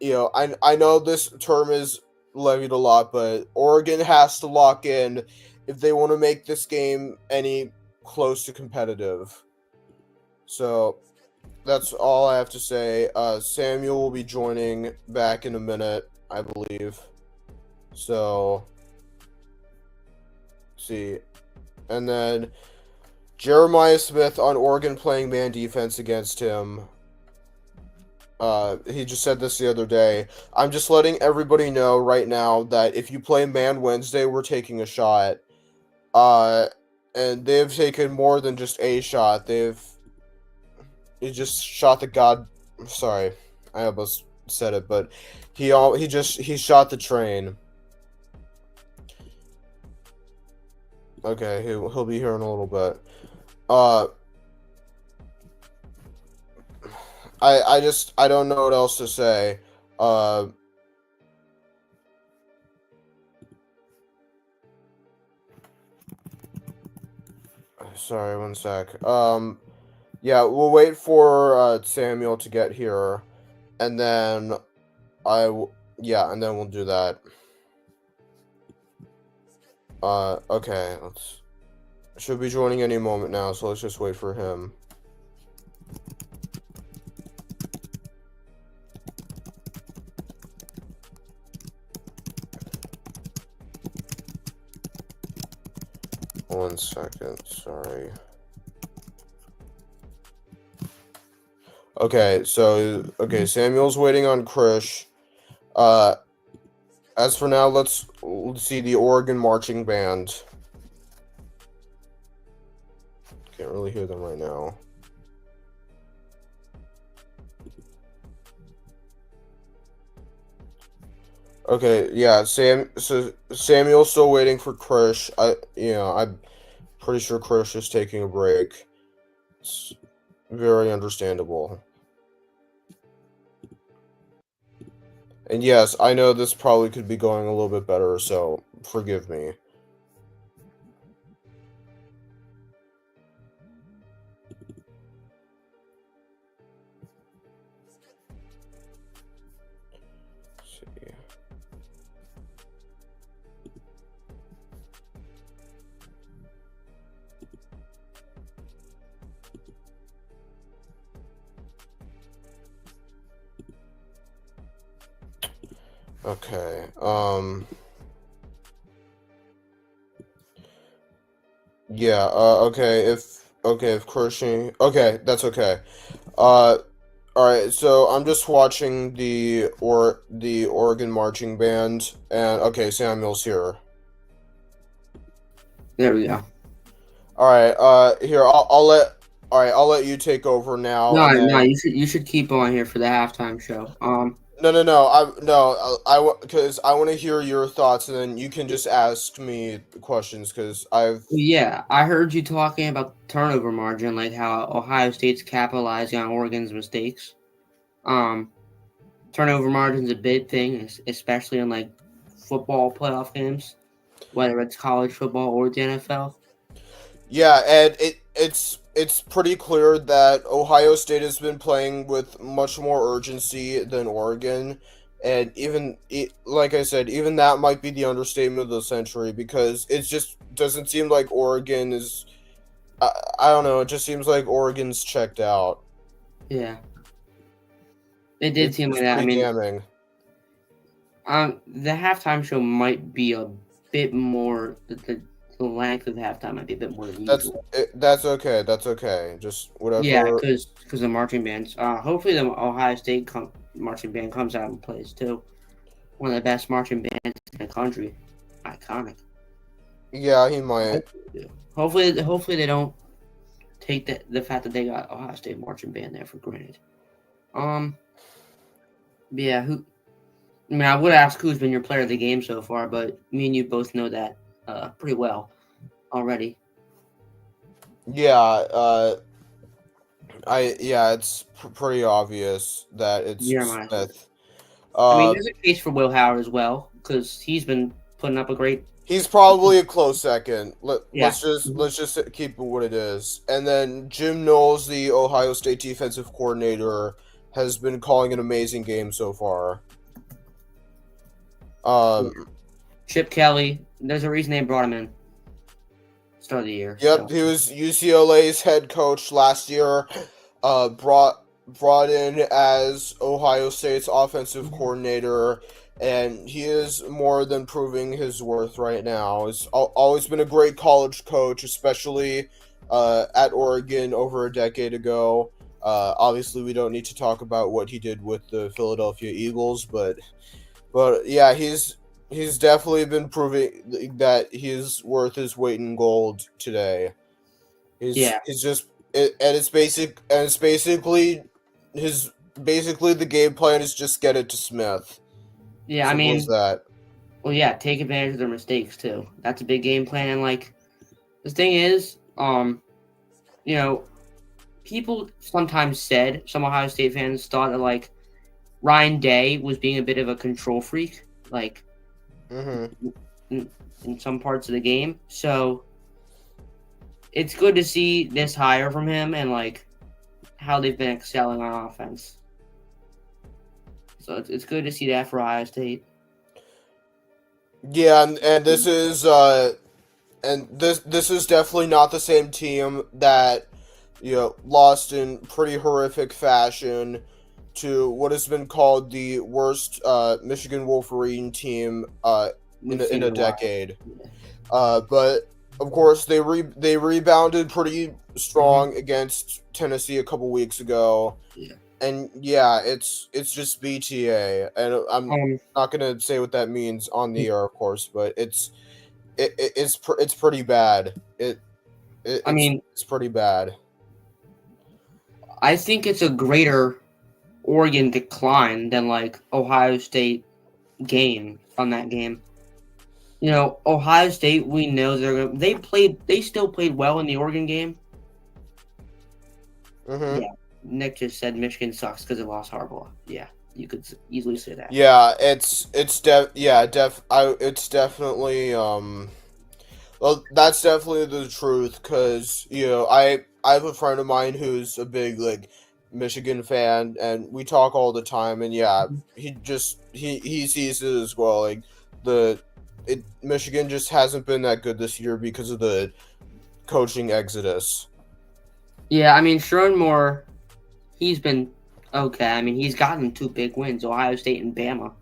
Speaker 3: I know this term is levied a lot, but Oregon has to lock in if they want to make this game any close to competitive. So that's all I have to say. Samuel will be joining back in a minute, I believe. So, see. And then Jeremiah Smith on Oregon playing man defense against him. He just said this the other day. I'm just letting everybody know right now that if you play Man Wednesday, we're taking a shot. And they've taken more than just a shot. He just shot the god. Sorry, I almost said it, but he shot the train. Okay, he'll be here in a little bit. I don't know what else to say. Sorry, one sec. Yeah, we'll wait for Samuel to get here, and then and then we'll do that. Okay, should be joining any moment now, so let's just wait for him. One second, sorry. Okay, Samuel's waiting on Krish. As for now, let's see the Oregon marching band. Can't really hear them right now. Okay, yeah, Samuel's still waiting for Krish. I'm pretty sure Krish is taking a break. It's very understandable. And yes, I know this probably could be going a little bit better, so forgive me. Okay, yeah, okay, if if Christian. Okay, that's okay. All right. So I'm just watching the Oregon marching band, and okay, Samuel's here.
Speaker 2: There we go.
Speaker 3: All right. Here I'll let you take over now,
Speaker 2: No,
Speaker 3: and
Speaker 2: no,
Speaker 3: then
Speaker 2: you should keep on here for the halftime show.
Speaker 3: because I want to hear your thoughts, and then you can just ask me questions because I've
Speaker 2: Yeah, I heard you talking about turnover margin, like how Ohio State's capitalizing on Oregon's mistakes. Um, Turnover margin's a big thing, especially in like football playoff games, whether it's college football or the NFL.
Speaker 3: Yeah, and it's pretty clear that Ohio State has been playing with much more urgency than Oregon, and like I said, even that might be the understatement of the century because it just doesn't seem like Oregon is. I don't know. It just seems like Oregon's checked out.
Speaker 2: Yeah, it did seem
Speaker 3: It's
Speaker 2: like that. I
Speaker 3: pretty
Speaker 2: mean,
Speaker 3: damning.
Speaker 2: the halftime show might be a bit more. The length of the halftime might be a bit more than usual.
Speaker 3: That's okay. That's okay. Just
Speaker 2: Yeah,
Speaker 3: whatever.
Speaker 2: because the marching bands. Hopefully, the Ohio State marching band comes out and plays too. One of the best marching bands in the country. Iconic.
Speaker 3: Yeah, he might.
Speaker 2: Hopefully they don't take the fact that they got Ohio State marching band there for granted. Yeah. I mean, I would ask who's been your player of the game so far, but me and you both know that pretty well already.
Speaker 3: Yeah. It's pretty obvious that it's
Speaker 2: Jeremiah.
Speaker 3: Smith.
Speaker 2: I mean, there's a case for Will Howard as well because he's been putting up a great.
Speaker 3: He's probably a close second.
Speaker 2: Yeah.
Speaker 3: Let's just keep it what it is. And then Jim Knowles, the Ohio State defensive coordinator, has been calling an amazing game so far.
Speaker 2: Chip Kelly. There's a reason they brought him in. Start of the year.
Speaker 3: Yep,
Speaker 2: So.
Speaker 3: he was UCLA's head coach last year. Brought in as Ohio State's offensive coordinator, and he is more than proving his worth right now. He's always been a great college coach, especially at Oregon over a decade ago. Obviously, we don't need to talk about what he did with the Philadelphia Eagles, but yeah, he's definitely been proving that he's worth his weight in gold today. It's basically the game plan is just get it to Smith.
Speaker 2: Yeah,
Speaker 3: Simple
Speaker 2: I mean,
Speaker 3: as that.
Speaker 2: Well, yeah, take advantage of their mistakes too. That's a big game plan. And like, the thing is, people sometimes said some Ohio State fans thought that like Ryan Day was being a bit of a control freak, like in some parts of the game. So it's good to see this hire from him and like how they've been excelling on offense. So it's good to see that for Ohio State.
Speaker 3: Yeah, and this is this is definitely not the same team that lost in pretty horrific fashion to what has been called the worst Michigan Wolverine team in a decade. But of course they rebounded pretty strong against Tennessee a couple weeks ago.
Speaker 2: Yeah.
Speaker 3: And yeah, it's just BTA, and I'm not gonna say what that means on the air, of course, but it's pretty bad. It's pretty bad.
Speaker 2: I think it's a greater Oregon decline than like Ohio State gain on that game. Ohio State, we know they still played well in the Oregon game.
Speaker 3: Mm-hmm.
Speaker 2: Yeah. Nick just said Michigan sucks because it lost Harbaugh. Yeah, you could easily say that.
Speaker 3: Yeah, it's definitely well, that's definitely the truth because I have a friend of mine who's a big like Michigan fan, and we talk all the time, and yeah, he sees it as well. Like Michigan just hasn't been that good this year because of the coaching exodus.
Speaker 2: Yeah, I mean Sherman Moore. He's been okay. I mean, he's gotten 2 big wins, Ohio State and Bama.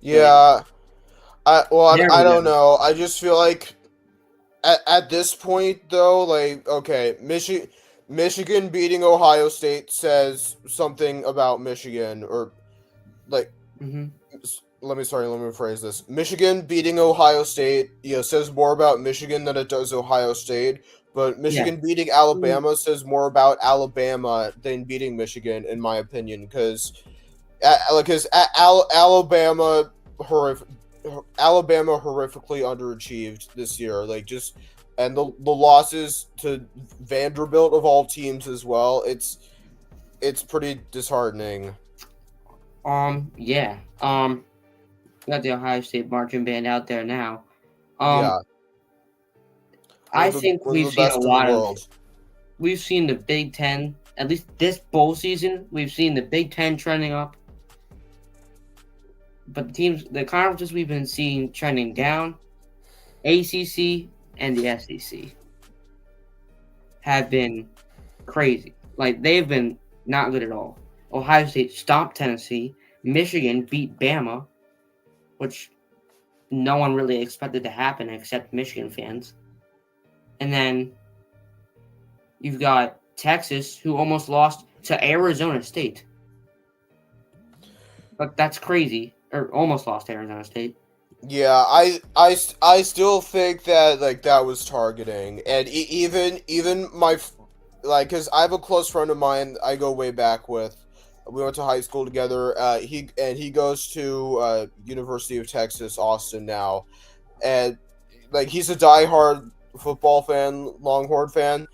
Speaker 3: Yeah. I don't know. I just feel like at this point though, like okay, Michigan beating Ohio State says something about Michigan, or like
Speaker 2: Mm-hmm.
Speaker 3: let me rephrase this. Michigan beating Ohio State, says more about Michigan than it does Ohio State. But
Speaker 2: Yeah.
Speaker 3: Michigan beating Alabama says more about Alabama than beating Michigan, in my opinion, because Alabama horrifically underachieved this year. Like just and the losses to Vanderbilt of all teams as well. It's pretty disheartening.
Speaker 2: Yeah. Got the Ohio State marching band out there now.
Speaker 3: Yeah,
Speaker 2: I think
Speaker 3: one of the best in the world.
Speaker 2: we've seen the Big Ten, at least this bowl season, we've seen the Big Ten trending up. But the conferences we've been seeing trending down, ACC and the SEC, have been crazy. Like, they've been not good at all. Ohio State stopped Tennessee. Michigan beat Bama, which no one really expected to happen except Michigan fans. And then you've got Texas, who almost lost to Arizona State. But that's crazy. Or almost lost to Arizona State.
Speaker 3: Yeah, I still think that like that was targeting, and even my because I have a close friend of mine I go way back with. We went to high school together. He goes to University of Texas Austin now, and like he's a diehard football fan, Longhorn fan.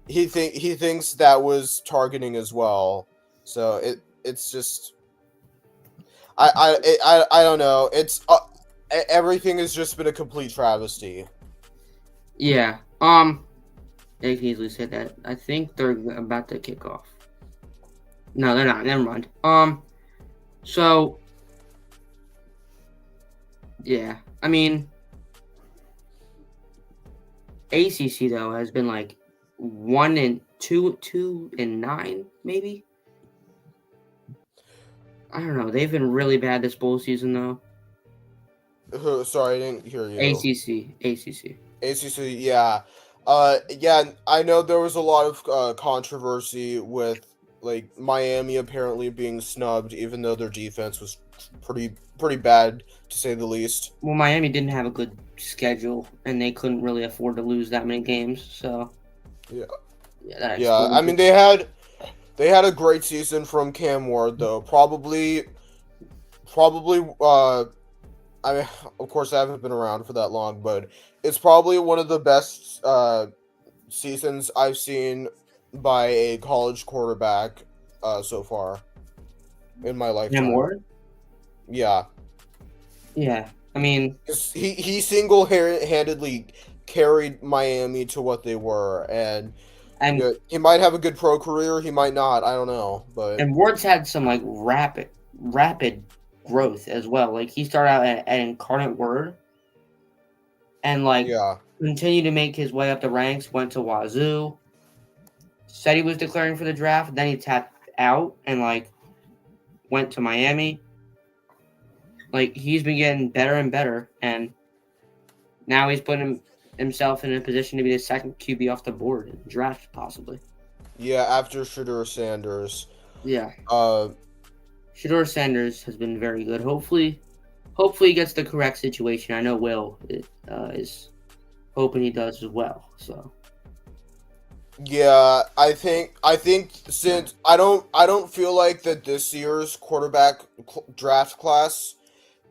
Speaker 3: He thinks that was targeting as well. So it's just I don't know. It's everything has just been a complete travesty.
Speaker 2: Yeah. They can easily say that. I think they're about to kick off. No, they're not. Never mind. So yeah. I mean, ACC though has been like 1-2, 2-9 maybe. I don't know. They've been really bad this bowl season though.
Speaker 3: Sorry, I didn't hear you.
Speaker 2: ACC.
Speaker 3: ACC, yeah. Yeah, I know there was a lot of controversy with like Miami apparently being snubbed, even though their defense was pretty bad to say the least.
Speaker 2: Well, Miami didn't have a good schedule, and they couldn't really afford to lose that many games. So
Speaker 3: yeah,
Speaker 2: yeah.
Speaker 3: I mean they had a great season from Cam Ward though. Probably. I mean, of course, I haven't been around for that long, but it's probably one of the best seasons I've seen by a college quarterback so far in my lifetime.
Speaker 2: Cam Ward?
Speaker 3: Yeah.
Speaker 2: Yeah. I mean,
Speaker 3: he single-handedly carried Miami to what they were, and he might have a good pro career, he might not, I don't know, but
Speaker 2: and Ward's had some like rapid growth as well. Like he started out at Incarnate Word, and like continued to make his way up the ranks. Went to Wazoo. Said he was declaring for the draft. Then he tapped out and like went to Miami. Like he's been getting better and better, and now he's putting himself in a position to be the second QB off the board in the draft, possibly.
Speaker 3: Yeah, after Shedeur Sanders.
Speaker 2: Yeah. Shedeur Sanders has been very good. Hopefully he gets the correct situation. I know Will is hoping he does as well. So.
Speaker 3: Yeah, I think since I don't feel like that this year's quarterback draft class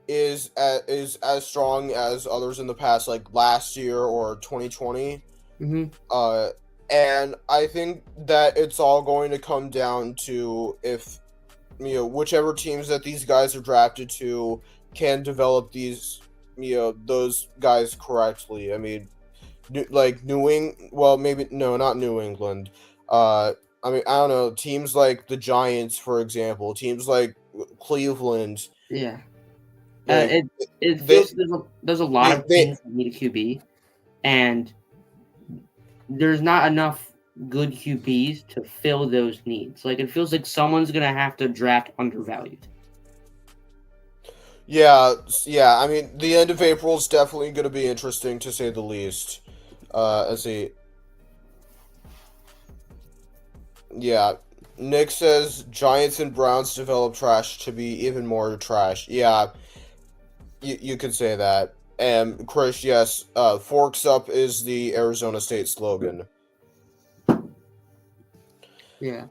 Speaker 3: is as strong as others in the past, like last year or 2020.
Speaker 2: Mm-hmm.
Speaker 3: And I think that it's all going to come down to if whichever teams that these guys are drafted to can develop these those guys correctly. I mean, like not New England. I mean, I don't know, teams like the Giants, for example, teams like Cleveland.
Speaker 2: Yeah. It feels there's a lot of teams that need a QB, and there's not enough good QBs to fill those needs. Like it feels like someone's gonna have to draft undervalued.
Speaker 3: Yeah. I mean, the end of April is definitely going to be interesting to say the least. Let's see. Yeah, Nick says Giants and Browns develop trash to be even more trash. Yeah, you could say that. And Chris, yes, forks up is the Arizona State slogan.
Speaker 2: Yeah.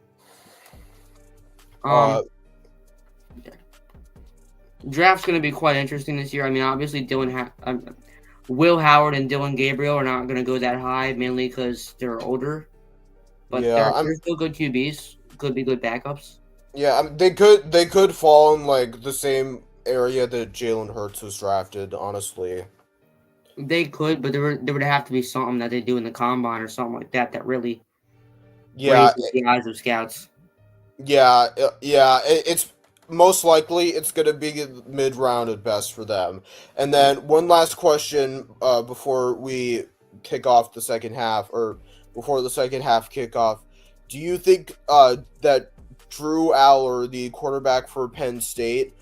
Speaker 3: Uh,
Speaker 2: Draft's going to be quite interesting this year. I mean, obviously, Will Howard and Dylan Gabriel are not going to go that high, mainly because they're older. But
Speaker 3: yeah,
Speaker 2: they're still good QBs. Could be good backups.
Speaker 3: yeah, they could fall in like the same area that Jalen Hurts was drafted. Honestly,
Speaker 2: They could, but there would have to be something that they do in the combine or something like that that really
Speaker 3: yeah,
Speaker 2: raises the eyes of scouts.
Speaker 3: yeah, yeah. It's most likely it's gonna be mid round at best for them. And then one last question before we kick off the second half, or before the second half kickoff. Do you think that Drew Aller, the quarterback for Penn State,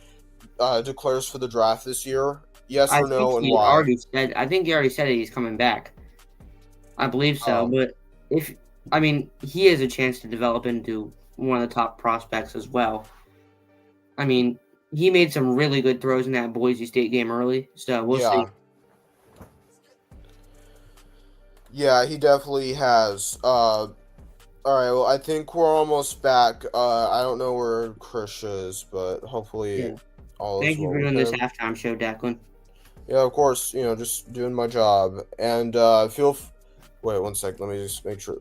Speaker 3: declares for the draft this year? Yes or no, and why?
Speaker 2: I think he already said it, he's coming back. I believe so, but he has a chance to develop into one of the top prospects as well. I mean, he made some really good throws in that Boise State game early, so we'll see.
Speaker 3: Yeah, he definitely has. All right, well, I think we're almost back. I don't know where Chris is, but hopefully all is well.
Speaker 2: Thank you for doing this halftime show, Declan.
Speaker 3: Yeah, of course. Just doing my job. And wait 1 sec. Let me just make sure.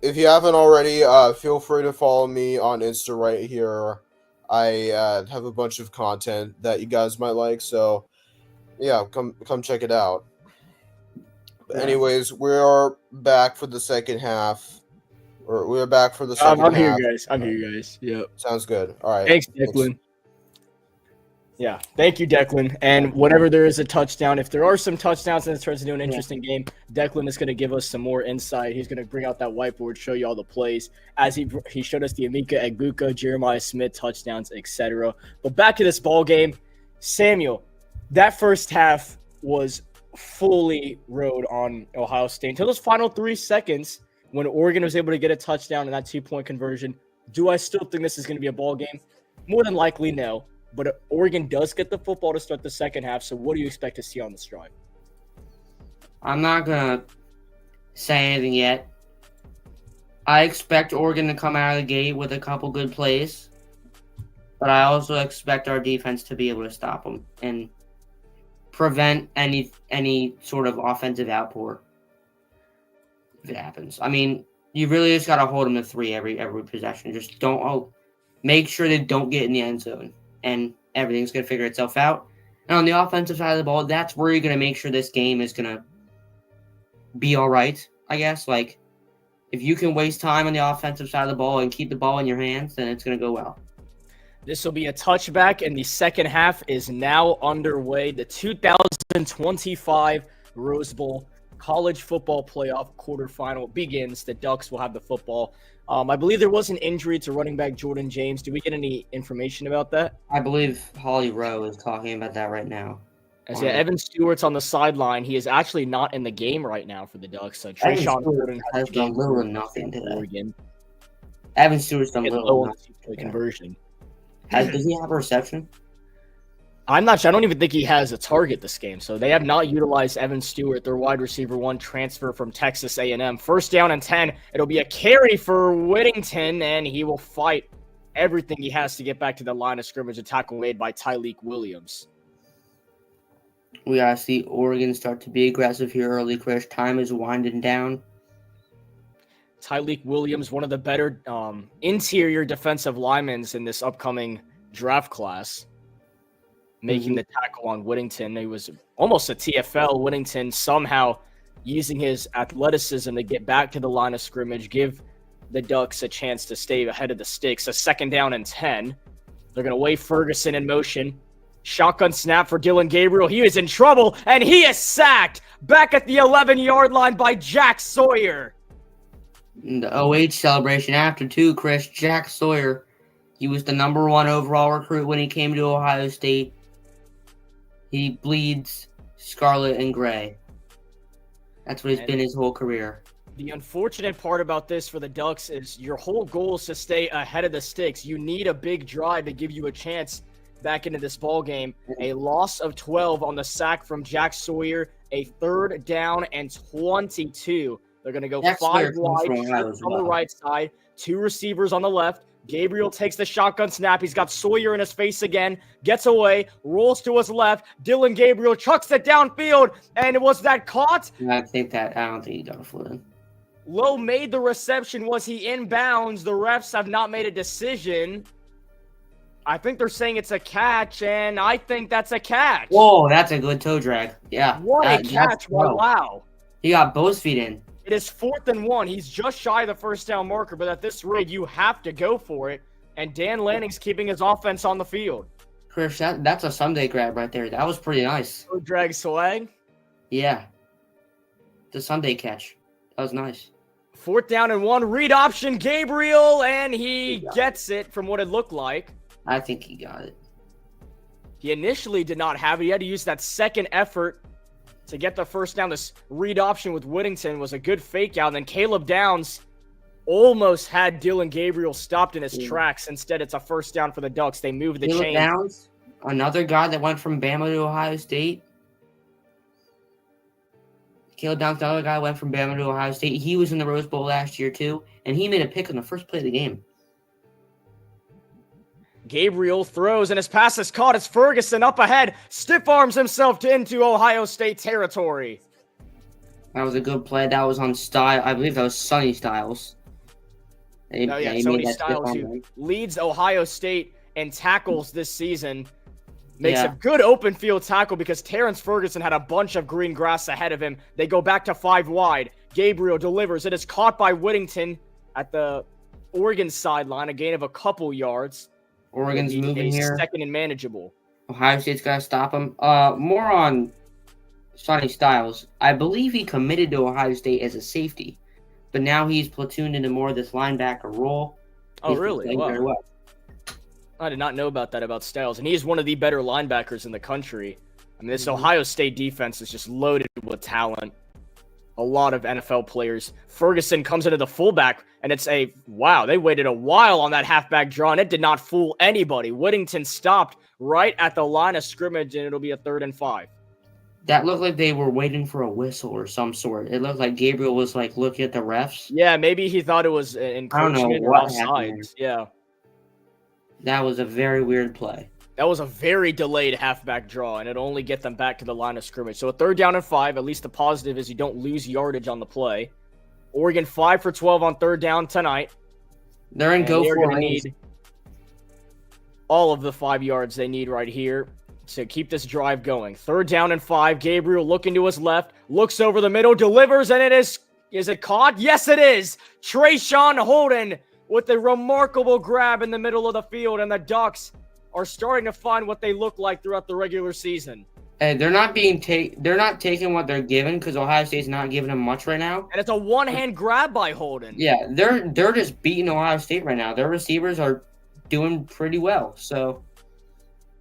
Speaker 3: If you haven't already, feel free to follow me on Insta right here. I have a bunch of content that you guys might like. So yeah, come check it out. But anyways, we are back for the second half. We're back for the second half.
Speaker 1: I'm here, guys. Yep.
Speaker 3: Sounds good. All right.
Speaker 1: Thanks, Declan. Yeah, thank you, Declan. And whenever there is a touchdown, if there are some touchdowns and it turns into an interesting game, Declan is going to give us some more insight. He's going to bring out that whiteboard, show you all the plays, as he showed us the Emeka Egbuka, Jeremiah Smith touchdowns, etc. But back to this ball game, Samuel, that first half was fully rode on Ohio State until those final 3 seconds when Oregon was able to get a touchdown and that 2-point conversion. Do I still think this is going to be a ball game? More than likely, no. But Oregon does get the football to start the second half, so what do you expect to see on this drive?
Speaker 2: I'm not going to say anything yet. I expect Oregon to come out of the gate with a couple good plays, but I also expect our defense to be able to stop them and prevent any sort of offensive outpour if it happens. I mean, you really just got to hold them to 3 every possession. Just make sure they don't get in the end zone, and everything's going to figure itself out. And on the offensive side of the ball, that's where you're going to make sure this game is going to be all right, I guess. Like, if you can waste time on the offensive side of the ball and keep the ball in your hands, then it's going to go well.
Speaker 1: This will be a touchback, and the second half is now underway. The 2025 Rose Bowl College Football Playoff quarterfinal begins. The Ducks will have the football. I believe there was an injury to running back Jordan James. Do we get any information about that?
Speaker 2: I believe Holly Rowe is talking about that right now.
Speaker 1: Yeah, Evan Stewart's on the sideline. He is actually not in the game right now for the Ducks. So Trayshawn Gordon
Speaker 2: has done little or nothing today.
Speaker 1: Oregon.
Speaker 2: Evan Stewart's done little or nothing.
Speaker 1: Conversion.
Speaker 2: Does he have a reception?
Speaker 1: I'm not sure. I don't even think he has a target this game. So they have not utilized Evan Stewart, their wide receiver 1 transfer from Texas A&M. First down and 10. It'll be a carry for Whittington, and he will fight everything he has to get back to the line of scrimmage. A tackle made by Tyleek Williams.
Speaker 2: We gotta see Oregon start to be aggressive here early, Chris. Time is winding down.
Speaker 1: Tyleek Williams, one of the better interior defensive linemen in this upcoming draft class, making the tackle on Whittington. He was almost a TFL. Whittington somehow using his athleticism to get back to the line of scrimmage, give the Ducks a chance to stay ahead of the sticks. A second down and 10. They're going to wave Ferguson in motion. Shotgun snap for Dylan Gabriel. He is in trouble, and he is sacked back at the 11-yard line by Jack Sawyer.
Speaker 2: The OH celebration after, too, Chris. Jack Sawyer. He was the number 1 overall recruit when he came to Ohio State. He bleeds scarlet and gray. That's what he's been his whole career.
Speaker 1: The unfortunate part about this for the Ducks is your whole goal is to stay ahead of the sticks. You need a big drive to give you a chance back into this ball game. A loss of 12 on the sack from Jack Sawyer, a 3rd down and 22. They're going to go
Speaker 2: Jack
Speaker 1: 5
Speaker 2: Sawyer comes
Speaker 1: wide
Speaker 2: from Ohio as
Speaker 1: on the
Speaker 2: well.
Speaker 1: right side, 2 receivers on the left. Gabriel takes the shotgun snap. He's got Sawyer in his face again, gets away, rolls to his left. Dylan Gabriel chucks it downfield, and was that caught?
Speaker 2: I don't think he got a foot in.
Speaker 1: Lowe made the reception. Was he inbounds? The refs have not made a decision. I think they're saying it's a catch, and I think that's a catch.
Speaker 2: Whoa, that's a good toe drag. Yeah.
Speaker 1: What a catch. Wow.
Speaker 2: He got both feet in.
Speaker 1: It is 4th and 1. He's just shy of the first down marker, but at this rate, you have to go for it. And Dan Lanning's keeping his offense on the field.
Speaker 2: Chris, that's a Sunday grab right there. That was pretty nice.
Speaker 1: Toe drag swag.
Speaker 2: Yeah. The Sunday catch. That was nice.
Speaker 1: 4th down and 1. Read option, Gabriel, and he gets it from what it looked like.
Speaker 2: I think he got it.
Speaker 1: He initially did not have it. He had to use that second effort to get the first down. This read option with Whittington was a good fake out. And then Caleb Downs almost had Dylan Gabriel stopped in his tracks. Instead, it's a first down for the Ducks. They moved the chain.
Speaker 2: Downs, another guy that went from Bama to Ohio State. Caleb Downs, another guy went from Bama to Ohio State. He was in the Rose Bowl last year, too. And he made a pick on the first play of the game.
Speaker 1: Gabriel throws, and his pass is caught. It's Ferguson up ahead. Stiff arms himself into Ohio State territory.
Speaker 2: That was a good play. That was on Style. I believe that was Sonny Styles.
Speaker 1: Sonny Styles, who leads Ohio State in tackles this season. Makes a good open field tackle because Terrence Ferguson had a bunch of green grass ahead of him. They go back to 5 wide. Gabriel delivers. It is caught by Whittington at the Oregon sideline, a gain of a couple yards.
Speaker 2: Oregon's moving here.
Speaker 1: 2nd and manageable.
Speaker 2: Ohio State's got to stop him. More on Sonny Styles. I believe he committed to Ohio State as a safety, but now he's platooned into more of this linebacker role.
Speaker 1: Oh, really? Wow.
Speaker 2: Very well.
Speaker 1: I did not know about that about Styles, and he is one of the better linebackers in the country. I mean, this Ohio State defense is just loaded with talent. A lot of NFL players. Ferguson comes into the fullback, and it's wow, they waited a while on that halfback draw, and it did not fool anybody. Whittington stopped right at the line of scrimmage, and it'll be a 3rd and 5.
Speaker 2: That looked like they were waiting for a whistle or some sort. It looked like Gabriel was looking at the refs.
Speaker 1: Yeah, maybe he thought it was encroachment or offsides. Yeah.
Speaker 2: That was a very weird play.
Speaker 1: That was a very delayed halfback draw, and it'll only get them back to the line of scrimmage. So a 3rd down and 5. At least the positive is you don't lose yardage on the play. Oregon 5 for 12 on 3rd down tonight.
Speaker 2: They're in go for it.
Speaker 1: Need all of the 5 yards they need right here to keep this drive going. 3rd down and 5. Gabriel looking to his left, looks over the middle, delivers, and it is it caught? Yes, it is. Trayshawn Holden with a remarkable grab in the middle of the field, and the Ducks are starting to find what they look like throughout the regular season.
Speaker 2: And they're not taking what they're given because Ohio State's not giving them much right now.
Speaker 1: And it's a one-hand grab by Holden.
Speaker 2: Yeah, they're just beating Ohio State right now. Their receivers are doing pretty well. So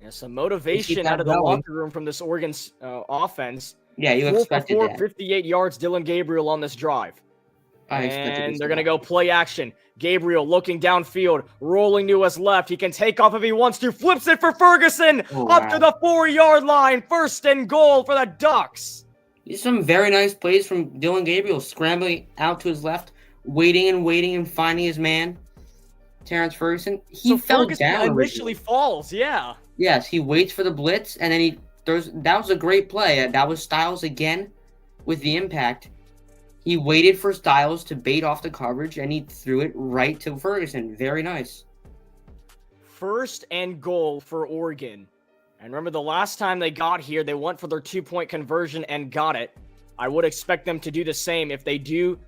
Speaker 1: some motivation out of the locker room from this Oregon offense.
Speaker 2: Yeah, you expected that.
Speaker 1: 58 yards, Dylan Gabriel on this drive. And they're going to go play action. Gabriel looking downfield, rolling to his left. He can take off if he wants to. Flips it for Ferguson up to the 4-yard line. 1st and goal for the Ducks.
Speaker 2: These are some very nice plays from Dylan Gabriel, scrambling out to his left, waiting and finding his man, Terrence Ferguson. He fell
Speaker 1: Ferguson
Speaker 2: down.
Speaker 1: Initially falls, yeah.
Speaker 2: Yes, he waits for the blitz, and then he throws. That was a great play. That was Styles again with the impact. He waited for Styles to bait off the coverage, and he threw it right to Ferguson. Very nice.
Speaker 1: 1st and goal for Oregon. And remember, the last time they got here, they went for their 2-point conversion and got it. I would expect them to do the same if they do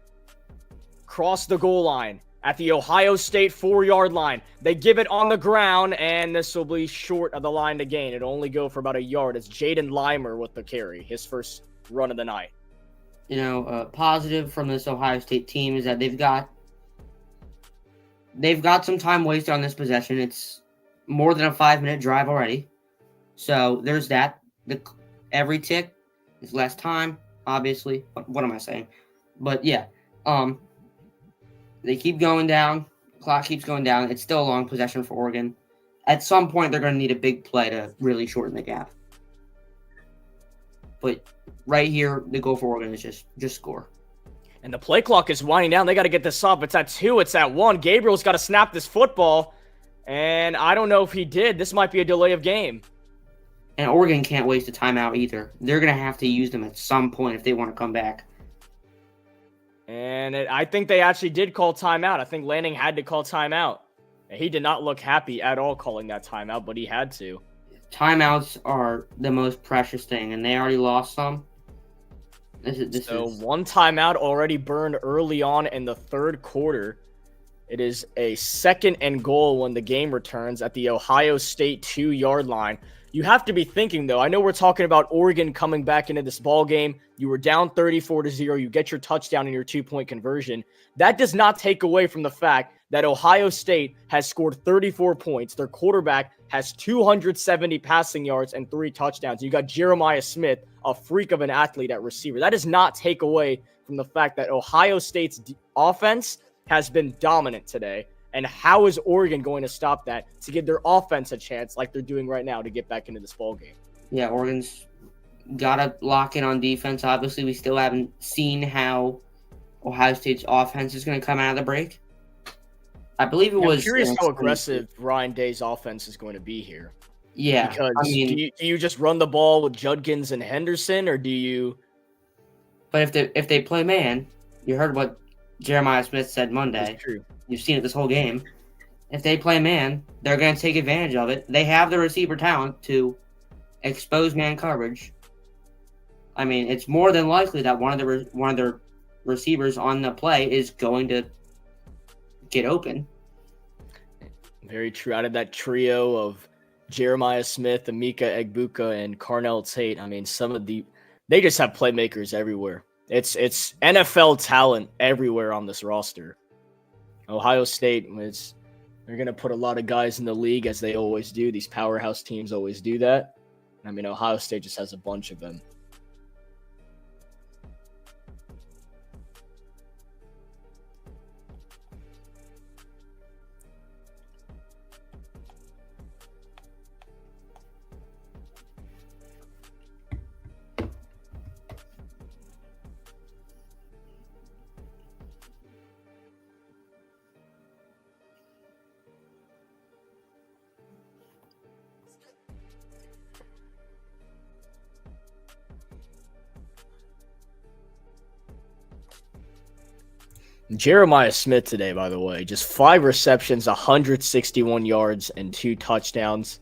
Speaker 1: cross the goal line at the Ohio State 4-yard line. They give it on the ground, and this will be short of the line to gain. It'll only go for about a yard. It's Jaden Limer with the carry, his first run of the night.
Speaker 2: Positive from this Ohio State team is that they've got some time wasted on this possession. It's more than a 5-minute drive already. So there's that. Every tick is less time obviously. What am I saying? But yeah, they keep going down. Clock keeps going down. It's still a long possession for Oregon. At some point, they're going to need a big play to really shorten the gap. But right here, the goal for Oregon is just score.
Speaker 1: And the play clock is winding down. They got to get this up. It's at 2. It's at 1. Gabriel's got to snap this football. And I don't know if he did. This might be a delay of game.
Speaker 2: And Oregon can't waste a timeout either. They're going to have to use them at some point if they want to come back.
Speaker 1: And I think they actually did call timeout. I think Lanning had to call timeout. He did not look happy at all calling that timeout, but he had to.
Speaker 2: Timeouts are the most precious thing, and they already lost some.
Speaker 1: So one timeout already burned early on in the third quarter. It is a 2nd and goal when the game returns at the Ohio State 2-yard line. You have to be thinking, though. I know we're talking about Oregon coming back into this ball game. You were down 34-0. You get your touchdown in your 2-point conversion. That does not take away from the fact that Ohio State has scored 34 points. Their quarterback has 270 passing yards and 3 touchdowns. You got Jeremiah Smith, a freak of an athlete at receiver. That does not take away from the fact that Ohio State's offense has been dominant today. And how is Oregon going to stop that to give their offense a chance like they're doing right now to get back into this ball game?
Speaker 2: Yeah, Oregon's got to lock in on defense. Obviously, we still haven't seen how Ohio State's offense is going to come out of the break. I believe it was...
Speaker 1: I'm curious how aggressive Ryan Day's offense is going to be here.
Speaker 2: Yeah.
Speaker 1: Because do you just run the ball with Judkins and Henderson, or do you...
Speaker 2: But if they play man, you heard what Jeremiah Smith said Monday.
Speaker 1: That's true.
Speaker 2: You've seen it this whole game. If they play man, they're going to take advantage of it. They have the receiver talent to expose man coverage. I mean, it's more than likely that one of their receivers on the play is going to get open.
Speaker 1: Very true. Out of that trio of Jeremiah Smith, Emeka Egbuka, and Carnell Tate, I mean, they just have playmakers everywhere. It's NFL talent everywhere on this roster. Ohio State, they're going to put a lot of guys in the league, as they always do. These powerhouse teams always do that. I mean, Ohio State just has a bunch of them. Jeremiah Smith today, by the way, just 5 receptions, 161 yards, and 2 touchdowns.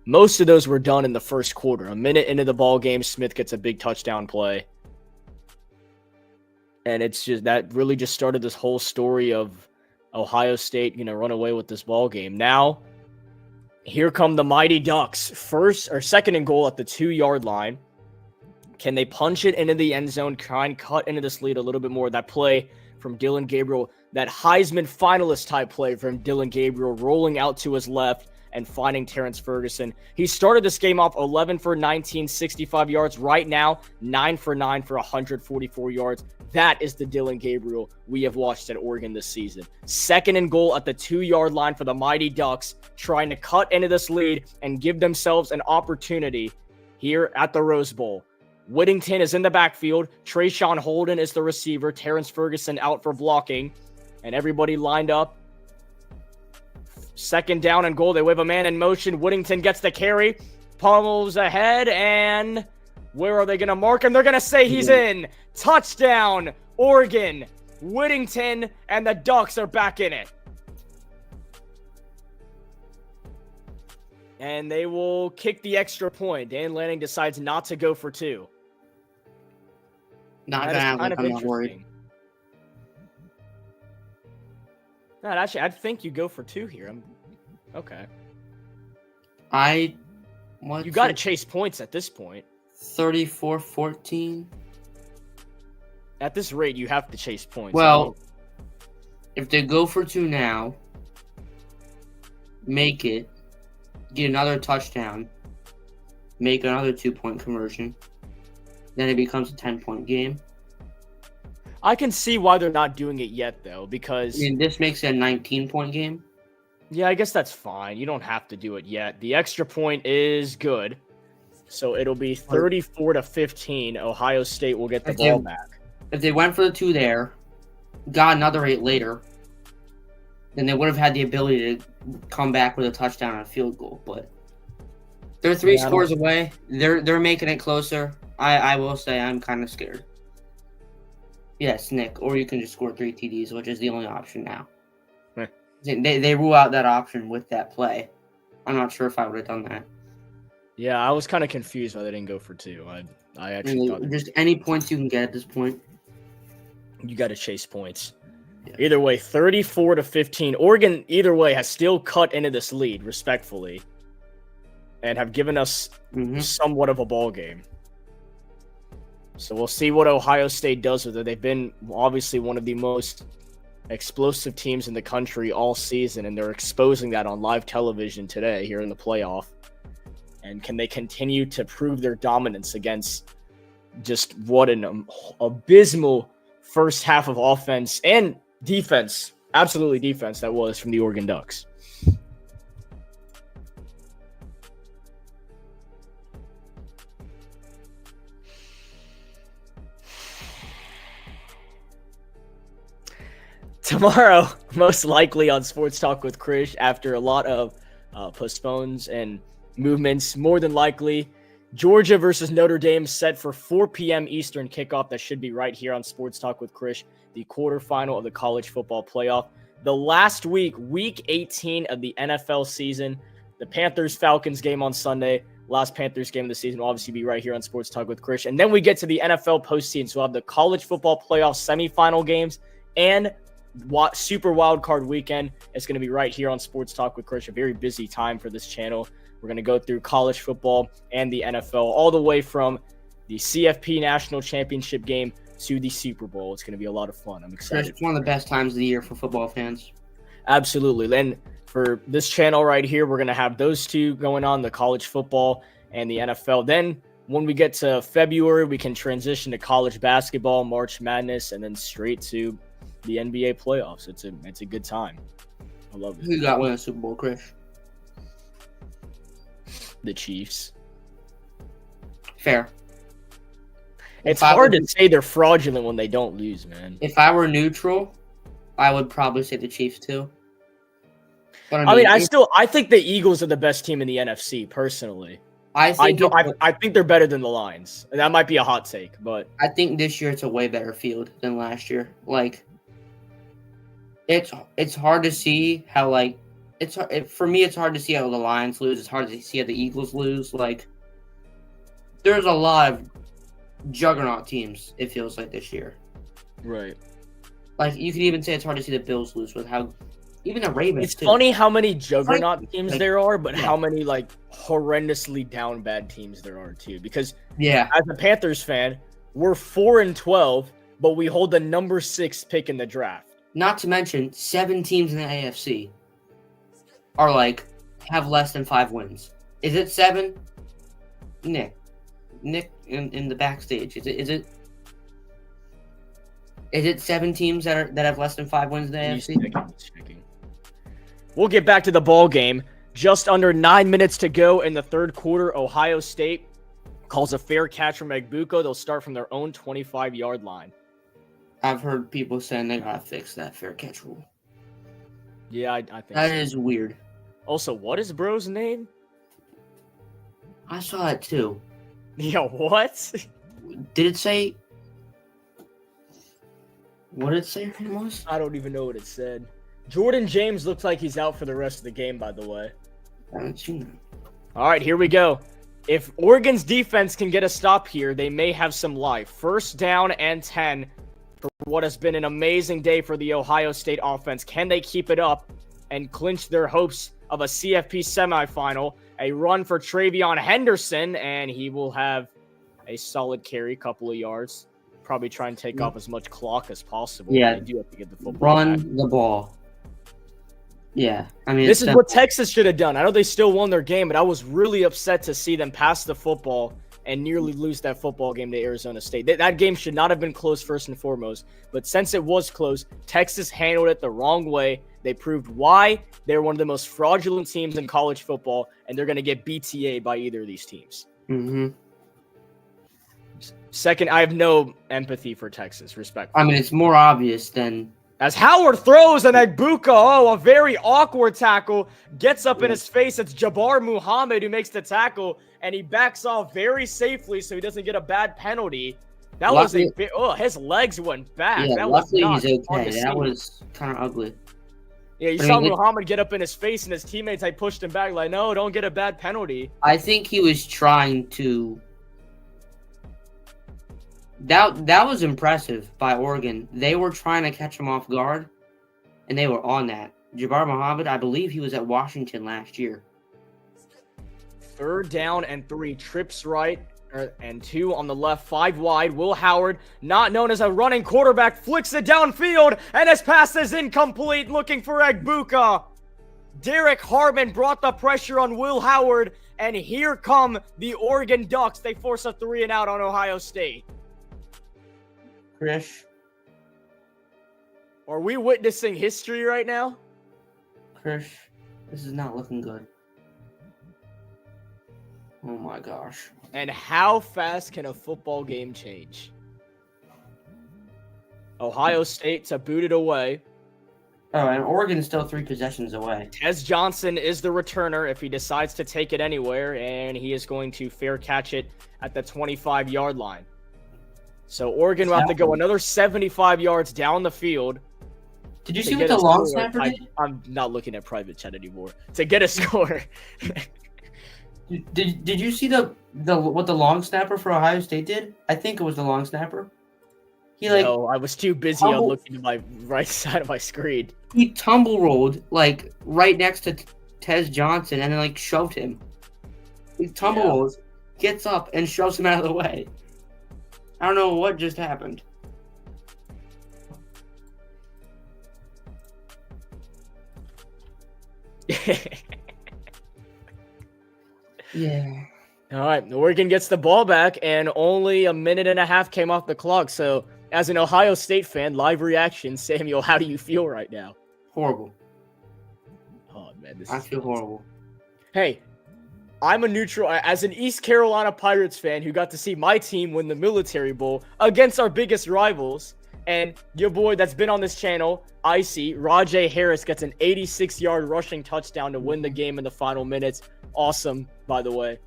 Speaker 1: Most of those were done in the first quarter. A minute into the ball game, Smith gets a big touchdown play. And it's just that really just started this whole story of Ohio State, run away with this ball game. Now, here come the Mighty Ducks. 2nd and goal at the 2-yard line. Can they punch it into the end zone, try and cut into this lead a little bit more? That play from Dylan Gabriel, that Heisman finalist type play from Dylan Gabriel, rolling out to his left and finding Terrence Ferguson. He started this game off 11 for 19, 65 yards. Right now, 9 for 9 for 144 yards. That is the Dylan Gabriel we have watched at Oregon this season. 2nd and goal at the 2-yard line for the Mighty Ducks, trying to cut into this lead and give themselves an opportunity here at the Rose Bowl. Whittington is in the backfield. Trayshawn Holden is the receiver. Terrence Ferguson out for blocking. And everybody lined up. 2nd down and goal. They wave a man in motion. Whittington gets the carry. Pummels ahead. And where are they going to mark him? They're going to say he's in. Touchdown, Oregon. Whittington and the Ducks are back in it. And they will kick the extra point. Dan Lanning decides not to go for 2.
Speaker 2: Not that kind of interesting.
Speaker 1: No, actually, I think you go for 2 here. Okay. You got to chase points at this point.
Speaker 2: 34-14.
Speaker 1: At this rate, you have to chase points.
Speaker 2: Well, if they go for 2 now, make it, get another touchdown, make another 2-point conversion, then it becomes a 10-point game.
Speaker 1: I can see why they're not doing it yet, though, because
Speaker 2: I mean, this makes it a 19-point game.
Speaker 1: yeah, I guess that's fine. You don't have to do it yet. The extra point is good. So it'll be 34-15. Ohio State will get the ball back.
Speaker 2: If they went for the 2 there, got another 8 later, then they would have had the ability to come back with a touchdown and a field goal. But they're 3 scores away. They're making it closer. I will say I'm kind of scared. Yes, Nick. Or you can just score 3 TDs, which is the only option now. They rule out that option with that play. I'm not sure if I would have done that.
Speaker 1: Yeah, I was kind of confused why they didn't go for 2. I actually thought
Speaker 2: just any points you can get at this point.
Speaker 1: You got to chase points.
Speaker 2: Yeah.
Speaker 1: Either way, 34-15. Oregon, either way, has still cut into this lead, respectfully, and have given us somewhat of a ball game. So we'll see what Ohio State does with it. They've been obviously one of the most explosive teams in the country all season, and they're exposing that on live television today here in the playoff. And can they continue to prove their dominance against just what an abysmal first half of offense and defense, absolutely defense, that was from the Oregon Ducks? Tomorrow, most likely on Sports Talk with Krish, after a lot of postpones and movements, more than likely, Georgia versus Notre Dame set for 4 p.m. Eastern kickoff. That should be right here on Sports Talk with Krish, the quarterfinal of the college football playoff. The last week, week 18 of the NFL season, the Panthers-Falcons game on Sunday. Last Panthers game of the season will obviously be right here on Sports Talk with Krish. And then we get to the NFL postseason. So we'll have the college football playoff semifinal games and Super Wild Card Weekend. It's going to be right here on Sports Talk with Krish. A very busy time for this channel. We're going to go through college football and the NFL, all the way from the CFP National Championship game to the Super Bowl. It's going to be a lot of fun. I'm excited.
Speaker 2: It's one of the best times of the year for football fans.
Speaker 1: Absolutely. And for this channel right here, we're going to have those two going on, the college football and the NFL. Then when we get to February, we can transition to college basketball, March Madness, and then straight to the NBA playoffs. It's a good time. I love it.
Speaker 2: Who got win a Super Bowl, Krish?
Speaker 1: The Chiefs.
Speaker 2: Fair.
Speaker 1: It's hard to say they're fraudulent when they don't lose, man.
Speaker 2: If I were neutral, I would probably say the Chiefs too. But
Speaker 1: I think the Eagles are the best team in the NFC, personally. I think they're better than the Lions. That might be a hot take, but
Speaker 2: I think this year it's a way better field than last year. Like, it's hard to see how, like, for me, it's hard to see how the Lions lose. It's hard to see how the Eagles lose. Like, there's a lot of juggernaut teams, it feels like, this year.
Speaker 1: Right.
Speaker 2: Like, you can even say it's hard to see the Bills lose with how, even the Ravens,
Speaker 1: It's funny how many juggernaut teams there are, but how many, like, horrendously down bad teams there are, too. Because as a Panthers fan, we're 4-12, but we hold the number 6 pick in the draft.
Speaker 2: Not to mention, 7 teams in the AFC are, like, have less than 5 wins. Is it 7? Nick in the backstage. Is it 7 teams that have less than 5 wins in the AFC?
Speaker 1: We'll get back to the ball game. Just under 9 minutes to go in the third quarter. Ohio State calls a fair catch from Egbuka. They'll start from their own 25-yard line.
Speaker 2: I've heard people saying they gotta fix that fair catch rule.
Speaker 1: Yeah, I think
Speaker 2: that is weird.
Speaker 1: Also, what is bro's name?
Speaker 2: I saw it too.
Speaker 1: Yeah, what?
Speaker 2: Did it say? What did it say her name was?
Speaker 1: I don't even know what it said. Jordan James looks like he's out for the rest of the game, by the way.
Speaker 2: I haven't seen that.
Speaker 1: All right, here we go. If Oregon's defense can get a stop here, they may have some life. First down and 10 for what has been an amazing day for the Ohio State offense. Can they keep it up and clinch their hopes of a CFP semifinal? A run for Travion Henderson, and he will have a solid carry, couple of yards. Probably try and take off as much clock as possible.
Speaker 2: Yeah,
Speaker 1: they do have to get the football back.
Speaker 2: The ball. Yeah, I mean,
Speaker 1: this is what Texas should have done. I know they still won their game, but I was really upset to see them pass the football and nearly lose that football game to Arizona State. That game should not have been close first and foremost, but since it was close, Texas handled it the wrong way. They proved why they're one of the most fraudulent teams in college football, and they're going to get BTA by either of these teams.
Speaker 2: Mm-hmm.
Speaker 1: Second, I have no empathy for Texas, respectfully.
Speaker 2: I mean, it's more obvious than...
Speaker 1: As Howard throws and Egbuka, a very awkward tackle, gets up in his face. It's Jabbar Muhammad who makes the tackle, and he backs off very safely so he doesn't get a bad penalty. That luckily, was his legs went back.
Speaker 2: Yeah,
Speaker 1: that
Speaker 2: luckily
Speaker 1: was
Speaker 2: he's okay. That was kind of ugly.
Speaker 1: Yeah, you saw Muhammad get up in his face, and his teammates, pushed him back like, no, don't get a bad penalty.
Speaker 2: I think he was trying to... That was impressive by Oregon. They were trying to catch him off guard, and they were on that. Jabbar Muhammad, I believe he was at Washington last year.
Speaker 1: 3rd down and 3, trips right and 2 on the left, 5 wide. Will Howard, not known as a running quarterback, flicks it downfield, and his pass is incomplete, looking for Egbuka. Derek Harmon brought the pressure on Will Howard, and here come the Oregon Ducks. They force a 3-and-out on Ohio State.
Speaker 2: Krish.
Speaker 1: Are we witnessing history right now?
Speaker 2: Krish, this is not looking good. Oh my gosh.
Speaker 1: And how fast can a football game change? Ohio State to boot it away.
Speaker 2: Oh, and Oregon's still 3 possessions away.
Speaker 1: Tez Johnson is the returner if he decides to take it anywhere, and he is going to fair catch it at the 25-yard line. So Oregon will have to go another 75 yards down the field.
Speaker 2: Did you see what the long snapper did?
Speaker 1: I'm not looking at private chat anymore. To get a score.
Speaker 2: Did you see what the long snapper for Ohio State did? I think it was the long snapper.
Speaker 1: No, I was too busy on looking to my right side of my screen.
Speaker 2: He tumble rolled right next to Tez Johnson and then shoved him. He tumble rolls, gets up and shoves him out of the way. I don't know what just happened. Yeah.
Speaker 1: All right, Oregon gets the ball back, and only a minute and a half came off the clock. So, as an Ohio State fan, live reaction, Samuel, how do you feel right now?
Speaker 2: Horrible.
Speaker 1: Oh, man.
Speaker 2: I feel horrible.
Speaker 1: Hey, I'm a neutral. As an East Carolina Pirates fan who got to see my team win the Military Bowl against our biggest rivals, and your boy that's been on this channel, Icy, Rajay Harris, gets an 86-yard rushing touchdown to win the game in the final minutes. Awesome, by the way.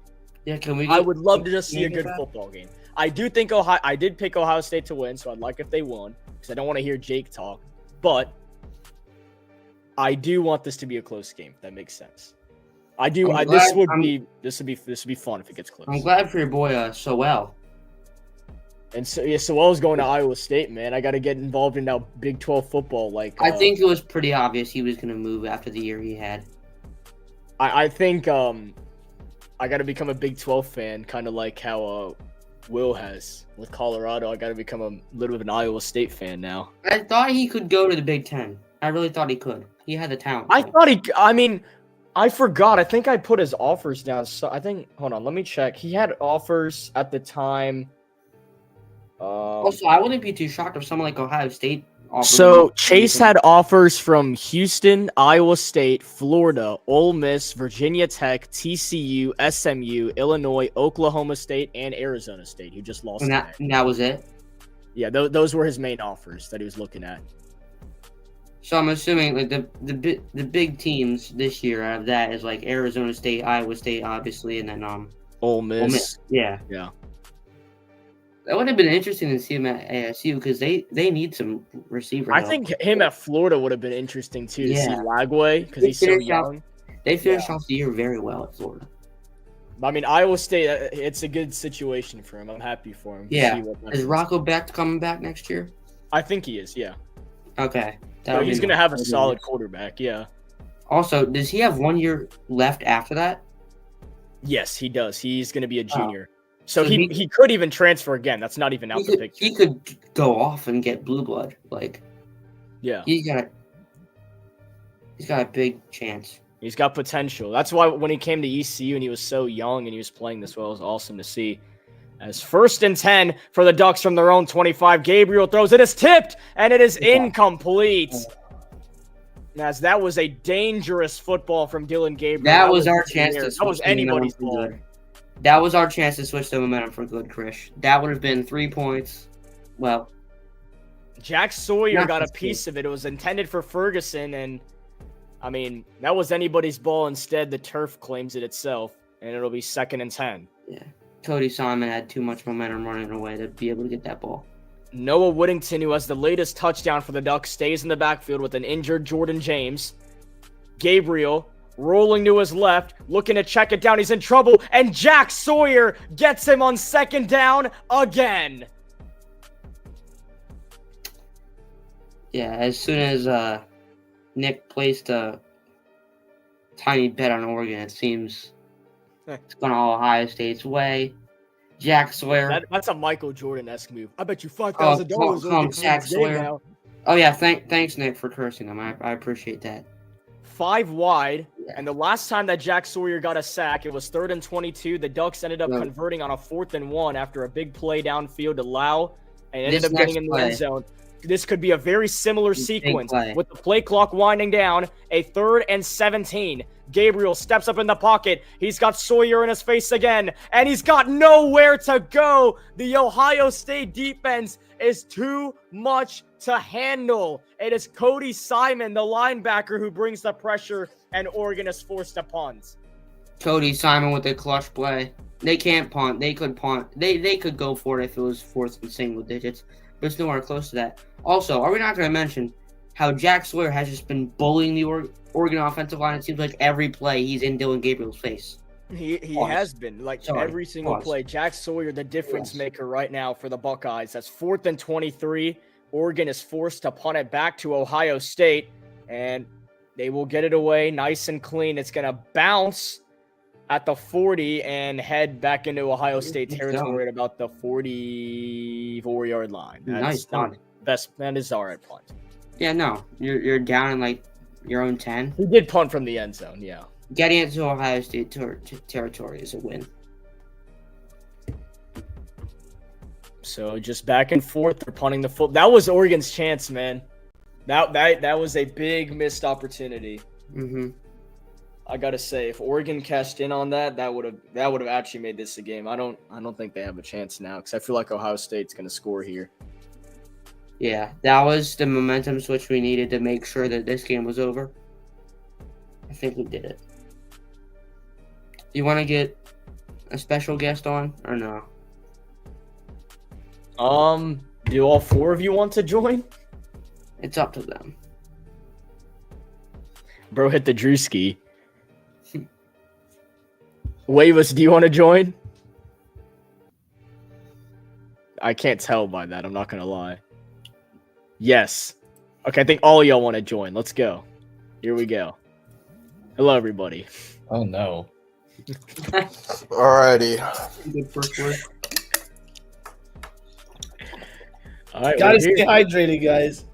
Speaker 2: Yeah,
Speaker 1: I would love to just see a good football game. I do think I did pick Ohio State to win, so I'd like if they won, because I don't want to hear Jake talk. But I do want this to be a close game. If that makes sense. I do. This would be fun if it gets close.
Speaker 2: I'm glad for your boy, Sowell.
Speaker 1: And so Sowell's going to Iowa State, man. I got to get involved in now Big 12 football.
Speaker 2: I think it was pretty obvious he was going to move after the year he had.
Speaker 1: I think I got to become a Big 12 fan, kind of like how Will has with Colorado. I got to become a little bit of an Iowa State fan now.
Speaker 2: I thought he could go to the Big 10. I really thought he could. He had the talent.
Speaker 1: I forgot. I think I put his offers down. So hold on, let me check. He had offers at the time.
Speaker 2: Also, I wouldn't be too shocked if someone like Ohio State offered.
Speaker 1: So Chase had offers from Houston, Iowa State, Florida, Ole Miss, Virginia Tech, TCU, SMU, Illinois, Oklahoma State, and Arizona State, who just lost.
Speaker 2: And that was it?
Speaker 1: Yeah, those were his main offers that he was looking at.
Speaker 2: So I'm assuming the big teams this year out of that is Arizona State, Iowa State, obviously, and then
Speaker 1: Ole Miss.
Speaker 2: Yeah. That would have been interesting to see him at ASU because they need some receiver help.
Speaker 1: I think him at Florida would have been interesting too to see Lagway because he's so young.
Speaker 2: They finished off the year very well at Florida.
Speaker 1: I mean, Iowa State, it's a good situation for him. I'm happy for him.
Speaker 2: Yeah. Is Rocco Becht coming back next year?
Speaker 1: I think he is, yeah.
Speaker 2: Okay.
Speaker 1: So he's going to have a solid quarterback, yeah.
Speaker 2: Also, does he have 1 year left after that?
Speaker 1: Yes, he does. He's going to be a junior. So he could even transfer again. That's not even out the picture.
Speaker 2: He could go off and get blue blood.
Speaker 1: Yeah.
Speaker 2: He's got a big chance.
Speaker 1: He's got potential. That's why when he came to ECU and he was so young and he was playing this well, it was awesome to see. As 1st and 10 for the Ducks from their own 25. Gabriel throws it. It's tipped, and it is incomplete. As that was a dangerous football from Dylan Gabriel.
Speaker 2: That was our chance to switch.
Speaker 1: That was anybody's ball.
Speaker 2: That was our chance to switch the momentum for good, Krish. That would have been 3 points. Well,
Speaker 1: Jack Sawyer got a piece of it. It was intended for Ferguson, and I mean, that was anybody's ball. Instead, the turf claims it itself, and it'll be 2nd and 10.
Speaker 2: Yeah. Cody Simon had too much momentum running away to be able to get that ball.
Speaker 1: Noah Whittington, who has the latest touchdown for the Ducks, stays in the backfield with an injured Jordan James. Gabriel rolling to his left, looking to check it down. He's in trouble, and Jack Sawyer gets him on 2nd down again.
Speaker 2: Yeah, as soon as Nick placed a tiny bet on Oregon, it seems it's going all Ohio State's way. Jack Sawyer.
Speaker 1: That's a Michael Jordan-esque move. I bet you $5,000.
Speaker 2: Jack Sawyer.
Speaker 1: Now.
Speaker 2: Oh, yeah, thanks, Nick, for cursing him. I appreciate that.
Speaker 1: 5 wide, and the last time that Jack Sawyer got a sack, it was 3rd and 22. The Ducks ended up converting on a 4th and 1 after a big play downfield to Lau, and ended up getting in the end zone. This could be a very similar sequence with the play clock winding down. A 3rd and 17. Gabriel steps up in the pocket. He's got Sawyer in his face again, and he's got nowhere to go. The Ohio State defense is too much to handle. It is Cody Simon, the linebacker, who brings the pressure, and Oregon is forced to punt.
Speaker 2: Cody Simon with the clutch play. They can't punt. They could punt. They could go for it if it was 4th and single digits, but it's nowhere close to that. Also, are we not going to mention how Jack Sawyer has just been bullying the Oregon offensive line? It seems like every play he's in Dylan Gabriel's face.
Speaker 1: He has been, every single play. Jack Sawyer, the difference maker right now for the Buckeyes. That's 4th and 23. Oregon is forced to punt it back to Ohio State, and they will get it away nice and clean. It's going to bounce at the 40 and head back into Ohio State territory at about the 44-yard line.
Speaker 2: Nice punt.
Speaker 1: That is all right punt.
Speaker 2: Yeah, no. You're down in, your own 10.
Speaker 1: He did punt from the end zone, yeah.
Speaker 2: Getting it to Ohio State territory is a win.
Speaker 1: So just back and forth, they're punting the foot. That was Oregon's chance, man. That was a big missed opportunity.
Speaker 2: Mm-hmm.
Speaker 1: I gotta say, if Oregon cashed in on that, that would have actually made this a game. I don't think they have a chance now because I feel like Ohio State's gonna score here.
Speaker 2: Yeah, that was the momentum switch we needed to make sure that this game was over. I think we did it. You want to get a special guest on or no?
Speaker 1: Do all 4 of you want to join?
Speaker 2: It's up to them.
Speaker 1: Bro hit the Drewski. Wavis, do you want to join? I can't tell by that. I'm not going to lie. Yes. Okay, I think all y'all want to join. Let's go. Here we go. Hello, everybody.
Speaker 4: Oh, no.
Speaker 3: Alrighty.
Speaker 2: Good first word.
Speaker 1: All right,
Speaker 4: Gotta stay hydrated, guys.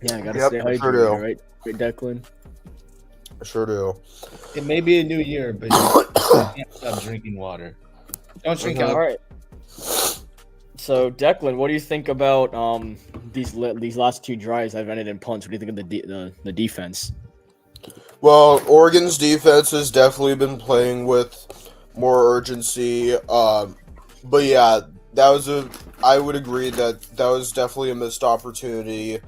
Speaker 1: Yeah, I gotta stay hydrated, right? Great, Declan.
Speaker 3: I sure do.
Speaker 4: It may be a new year, but you can't stop drinking water. Don't drink
Speaker 1: All
Speaker 4: out.
Speaker 1: right. So, Declan, what do you think about these last 2 drives I've ended in punts? What do you think of the defense?
Speaker 3: Well, Oregon's defense has definitely been playing with more urgency. But yeah, I would agree that was definitely a missed opportunity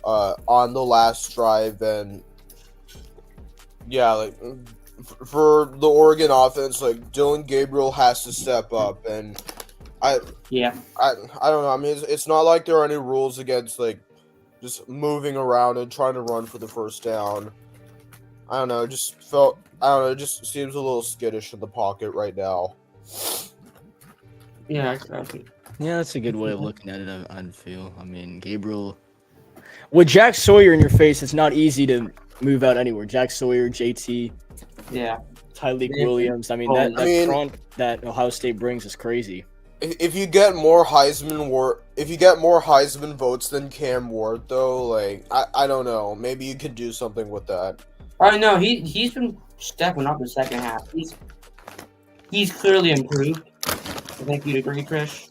Speaker 3: on the last drive, and yeah, for the Oregon offense, Dylan Gabriel has to step up, and I don't know. I mean, it's not like there are any rules against just moving around and trying to run for the first down. I don't know. It just seems a little skittish in the pocket right now.
Speaker 2: Yeah, exactly.
Speaker 1: Yeah, that's a good way of looking at it, I feel. I mean, Gabriel... With Jack Sawyer in your face, it's not easy to move out anywhere. Jack Sawyer, JT, Tyleek Williams. I mean, that front that Ohio State brings is crazy.
Speaker 3: If you get more Heisman votes than Cam Ward, though, I don't know. Maybe you could do something with that.
Speaker 2: I know he's been stepping up the second half. He's clearly improved. I think you'd agree, Chris.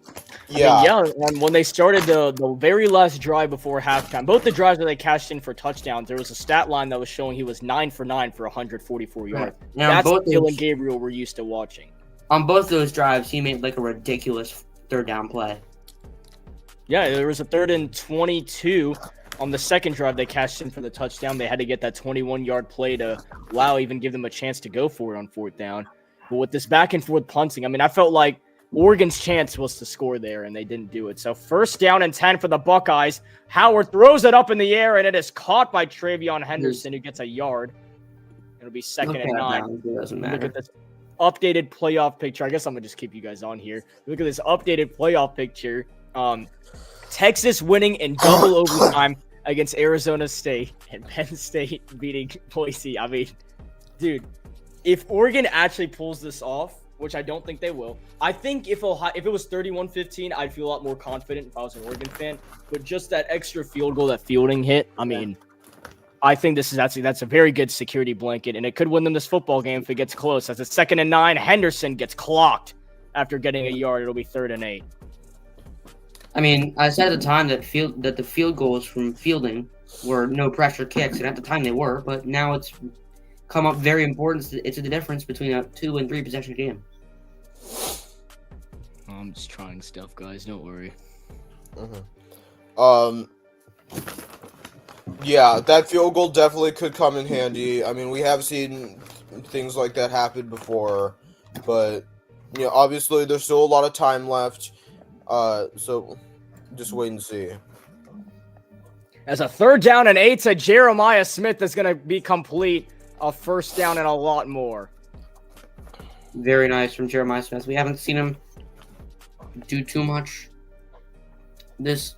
Speaker 3: Yeah.
Speaker 1: And when they started the very last drive before halftime, both the drives that they cashed in for touchdowns, there was a stat line that was showing he was 9 for 9 for 144 yards.
Speaker 2: Now,
Speaker 1: That's
Speaker 2: both
Speaker 1: Dylan
Speaker 2: those,
Speaker 1: Gabriel we're used to watching.
Speaker 2: on both those drives, he made like a ridiculous third down play.
Speaker 1: Yeah, there was a 3rd and 22 on the second drive. They cashed in for the touchdown. They had to get that 21-yard play to even give them a chance to go for it on 4th down. But with this back and forth punting, I mean, I felt like Oregon's chance was to score there, and they didn't do it. So 1st down and 10 for the Buckeyes. Howard throws it up in the air, and it is caught by Travion Henderson, who gets a yard. It'll be 2nd and 9.
Speaker 2: It doesn't matter.
Speaker 1: Look at this updated playoff picture. I guess I'm going to just keep you guys on here. Look at this updated playoff picture. Texas winning in double overtime against Arizona State, and Penn State beating Boise. I mean, dude, if Oregon actually pulls this off, which I don't think they will, I think if it was 31-15, I'd feel a lot more confident if I was an Oregon fan. But just that extra field goal that Fielding hit, I mean, I think that's a very good security blanket, and it could win them this football game if it gets close. As it's 2nd and 9, Henderson gets clocked after getting a yard. It'll be 3rd and 8.
Speaker 2: I mean, I said at the time that the field goals from Fielding were no pressure kicks, and at the time they were, but now it's come up very important. It's the difference between a 2 and 3 possession game.
Speaker 1: I'm just trying stuff, guys. Don't worry.
Speaker 3: Yeah, that field goal definitely could come in handy. I mean, we have seen things like that happen before, but obviously there's still a lot of time left. So just wait and see.
Speaker 1: As a 3rd down and 8 to Jeremiah Smith is going to be complete. A 1st down and a lot more.
Speaker 2: Very nice from Jeremiah Smith. We haven't seen him do too much this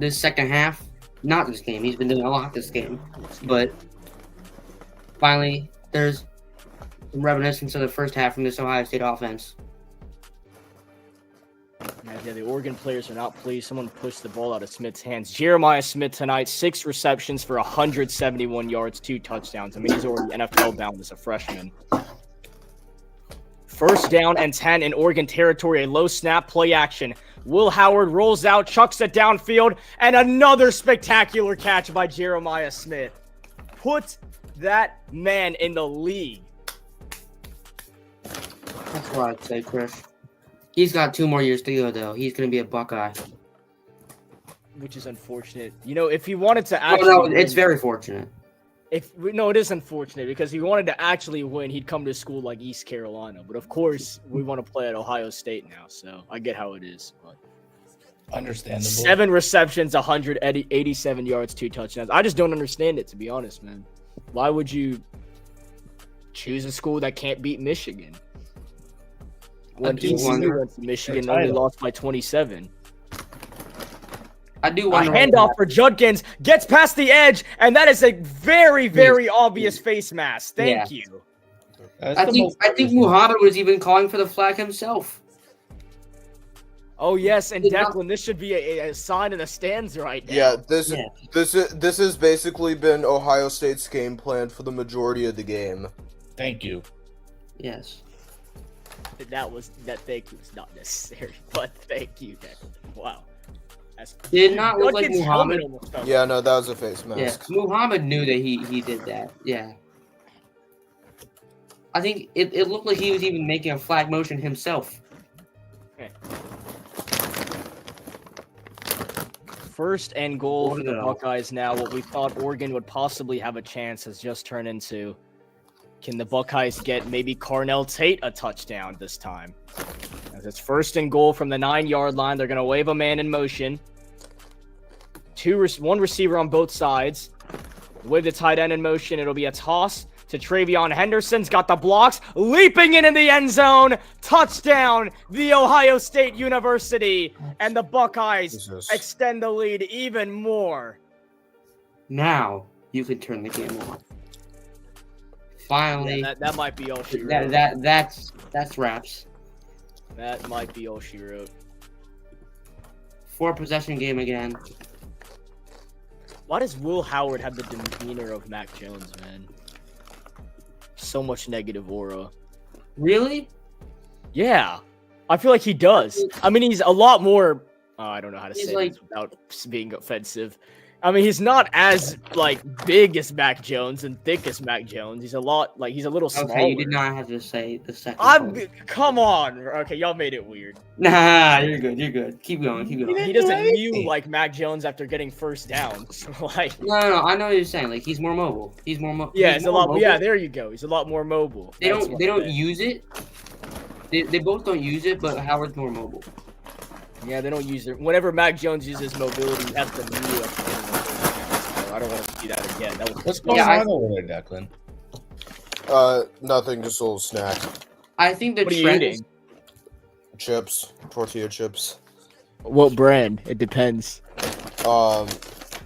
Speaker 2: second half. Not this game. He's been doing a lot this game. But finally, there's some reminiscence of the first half from this Ohio State offense.
Speaker 1: Yeah, the Oregon players are not pleased. Someone pushed the ball out of Smith's hands. Jeremiah Smith tonight, 6 receptions for 171 yards, 2 touchdowns. I mean, he's already NFL bound as a freshman. 1st down and 10 in Oregon territory. A low snap play action. Will Howard rolls out, chucks it downfield, and another spectacular catch by Jeremiah Smith. Put that man in the league.
Speaker 2: That's what I'd say, Chris. He's got 2 more years to go, though. He's going to be a Buckeye.
Speaker 1: Which is unfortunate. If he wanted to actually...
Speaker 2: no, it's very fortunate.
Speaker 1: It is unfortunate because if he wanted to actually win, he'd come to a school like East Carolina. But of course, we want to play at Ohio State now, so I get how it is. But
Speaker 4: Understandable.
Speaker 1: 7 receptions, 187 yards, 2 touchdowns. I just don't understand it, to be honest, man. Why would you choose a school that can't beat Michigan? When ECU went to Michigan, only lost by 27.
Speaker 2: I do wonder.
Speaker 1: A handoff for Judkins gets past the edge, and that is a very, very obvious face mask. Thank you.
Speaker 2: I think Muhammad was even calling for the flag himself.
Speaker 1: Oh yes, and Declan, this should be a sign in the stands right now.
Speaker 3: Yeah, this has basically been Ohio State's game plan for the majority of the game.
Speaker 4: Thank you.
Speaker 2: Yes.
Speaker 1: That thank you was not necessary, but thank you, Declan. Wow.
Speaker 2: Did not look like Muhammad.
Speaker 3: Yeah, no, that was a face mask.
Speaker 2: Yeah, Muhammad knew that he did that. Yeah. I think it looked like he was even making a flag motion himself.
Speaker 1: Okay. 1st and goal for the Buckeyes now. What we thought Oregon would possibly have a chance has just turned into, can the Buckeyes get maybe Carnell Tate a touchdown this time? As it's 1st and goal from the 9-yard line. They're going to wave a man in motion. One receiver on both sides. Wave the tight end in motion. It'll be a toss to Travion Henderson's got the blocks. Leaping in the end zone. Touchdown, the Ohio State University. And the Buckeyes extend the lead even more.
Speaker 2: Now you can turn the game on. Finally.
Speaker 1: Yeah, that might be all she wrote.
Speaker 2: That's wraps.
Speaker 1: That might be all she wrote.
Speaker 2: 4-possession game again.
Speaker 1: Why does Will Howard have the demeanor of Mac Jones, man? So much negative aura.
Speaker 2: Really?
Speaker 1: Yeah. I feel like he does. I mean, he's a lot more. I don't know how to
Speaker 2: He's
Speaker 1: say
Speaker 2: like-
Speaker 1: this without being offensive. I mean, he's not as like big as Mac Jones and thick as Mac Jones. He's a lot like he's a little smaller.
Speaker 2: Okay, you did not have to say the second part.
Speaker 1: Come on. Okay, y'all made it weird.
Speaker 2: Nah, you're good. You're good. Keep going. Keep going.
Speaker 1: He doesn't mew like Mac Jones after getting first down. So, like,
Speaker 2: No. I know what you're saying. Like he's more mobile. He's more mobile.
Speaker 1: yeah, it's a lot. Yeah, there you go. He's a lot more mobile.
Speaker 2: They
Speaker 1: That's
Speaker 2: don't.
Speaker 1: what
Speaker 2: They
Speaker 1: I
Speaker 2: don't
Speaker 1: meant.
Speaker 2: use it. They both don't use it, but Howard's more mobile.
Speaker 1: Yeah, they don't use it. Whenever Mac Jones uses mobility, that's the mew. I don't want to see that again. That was
Speaker 4: What's going
Speaker 2: Yeah,
Speaker 4: on over there, Declan?
Speaker 3: Nothing, just a little snack.
Speaker 2: I think the
Speaker 1: What are you
Speaker 2: trend.
Speaker 1: eating?
Speaker 3: Chips, tortilla chips.
Speaker 1: What brand? It depends.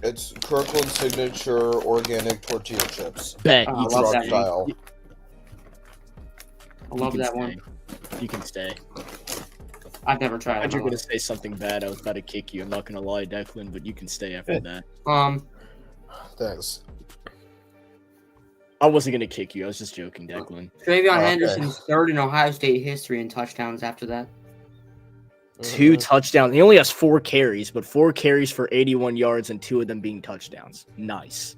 Speaker 3: It's Kirkland Signature organic tortilla chips.
Speaker 1: Bet.
Speaker 2: Oh, I
Speaker 1: you
Speaker 2: love
Speaker 3: Truck
Speaker 2: that
Speaker 3: style.
Speaker 2: I love
Speaker 1: can
Speaker 2: that
Speaker 1: stay.
Speaker 2: one.
Speaker 1: You can stay.
Speaker 2: I've never tried
Speaker 1: I thought
Speaker 2: it.
Speaker 1: you were gonna say something bad. I was about to kick you. I'm not gonna lie, Declan, but you can stay after that.
Speaker 3: Thanks.
Speaker 1: I wasn't gonna kick you. I was just joking, Declan.
Speaker 2: Travion
Speaker 3: Okay.
Speaker 2: Henderson's third in Ohio State history in touchdowns after that.
Speaker 1: 2 touchdowns. He only has 4 carries, but 4 carries for 81 yards and 2 of them being touchdowns. Nice.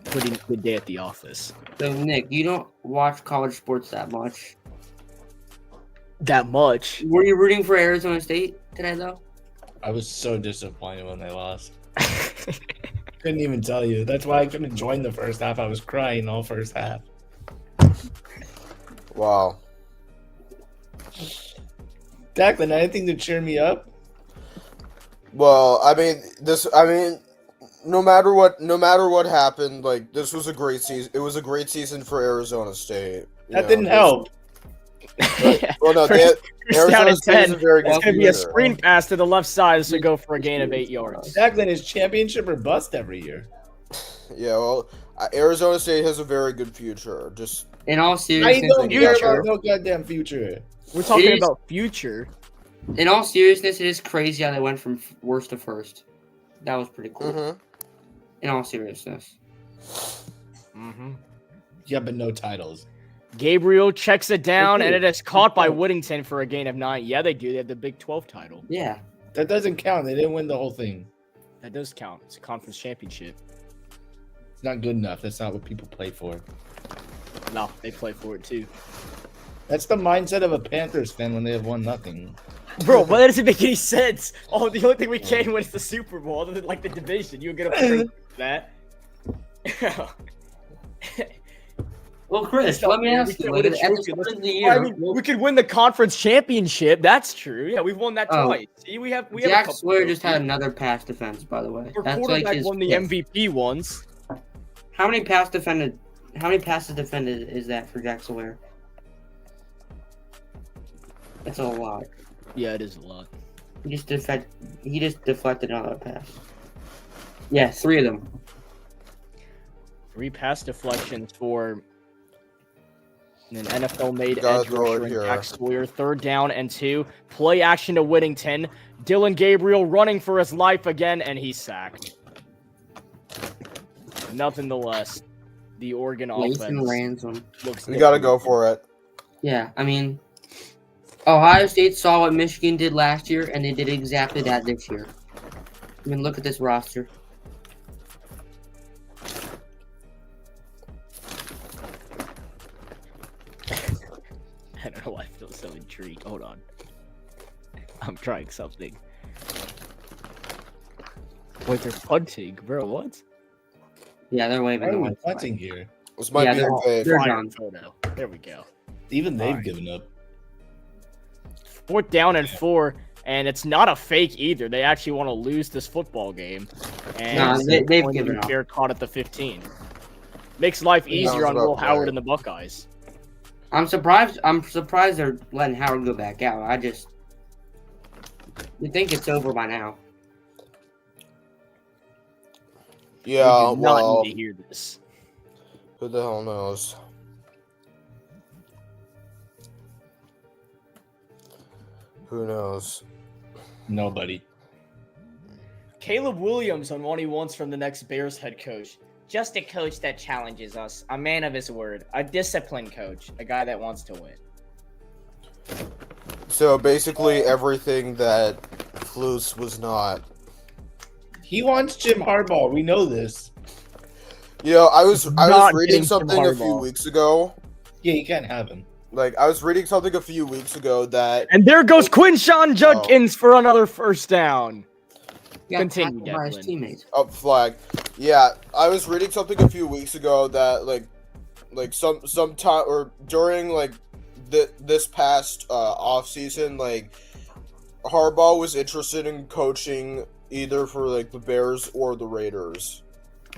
Speaker 1: Pretty good day at the office.
Speaker 2: So Nick, you don't watch college sports that much.
Speaker 1: That much.
Speaker 2: Were you rooting for Arizona State today though?
Speaker 4: I was so disappointed when they lost. Couldn't even tell you. That's why I couldn't join the first half. I was crying all first half.
Speaker 3: Wow.
Speaker 4: Declan, anything to cheer me up?
Speaker 3: Well, I mean, no matter what happened, like this was a great season. It was a great season for Arizona State. You
Speaker 4: That
Speaker 3: know,
Speaker 4: didn't help.
Speaker 3: Well, no,
Speaker 1: First down
Speaker 3: Arizona
Speaker 1: and
Speaker 3: State is
Speaker 1: 10.
Speaker 3: a very
Speaker 1: It's
Speaker 3: good
Speaker 1: gonna be a
Speaker 3: team.
Speaker 1: screen pass to the left side to go for a gain of 8 yards.
Speaker 4: Declan is championship or bust every year.
Speaker 3: Yeah, well, Arizona State has a very good future. Just
Speaker 2: In all
Speaker 4: I
Speaker 2: seriousness,
Speaker 4: don't care
Speaker 1: future.
Speaker 4: about no goddamn future.
Speaker 1: We're talking
Speaker 2: It is-
Speaker 1: about future.
Speaker 2: in all seriousness, it is crazy how they went from worst to first. That was pretty cool.
Speaker 3: mhm.
Speaker 2: In all seriousness.
Speaker 1: Mm-hmm.
Speaker 4: Yeah, but no titles.
Speaker 1: Gabriel checks it down,
Speaker 2: They
Speaker 1: and
Speaker 2: do.
Speaker 1: it is caught by Whittington for a gain of 9. Yeah, they do. They have the Big 12 title.
Speaker 2: Yeah.
Speaker 4: That doesn't count. They didn't win the whole thing.
Speaker 1: That does count. It's a conference championship.
Speaker 4: It's not good enough. That's not what people play for.
Speaker 1: No, they play for it too.
Speaker 4: That's the mindset of a Panthers fan when they have won nothing.
Speaker 1: Bro, why doesn't make any sense? Oh, the only thing we can win is the Super Bowl, other than like the division. You get a that.
Speaker 2: Well, Chris, let me ask you. Like, at the start of the year,
Speaker 1: I mean, we could win the conference championship. That's true. Yeah, we've won that
Speaker 2: Oh.
Speaker 1: twice. See, we have. We
Speaker 2: Jack
Speaker 1: have a couple
Speaker 2: Sawyer just had
Speaker 1: trophies.
Speaker 2: another pass defense, by the way.
Speaker 1: Our
Speaker 2: That's like
Speaker 1: quarterback
Speaker 2: his
Speaker 1: won the
Speaker 2: fifth.
Speaker 1: MVP once.
Speaker 2: How many passes defended is that for Jack Sawyer? That's a lot.
Speaker 1: Yeah, it is a lot.
Speaker 2: He just deflected another pass. Yeah, 3 of them.
Speaker 1: 3 pass deflections for an NFL-made
Speaker 3: Gotta
Speaker 1: edge
Speaker 3: throw it
Speaker 1: rusher in
Speaker 3: here.
Speaker 1: Jack Sawyer. 3rd down and 2. Play action to Whittington. Dylan Gabriel running for his life again, and he's sacked. Nothing the less. The Oregon
Speaker 2: Lathan
Speaker 1: offense
Speaker 2: Ransom.
Speaker 1: looks
Speaker 3: We gotta
Speaker 1: different.
Speaker 3: go for it.
Speaker 2: Yeah, I mean, Ohio State saw what Michigan did last year, and they did exactly that this year. I mean, look at this roster.
Speaker 1: I don't know why I feel so intrigued. Hold on. I'm trying something. Wait, they're punting, bro. What?
Speaker 2: Yeah, they're waving
Speaker 4: Why
Speaker 2: the
Speaker 4: are we
Speaker 2: white flag.
Speaker 4: punting here?
Speaker 3: This might
Speaker 2: Yeah,
Speaker 3: be
Speaker 2: they're-
Speaker 3: a fake.
Speaker 2: they're
Speaker 1: Fire
Speaker 2: done.
Speaker 1: photo. There we go.
Speaker 4: Even they've
Speaker 1: Alright.
Speaker 4: given up.
Speaker 1: 4th down and 4, and it's not a fake either. They actually want to lose this football game. And
Speaker 2: Nah, they've
Speaker 1: going to
Speaker 2: given
Speaker 1: be
Speaker 2: up.
Speaker 1: fair caught at the 15. Makes life easier
Speaker 3: Sounds
Speaker 1: on Will
Speaker 3: about
Speaker 1: Howard
Speaker 3: right.
Speaker 1: and the Buckeyes.
Speaker 2: I'm surprised they're letting Howard go back out. You think it's over by now.
Speaker 3: Yeah,
Speaker 1: We do not
Speaker 3: well,
Speaker 1: need to hear this.
Speaker 3: who the hell knows? Who knows?
Speaker 4: Nobody.
Speaker 1: Caleb Williams on what he wants from the next Bears head coach. Just a coach that challenges us, a man of his word, a disciplined coach, a guy that wants to win.
Speaker 3: So basically everything that Flus was not.
Speaker 4: He wants Jim Harbaugh. We know this.
Speaker 3: You know, I was
Speaker 1: Not
Speaker 3: reading
Speaker 1: getting Jim
Speaker 3: something a few
Speaker 1: Harbaugh.
Speaker 3: weeks ago.
Speaker 4: Yeah, you can't have him.
Speaker 3: Like I was reading something a few weeks ago that
Speaker 1: And there goes Quinshawn Judkins for another first down.
Speaker 2: Got
Speaker 1: Continue,
Speaker 2: tackled by his
Speaker 1: Declan.
Speaker 2: teammates.
Speaker 3: up flag. Yeah, I was reading something a few weeks ago that like some time or during like this past off season, like Harbaugh was interested in coaching either for like the Bears or the Raiders,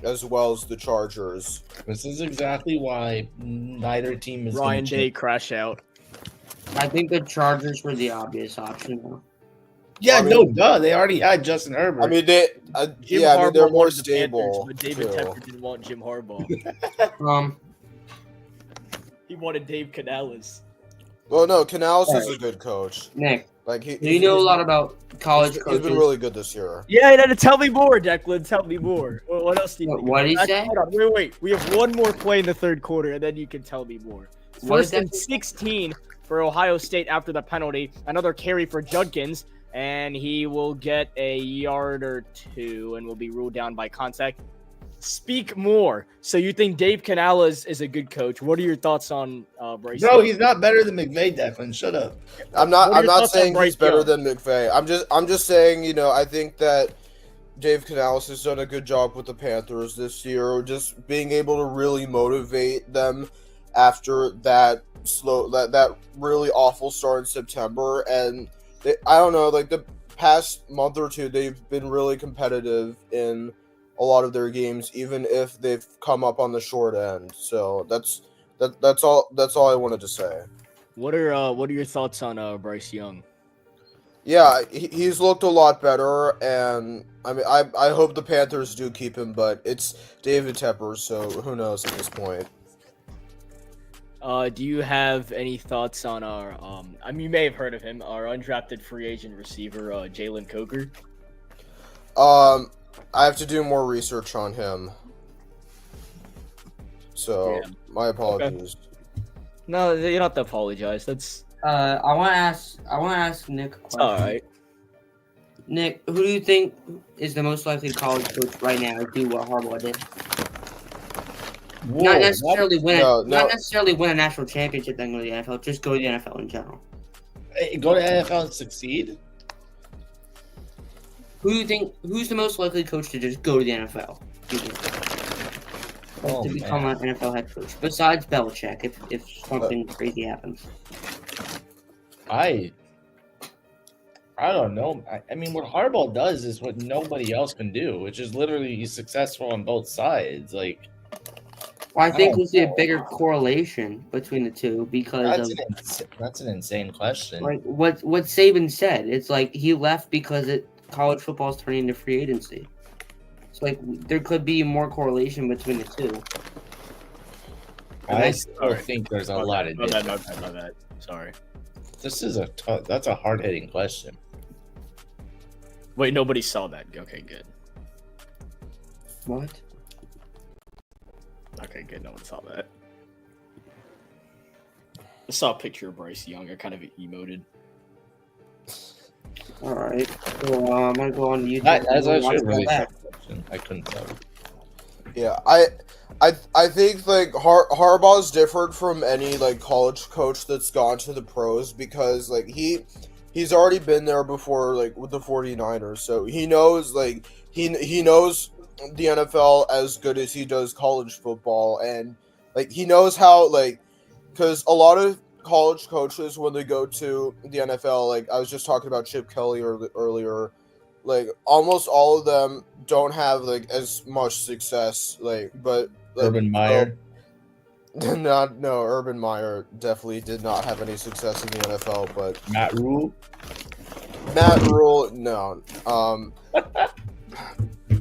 Speaker 3: as well as the Chargers.
Speaker 4: This is exactly why neither team is
Speaker 1: Ryan
Speaker 4: gonna
Speaker 1: Day
Speaker 4: change.
Speaker 1: crash out.
Speaker 2: I think the Chargers were the obvious option, though.
Speaker 4: Yeah,
Speaker 3: I mean-
Speaker 4: no, duh. They already had Justin Herbert.
Speaker 3: I mean, they
Speaker 1: Jim
Speaker 3: yeah,
Speaker 1: Harbaugh
Speaker 3: I mean they're more
Speaker 1: wanted the
Speaker 3: stable.
Speaker 1: Panthers, but David
Speaker 3: too.
Speaker 1: Tepper didn't want Jim Harbaugh. He wanted Dave Canales.
Speaker 3: Well, no, Canales is a good coach.
Speaker 2: Nick,
Speaker 3: Like
Speaker 2: do you know a lot about college
Speaker 3: he's
Speaker 2: coaches?
Speaker 3: been really good this year.
Speaker 1: Yeah, tell me more, Declan. Tell me more. What else do you think?
Speaker 2: What did he
Speaker 1: Actually,
Speaker 2: say?
Speaker 1: hold on, wait. We have one more play in the third quarter, and then you can tell me more.
Speaker 2: What
Speaker 1: First
Speaker 2: did
Speaker 1: and
Speaker 2: that-
Speaker 1: 16 for Ohio State after the penalty. Another carry for Judkins, and he will get a yard or two and will be ruled down by contact. Speak more. So you think Dave Canales is a good coach? What are your thoughts on Bryce?
Speaker 4: Bro,
Speaker 1: Young?
Speaker 4: he's not better than McVay, Declan. Shut up.
Speaker 3: I'm
Speaker 1: What are
Speaker 3: not
Speaker 1: your thoughts on
Speaker 3: saying
Speaker 1: Bryce
Speaker 3: he's better
Speaker 1: Young?
Speaker 3: than McVay. I'm just saying, you know, I think that Dave Canales has done a good job with the Panthers this year, just being able to really motivate them after that really awful start in September. And I don't know, like the past month or two, they've been really competitive in a lot of their games, even if they've come up on the short end. So that's all I wanted to say.
Speaker 1: What are your thoughts on Bryce Young?
Speaker 3: Yeah, he's looked a lot better, and I mean, I hope the Panthers do keep him, but it's David Tepper, so who knows at this point.
Speaker 1: Do you have any thoughts on our I mean, you may have heard of him, our undrafted free agent receiver, Jalen Coker?
Speaker 3: I have to do more research on him. So
Speaker 1: Yeah.
Speaker 3: my apologies.
Speaker 1: No, you don't have to apologize. That's
Speaker 2: I want to ask Nick a question.
Speaker 1: all right.
Speaker 2: Nick, who do you think is the most likely college coach right now to do what Harbaugh did?
Speaker 4: Whoa,
Speaker 2: Not necessarily win.
Speaker 3: No,
Speaker 2: Not necessarily win a national championship, then go to the NFL. Just go to the NFL in general.
Speaker 4: Go to NFL and succeed?
Speaker 2: Who do you think? Who's the most likely coach to just go to the NFL?
Speaker 4: Oh,
Speaker 2: To become
Speaker 4: man.
Speaker 2: an NFL head coach, besides Belichick, if something crazy happens.
Speaker 4: I don't know. I mean, what Harbaugh does is what nobody else can do, which is literally he's successful on both sides. Like,
Speaker 2: Well, I think
Speaker 4: don't
Speaker 2: we see a
Speaker 4: know.
Speaker 2: bigger correlation between the two because
Speaker 4: that's an insane question.
Speaker 2: like what Saban said. It's like he left because college football is turning into free agency. It's like there could be more correlation between the two.
Speaker 4: I still think there's a lot of
Speaker 1: My
Speaker 4: difference.
Speaker 1: bad. Sorry.
Speaker 4: This is that's a hard hitting question.
Speaker 1: Wait, nobody saw that. Okay, good.
Speaker 2: What?
Speaker 1: Okay, good. No one saw that. I saw a picture of Bryce Young. I kind of emoted.
Speaker 2: All right. So I'm gonna go on YouTube.
Speaker 4: That's
Speaker 2: and watch
Speaker 4: actually a really
Speaker 2: that.
Speaker 4: tough question. I couldn't tell.
Speaker 3: Yeah, I think like Harbaugh is different from any like college coach that's gone to the pros because like he's already been there before, like with the 49ers, so he knows like he knows the NFL as good as he does college football, and like he knows how, like, because a lot of college coaches when they go to the NFL, like I was just talking about Chip Kelly earlier, like almost all of them don't have like as much success, like but like,
Speaker 4: Urban Meyer.
Speaker 3: Urban Meyer definitely did not have any success in the NFL, but
Speaker 4: Matt Rule.
Speaker 3: Matt Rule, no.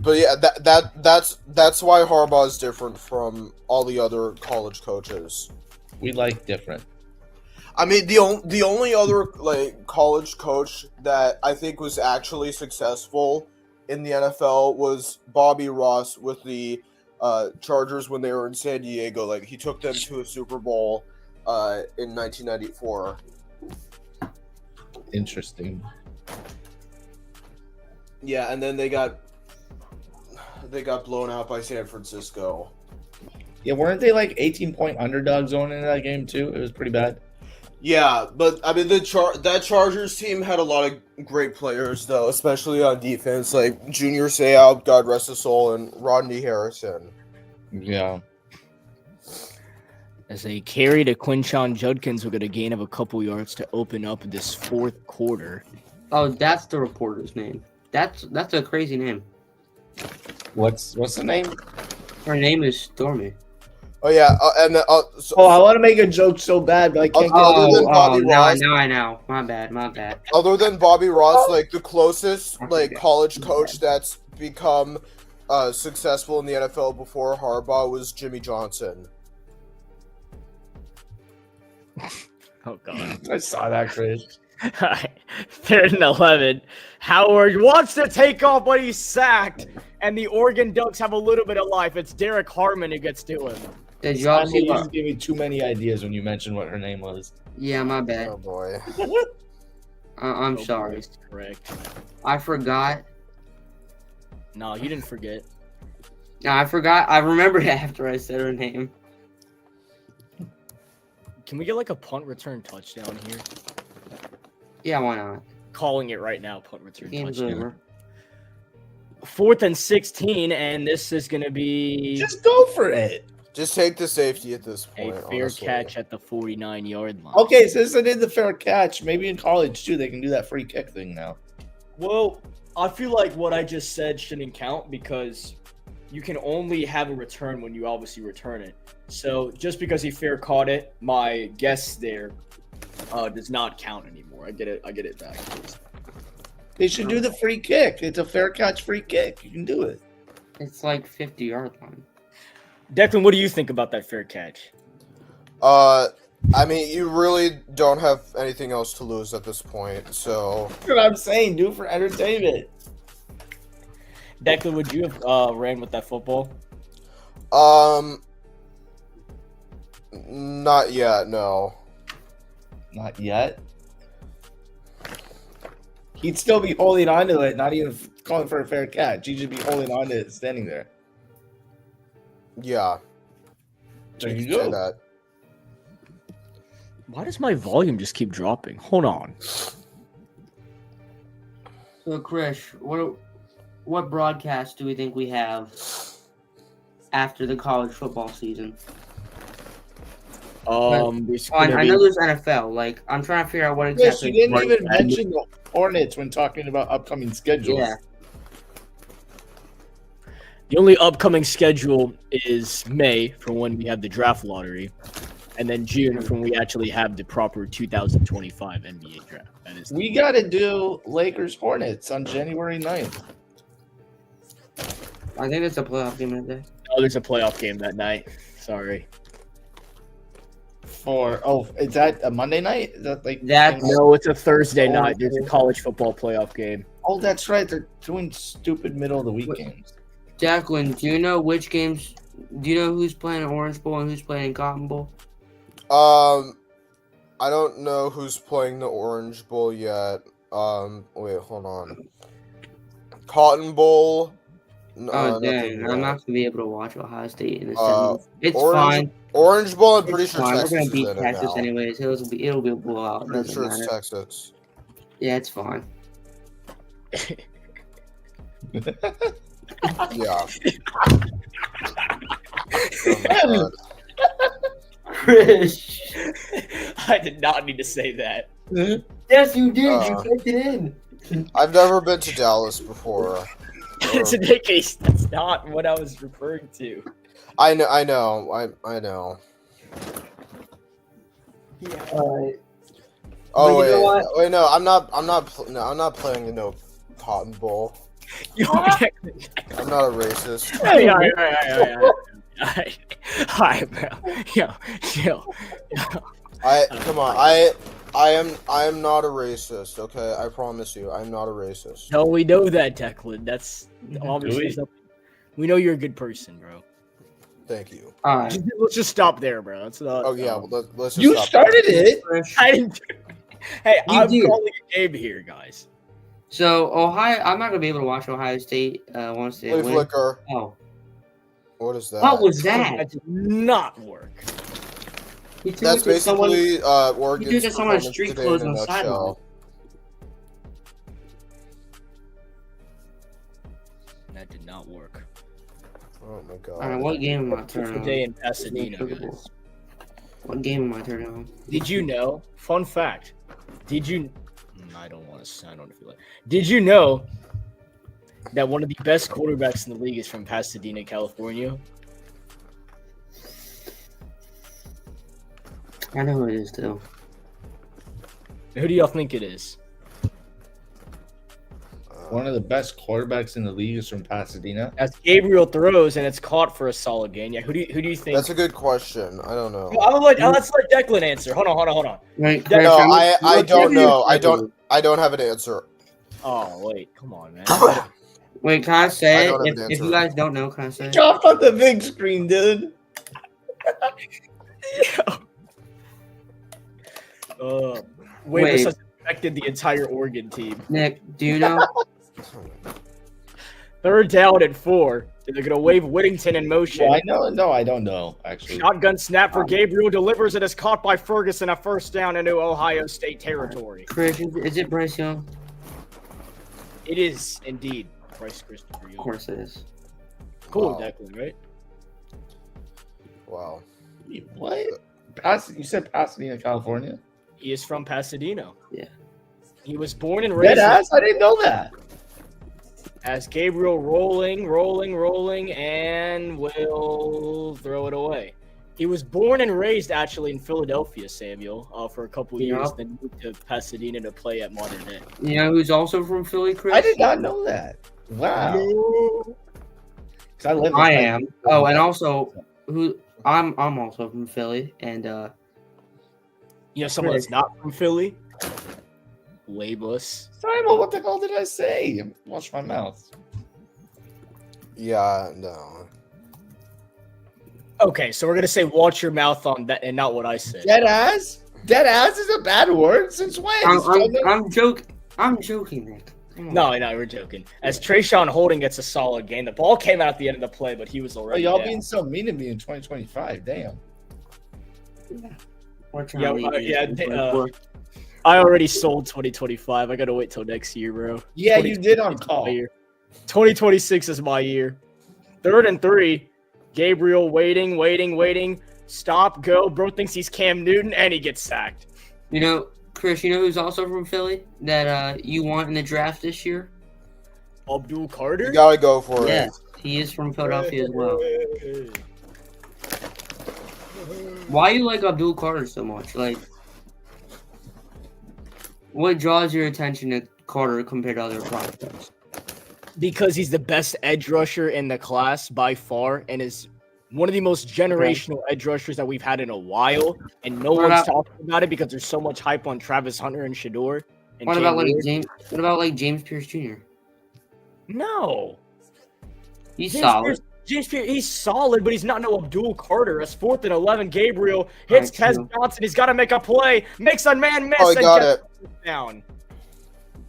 Speaker 3: But yeah, that's why Harbaugh is different from all the other college coaches.
Speaker 4: We like different.
Speaker 3: I mean, the only other like college coach that I think was actually successful in the NFL was Bobby Ross with the Chargers when they were in San Diego. Like he took them to a Super Bowl in 1994.
Speaker 4: Interesting.
Speaker 3: Yeah, and then they got blown out by San Francisco.
Speaker 4: Yeah, weren't they like 18-point underdogs going into that game too? It was pretty bad.
Speaker 3: Yeah, but I mean that Chargers team had a lot of great players though, especially on defense, like Junior Seau, God rest his soul, and Rodney Harrison.
Speaker 4: Yeah.
Speaker 1: As they carry to Quinshon Judkins with a gain of a couple yards to open up this fourth quarter.
Speaker 2: Oh, that's the reporter's name. That's a crazy name.
Speaker 4: What's the name?
Speaker 2: Her name is Stormy.
Speaker 3: Oh yeah, and
Speaker 4: I want to make a joke so bad, but I can't.
Speaker 3: Other than Bobby Ross,
Speaker 2: now I know. My bad.
Speaker 3: Other than Bobby Ross, like the closest college coach that's become successful in the NFL before Harbaugh was Jimmy Johnson.
Speaker 1: Oh god.
Speaker 4: I saw that, Chris.
Speaker 1: Alright, 3rd and 11. Howard wants to take off, but he's sacked. And the Oregon Ducks have a little bit of life. It's Derek Harmon who gets to him.
Speaker 2: Did y'all see
Speaker 4: You
Speaker 2: what?
Speaker 4: just gave me too many ideas when you mentioned what her name was.
Speaker 2: Yeah, my bad.
Speaker 3: Oh boy.
Speaker 2: I'm
Speaker 1: Oh,
Speaker 2: sorry.
Speaker 1: that's correct.
Speaker 2: I forgot.
Speaker 1: No, you didn't forget.
Speaker 2: No, I forgot. I remembered after I said her name.
Speaker 1: Can we get like a punt return touchdown here?
Speaker 2: Yeah, why not?
Speaker 1: Calling it right now, punt return
Speaker 2: Game's
Speaker 1: touchdown.
Speaker 2: over.
Speaker 1: 4th and 16, and this is going to be
Speaker 4: Just go for it.
Speaker 3: Just take the safety at this
Speaker 1: a
Speaker 3: point.
Speaker 1: fair
Speaker 3: honestly.
Speaker 1: catch at the 49-yard line.
Speaker 4: Okay, since I did the fair catch, maybe in college too, they can do that free kick thing now.
Speaker 1: Well, I feel like what I just said shouldn't count because you can only have a return when you obviously return it. So just because he fair caught it, my guess there does not count anymore. I get it back.
Speaker 4: They should do the free kick. It's a fair catch free kick. You can do it.
Speaker 2: It's like 50-yard line.
Speaker 1: Declan, what do you think about that fair catch?
Speaker 3: I mean, you really don't have anything else to lose at this point, so
Speaker 4: That's what I'm saying. Do it for entertainment.
Speaker 1: Declan, would you have ran with that football?
Speaker 3: Not yet, no.
Speaker 4: Not yet. He'd still be holding on to it, not even calling for a fair catch. He'd just be holding on to it, standing there.
Speaker 3: Yeah.
Speaker 4: There you
Speaker 3: can say
Speaker 4: go.
Speaker 3: that.
Speaker 1: Why does my volume just keep dropping? Hold on.
Speaker 2: So, Chris, what broadcast do we think we have after the college football season?
Speaker 1: There's
Speaker 2: I
Speaker 1: gonna
Speaker 2: know
Speaker 1: be-
Speaker 2: there's NFL. Like, I'm trying to figure out what
Speaker 4: Chris,
Speaker 2: exactly.
Speaker 4: you didn't
Speaker 1: right
Speaker 4: even
Speaker 1: now.
Speaker 4: mention the Hornets when talking about upcoming schedules.
Speaker 2: Yeah.
Speaker 1: The only upcoming schedule is May for when we have the draft lottery, and then June for when we actually have the proper 2025 NBA draft. That is
Speaker 4: We got to do Lakers Hornets on January 9th.
Speaker 2: I think it's a playoff game that day.
Speaker 1: Oh, there's a playoff game that night. Sorry.
Speaker 4: Is that a Monday night? Is that like
Speaker 1: No, it's a Thursday night. There's a college football playoff game.
Speaker 4: Oh, that's right. They're doing stupid middle of the week games.
Speaker 2: Jacqueline, do you know which games? Do you know who's playing in Orange Bowl and who's playing in Cotton Bowl?
Speaker 3: I don't know who's playing the Orange Bowl yet. Wait, hold on. Cotton Bowl.
Speaker 2: Oh, dang.
Speaker 3: nothing
Speaker 2: I'm
Speaker 3: yet.
Speaker 2: not going to be able to watch Ohio State in the 70s. It's
Speaker 3: Orange-
Speaker 2: fine.
Speaker 3: Orange Bowl, I'm pretty
Speaker 2: It's
Speaker 3: sure
Speaker 2: fine. We're
Speaker 3: Texas
Speaker 2: going
Speaker 3: is
Speaker 2: to beat
Speaker 3: in it
Speaker 2: Texas
Speaker 3: now.
Speaker 2: anyways. It'll be a blowout.
Speaker 3: I'm pretty
Speaker 2: Doesn't
Speaker 3: sure it's
Speaker 2: matter.
Speaker 3: Texas.
Speaker 2: Yeah, it's fine.
Speaker 3: Yeah. Oh my God.
Speaker 2: Chris.
Speaker 1: I did not need to say that.
Speaker 2: Yes, you did. You
Speaker 3: Uh,
Speaker 2: typed it in.
Speaker 3: I've never been to Dallas before.
Speaker 1: It's in that case, that's not what I was referring to.
Speaker 3: I know. I know.
Speaker 2: All right.
Speaker 3: Oh
Speaker 2: But you know
Speaker 3: wait,
Speaker 2: what?
Speaker 3: wait, no, I'm not playing in no Cotton Bowl.
Speaker 1: Yo,
Speaker 3: I'm not a racist.
Speaker 1: hey, all right, bro. Yo.
Speaker 3: Come on, I am not a racist. Okay, I promise you, I'm not a racist.
Speaker 1: No, we know that, Declan. That's
Speaker 4: we?
Speaker 1: obviously something. We know you're a good person, bro.
Speaker 3: Thank you.
Speaker 2: All right.
Speaker 1: Let's just stop there, bro. That's not.
Speaker 3: Oh yeah, well, let's just
Speaker 4: You
Speaker 3: stop.
Speaker 4: started it.
Speaker 2: Chris,
Speaker 1: I didn't. Hey,
Speaker 2: You
Speaker 1: I'm
Speaker 2: do.
Speaker 1: calling a game here, guys.
Speaker 2: So Ohio, I'm not gonna be able to watch Ohio State once they
Speaker 3: Play
Speaker 2: win.
Speaker 3: flicker.
Speaker 2: Oh,
Speaker 3: What is that?
Speaker 2: what was that?
Speaker 1: That did not work.
Speaker 2: He threw
Speaker 3: That's
Speaker 2: it to someone.
Speaker 3: basically
Speaker 2: He
Speaker 3: Oregon's
Speaker 2: threw it to someone in
Speaker 3: performance
Speaker 2: street
Speaker 3: today
Speaker 2: clothes
Speaker 3: in a
Speaker 2: on the sideline.
Speaker 3: nutshell.
Speaker 1: That did not work.
Speaker 3: Oh my
Speaker 2: All right,
Speaker 3: god.
Speaker 2: what game am I turning
Speaker 1: Today
Speaker 2: on?
Speaker 1: in Pasadena, guys.
Speaker 2: What game am I turning on?
Speaker 1: Did you know? Fun fact. Did you? I don't want to. I don't feel like. Did you know that one of the best quarterbacks in the league is from Pasadena, California?
Speaker 2: I know who it is too.
Speaker 1: Who do y'all think it is?
Speaker 4: One of the best quarterbacks in the league is from Pasadena.
Speaker 1: As Gabriel throws and it's caught for a solid gain. Yeah, who do you think?
Speaker 3: That's a good question. I don't know.
Speaker 1: Let's let Declan answer. Hold on.
Speaker 2: Right,
Speaker 1: Yeah,
Speaker 3: No,
Speaker 2: Chris,
Speaker 3: I don't know. I
Speaker 2: don't.
Speaker 3: don't have an answer.
Speaker 1: Oh wait, come on, man.
Speaker 2: Wait, can I say
Speaker 3: I don't
Speaker 2: it?
Speaker 3: have an
Speaker 2: If you
Speaker 3: answer.
Speaker 2: guys don't know, can I say it?
Speaker 4: Drop on the big screen, dude.
Speaker 1: Waivers has affected the entire Oregon team.
Speaker 2: Nick, do you know?
Speaker 1: Third down and 4. They're gonna wave Whittington in motion.
Speaker 4: Well, I know. No, I don't know. Actually,
Speaker 1: Shotgun snap for Gabriel, delivers and is caught by Ferguson. A first down into Ohio State territory.
Speaker 2: Chris, is it Bryce Young?
Speaker 1: It is indeed Bryce Christopher
Speaker 2: Of
Speaker 1: Young.
Speaker 2: course it is.
Speaker 1: Cool,
Speaker 3: Wow.
Speaker 1: Declan, right?
Speaker 3: Wow.
Speaker 4: what? You said Pasadena, California.
Speaker 1: He is from Pasadena.
Speaker 2: Yeah.
Speaker 1: He was born and raised
Speaker 4: Deadass? I didn't know that.
Speaker 1: as Gabriel rolling, and will throw it away. He was born and raised actually in Philadelphia, Samuel, for a couple years, then moved to Pasadena to play at Modern Day.
Speaker 2: You know who's also from Philly, Chris?
Speaker 4: I did not know that. Wow. 'Cause I live in
Speaker 2: I
Speaker 4: Pasadena.
Speaker 2: am. Oh, and also I'm also from Philly, and
Speaker 1: You know someone that's not from Philly? Labeless.
Speaker 4: Simon, what the hell did I say? Wash my mouth.
Speaker 3: Yeah, no.
Speaker 1: Okay, so we're gonna say watch your mouth on that and not what I said.
Speaker 4: Deadass? Deadass is a bad word since when?
Speaker 2: I'm joking, Nick. Come on.
Speaker 1: No, we're joking. As Trayshawn Holding gets a solid gain, the ball came out at the end of the play, but he was
Speaker 4: Oh,
Speaker 1: already
Speaker 4: y'all
Speaker 1: down.
Speaker 4: being so mean to me in 2025. Damn.
Speaker 2: We're trying
Speaker 1: Yeah,
Speaker 2: to leave you.
Speaker 1: I already sold 2025. I gotta wait till next year, bro.
Speaker 4: Yeah, you did on
Speaker 1: 2026 is
Speaker 4: call.
Speaker 1: my year. 2026 is my year. 3rd and 3. Gabriel waiting. Stop, go. Bro thinks he's Cam Newton, and he gets sacked.
Speaker 2: You know, Chris, you know who's also from Philly that you want in the draft this year?
Speaker 1: Abdul Carter?
Speaker 3: You gotta go for
Speaker 2: Yeah,
Speaker 3: it.
Speaker 2: he is from Philadelphia as well. Why you like Abdul Carter so much? Like, what draws your attention to Carter compared to other prospects?
Speaker 1: Because he's the best edge rusher in the class by far, and is one of the most generational edge rushers that we've had in a while. And no
Speaker 2: What
Speaker 1: one's
Speaker 2: about-
Speaker 1: talking about it because there's so much hype on Travis Hunter and Shador. And
Speaker 2: What
Speaker 1: Cam
Speaker 2: about
Speaker 1: Ward.
Speaker 2: James Pierce Jr.?
Speaker 1: No.
Speaker 2: He's
Speaker 1: James
Speaker 2: solid.
Speaker 1: Pierce- James Pierce, he's solid, but he's not no Abdul Carter. As 4th and 11, Gabriel hits
Speaker 2: Alright,
Speaker 1: Tez
Speaker 2: true.
Speaker 1: Johnson. He's got to make a play. Makes a man miss.
Speaker 3: Oh, he
Speaker 1: and
Speaker 3: got
Speaker 1: gets
Speaker 3: it.
Speaker 1: down.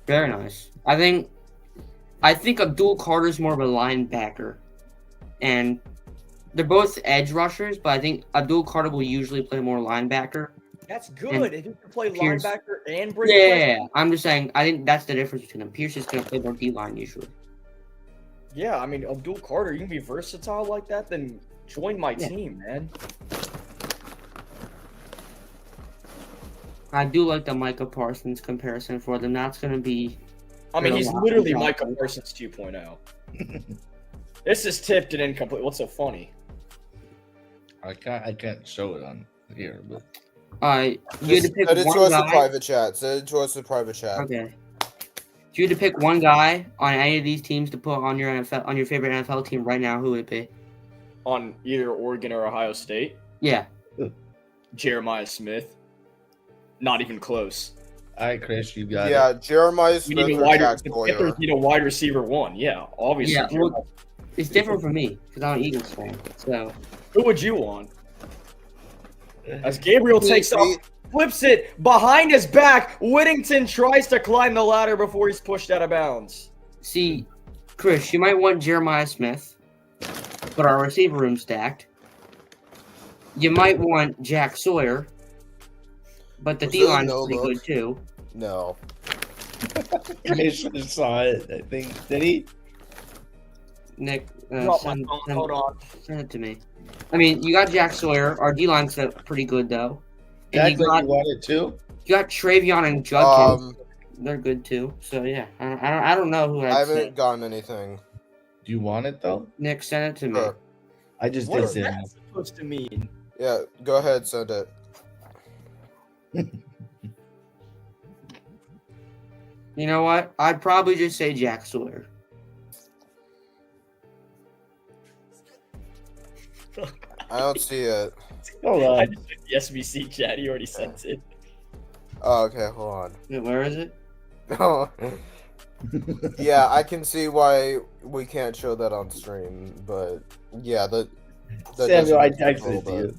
Speaker 2: Very nice. I think Abdul Carter's more of a linebacker, and they're both edge rushers. But I think Abdul Carter will usually play more linebacker.
Speaker 1: That's good. If you can play
Speaker 2: Pierce-
Speaker 1: linebacker and bring
Speaker 2: Yeah, I'm just saying. I think that's the difference between them. Pierce is going to play more D line usually.
Speaker 1: Yeah, I mean, Abdul Carter, you can be versatile like that, then join my team, man.
Speaker 2: I do like the Micah Parsons comparison for them. That's going to be.
Speaker 1: I mean,
Speaker 2: Good
Speaker 1: he's
Speaker 2: a lot.
Speaker 1: literally
Speaker 2: Yeah.
Speaker 1: Micah Parsons 2.0. This is tipped and incomplete. What's so funny?
Speaker 4: I can't show it on here, but
Speaker 2: You had to pick
Speaker 3: Send it to
Speaker 2: one
Speaker 3: us in
Speaker 2: guy.
Speaker 3: private chat. Send it to us in private chat.
Speaker 2: Okay. If you had to pick one guy on any of these teams to put on your favorite NFL team right now, who would it be?
Speaker 1: On either Oregon or Ohio State,
Speaker 2: Yeah.
Speaker 1: Jeremiah Smith. Not even close.
Speaker 4: all right, Chris, you got
Speaker 3: Yeah,
Speaker 4: it.
Speaker 3: Jeremiah
Speaker 1: We
Speaker 3: Smith
Speaker 1: need a
Speaker 3: or
Speaker 1: wide,
Speaker 3: Jack
Speaker 1: the Panthers
Speaker 3: Boyer.
Speaker 1: need a wide receiver 1. Yeah, obviously.
Speaker 2: Yeah,
Speaker 1: Jeremiah.
Speaker 2: well, it's different for me because I'm an Eagles fan. So
Speaker 1: Who would you want? As Gabriel takes off. flips it behind his back. Whittington tries to climb the ladder before he's pushed out of bounds.
Speaker 2: See, Chris, you might want Jeremiah Smith, but our receiver room's stacked. You might want Jack Sawyer, but the
Speaker 3: Was
Speaker 2: D-line's
Speaker 3: that a
Speaker 2: pretty
Speaker 3: no-look?
Speaker 2: good too.
Speaker 3: No.
Speaker 4: Commissioner saw it, I think. Did he?
Speaker 2: Nick,
Speaker 1: Drop my phone. Hold on.
Speaker 2: send it to me. I mean, you got Jack Sawyer. Our D-line's pretty good though. And
Speaker 4: Jack
Speaker 2: you
Speaker 4: said
Speaker 2: got,
Speaker 4: you wanted too?
Speaker 2: you got Travion and Judkins.
Speaker 3: Um,
Speaker 2: They're good too. So yeah, I don't know who
Speaker 3: I
Speaker 2: I'd say.
Speaker 3: haven't gotten anything.
Speaker 4: Do you want it though?
Speaker 2: Nick, send it to me.
Speaker 3: Sure.
Speaker 4: I just
Speaker 1: What
Speaker 4: did
Speaker 1: is
Speaker 4: say
Speaker 1: that supposed to mean?
Speaker 3: Yeah, go ahead, send it.
Speaker 2: You know what? I'd probably just say Jack Sawyer.
Speaker 3: I don't see it.
Speaker 4: Hold
Speaker 1: I
Speaker 4: on.
Speaker 1: just the SBC chat. He already sent it.
Speaker 3: Oh, okay, hold
Speaker 2: Wait, where is it?
Speaker 3: on. Yeah, I can see why we can't show that on stream, but yeah, that
Speaker 4: Samuel, I
Speaker 3: doesn't make sense a
Speaker 4: texted
Speaker 3: little
Speaker 4: you.
Speaker 3: bit.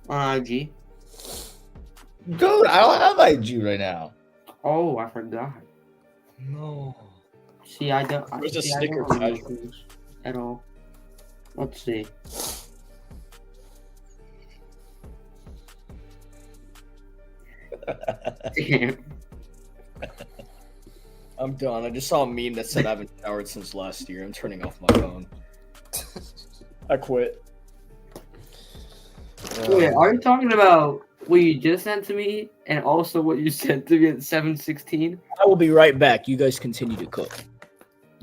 Speaker 2: On IG.
Speaker 4: Dude, I don't have IG right now.
Speaker 2: Oh, I forgot.
Speaker 1: No.
Speaker 2: See, I don't.
Speaker 1: Where's the
Speaker 2: see, I
Speaker 1: sticker
Speaker 2: don't remember
Speaker 1: patch?
Speaker 2: things at all. Let's see. Damn.
Speaker 1: I'm done. I just saw a meme that said I haven't showered since last year. I'm turning off my phone. I quit.
Speaker 2: Wait, are you talking about what you just sent to me and also what you sent to me at 7:16?
Speaker 1: I will be right back. You guys continue to cook.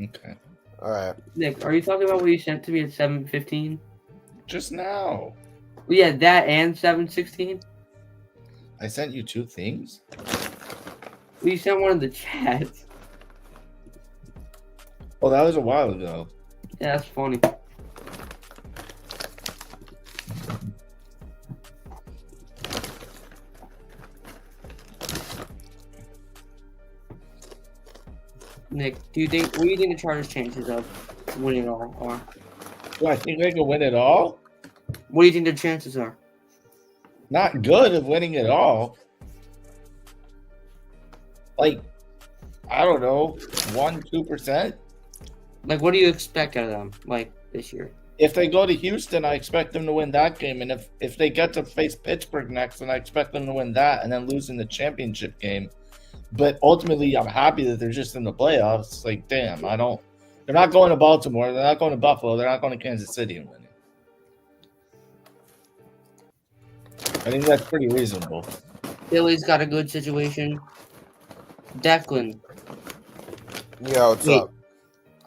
Speaker 4: Okay.
Speaker 3: All right.
Speaker 2: Nick, are you talking about what you sent to me at 7:15?
Speaker 4: Just now.
Speaker 2: Well, yeah, that and 7:16.
Speaker 4: I sent you two things?
Speaker 2: Well, you sent one in the chat.
Speaker 4: Well, that was a while ago.
Speaker 2: Yeah, that's funny. Nick, what do you think the Chargers' chances of winning it all are?
Speaker 4: Do I think they can win it all?
Speaker 2: What do you think their chances are?
Speaker 4: Not good of winning it all. Like, I don't know, 1-2%.
Speaker 2: Like, what do you expect out of them, like, this year?
Speaker 4: If they go to Houston, I expect them to win that game. And if they get to face Pittsburgh next, then I expect them to win that and then lose in the championship game. But ultimately, I'm happy that they're just in the playoffs. Like, damn, they're not going to Baltimore. They're not going to Buffalo. They're not going to Kansas City and winning. I think that's pretty reasonable.
Speaker 2: Philly's got a good situation. Declan.
Speaker 3: Yeah, what's
Speaker 2: Wait.
Speaker 3: up?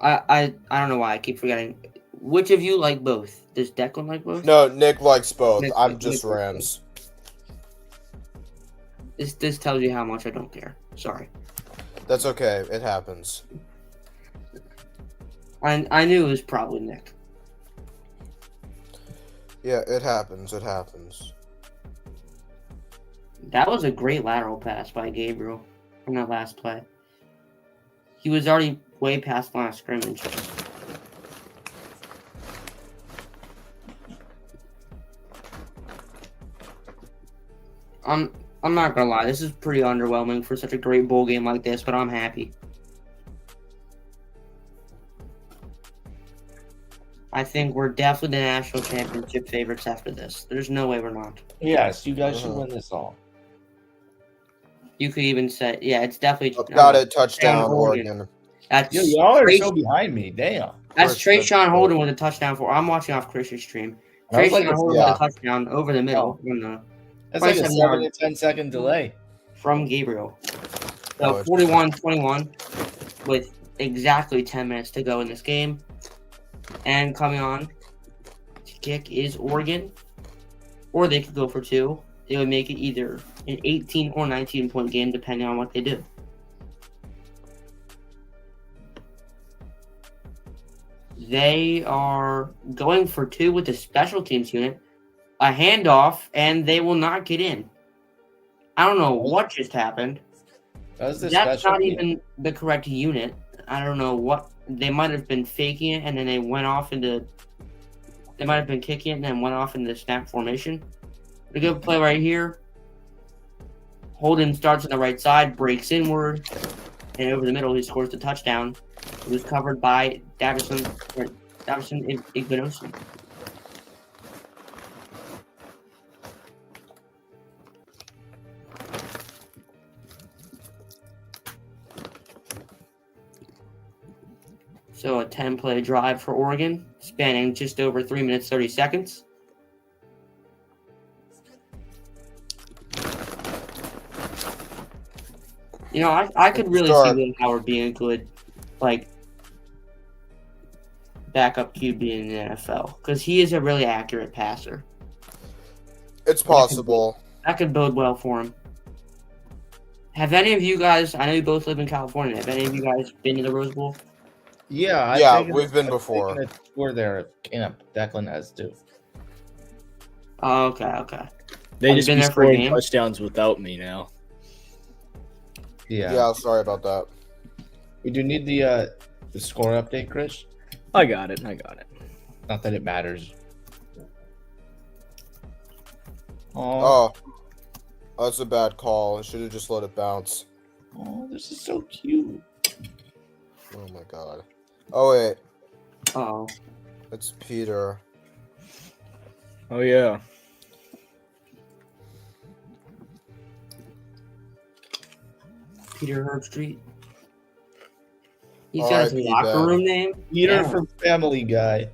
Speaker 2: I don't know why I keep forgetting. Which of you like both? Does Declan like both?
Speaker 3: No, Nick likes both.
Speaker 2: Nick-
Speaker 3: I'm
Speaker 2: Nick
Speaker 3: just
Speaker 2: likes
Speaker 3: Rams.
Speaker 2: This tells you how much I don't care. Sorry.
Speaker 3: That's okay. It happens.
Speaker 2: I knew it was probably Nick.
Speaker 3: Yeah, it happens. It happens.
Speaker 2: That was a great lateral pass by Gabriel on that last play. He was already way past the line of scrimmage. I'm not gonna lie, this is pretty underwhelming for such a great bowl game like this, but I'm happy. I think we're definitely the national championship favorites after this. There's no way we're not.
Speaker 4: Yes, you guys should win this all.
Speaker 2: You could even say, yeah, it's definitely.
Speaker 3: Got it. Touchdown,
Speaker 2: Oregon.
Speaker 3: Oregon.
Speaker 2: That's
Speaker 4: Yo, y'all are
Speaker 2: Trace-
Speaker 4: so behind me. Damn.
Speaker 2: That's
Speaker 3: First
Speaker 2: Trayshawn
Speaker 3: touchdown.
Speaker 2: Holden with a touchdown for. I'm watching off Chris's stream.
Speaker 4: I was like,
Speaker 2: Trayshawn Holden
Speaker 3: yeah.
Speaker 2: with a touchdown over the middle
Speaker 4: that's like a
Speaker 2: 27
Speaker 4: 7
Speaker 2: yard.
Speaker 4: to 10 second delay.
Speaker 2: from Gabriel.
Speaker 3: Oh,
Speaker 2: So 41-21 with exactly 10 minutes to go in this game. And coming on to kick is Oregon. Or they could go for two. They would make it either an 18 or 19 point game depending on what they do. They are going for two with the special teams unit, a handoff, and they will not get in. I don't know what just happened.
Speaker 4: That was the
Speaker 2: That's
Speaker 4: special
Speaker 2: not
Speaker 4: team.
Speaker 2: even the correct unit. I don't know what they might have been faking it, and then they went off into. They might have been kicking it and then went off into the snap formation. A good play right here. Holden starts on the right side, breaks inward, and over the middle, he scores the touchdown. It was covered by Davison Igbinosi. So a 10-play drive for Oregon, spanning just over 3 minutes, 30 seconds. You know, I could really see Will Howard being a good, like, backup QB in the NFL because he is a really accurate passer.
Speaker 3: It's possible.
Speaker 2: That could bode well for him. Have any of you guys, I know you both live in California, have any of you guys been to the Rose Bowl?
Speaker 4: Yeah,
Speaker 3: we've been before.
Speaker 4: We're there at camp. Declan has too.
Speaker 2: Oh, okay.
Speaker 1: They
Speaker 2: Have you
Speaker 1: just
Speaker 2: been
Speaker 1: be
Speaker 2: there for a
Speaker 1: scoring
Speaker 2: game?
Speaker 1: touchdowns without me now.
Speaker 4: Yeah.
Speaker 3: Yeah, sorry about that.
Speaker 4: We do need the score update, Chris.
Speaker 1: I got it.
Speaker 4: Not that it matters.
Speaker 3: Oh, that's a bad call. I should have just let it bounce.
Speaker 4: Oh, this is so cute.
Speaker 3: Oh my god. Oh wait,
Speaker 2: Oh,
Speaker 3: it's Peter.
Speaker 1: Oh yeah.
Speaker 2: Peter Herbstreit. He's got his
Speaker 3: R.I.P.
Speaker 2: locker
Speaker 3: Ben.
Speaker 2: room name.
Speaker 4: Peter
Speaker 2: Yeah.
Speaker 4: from Family Guy.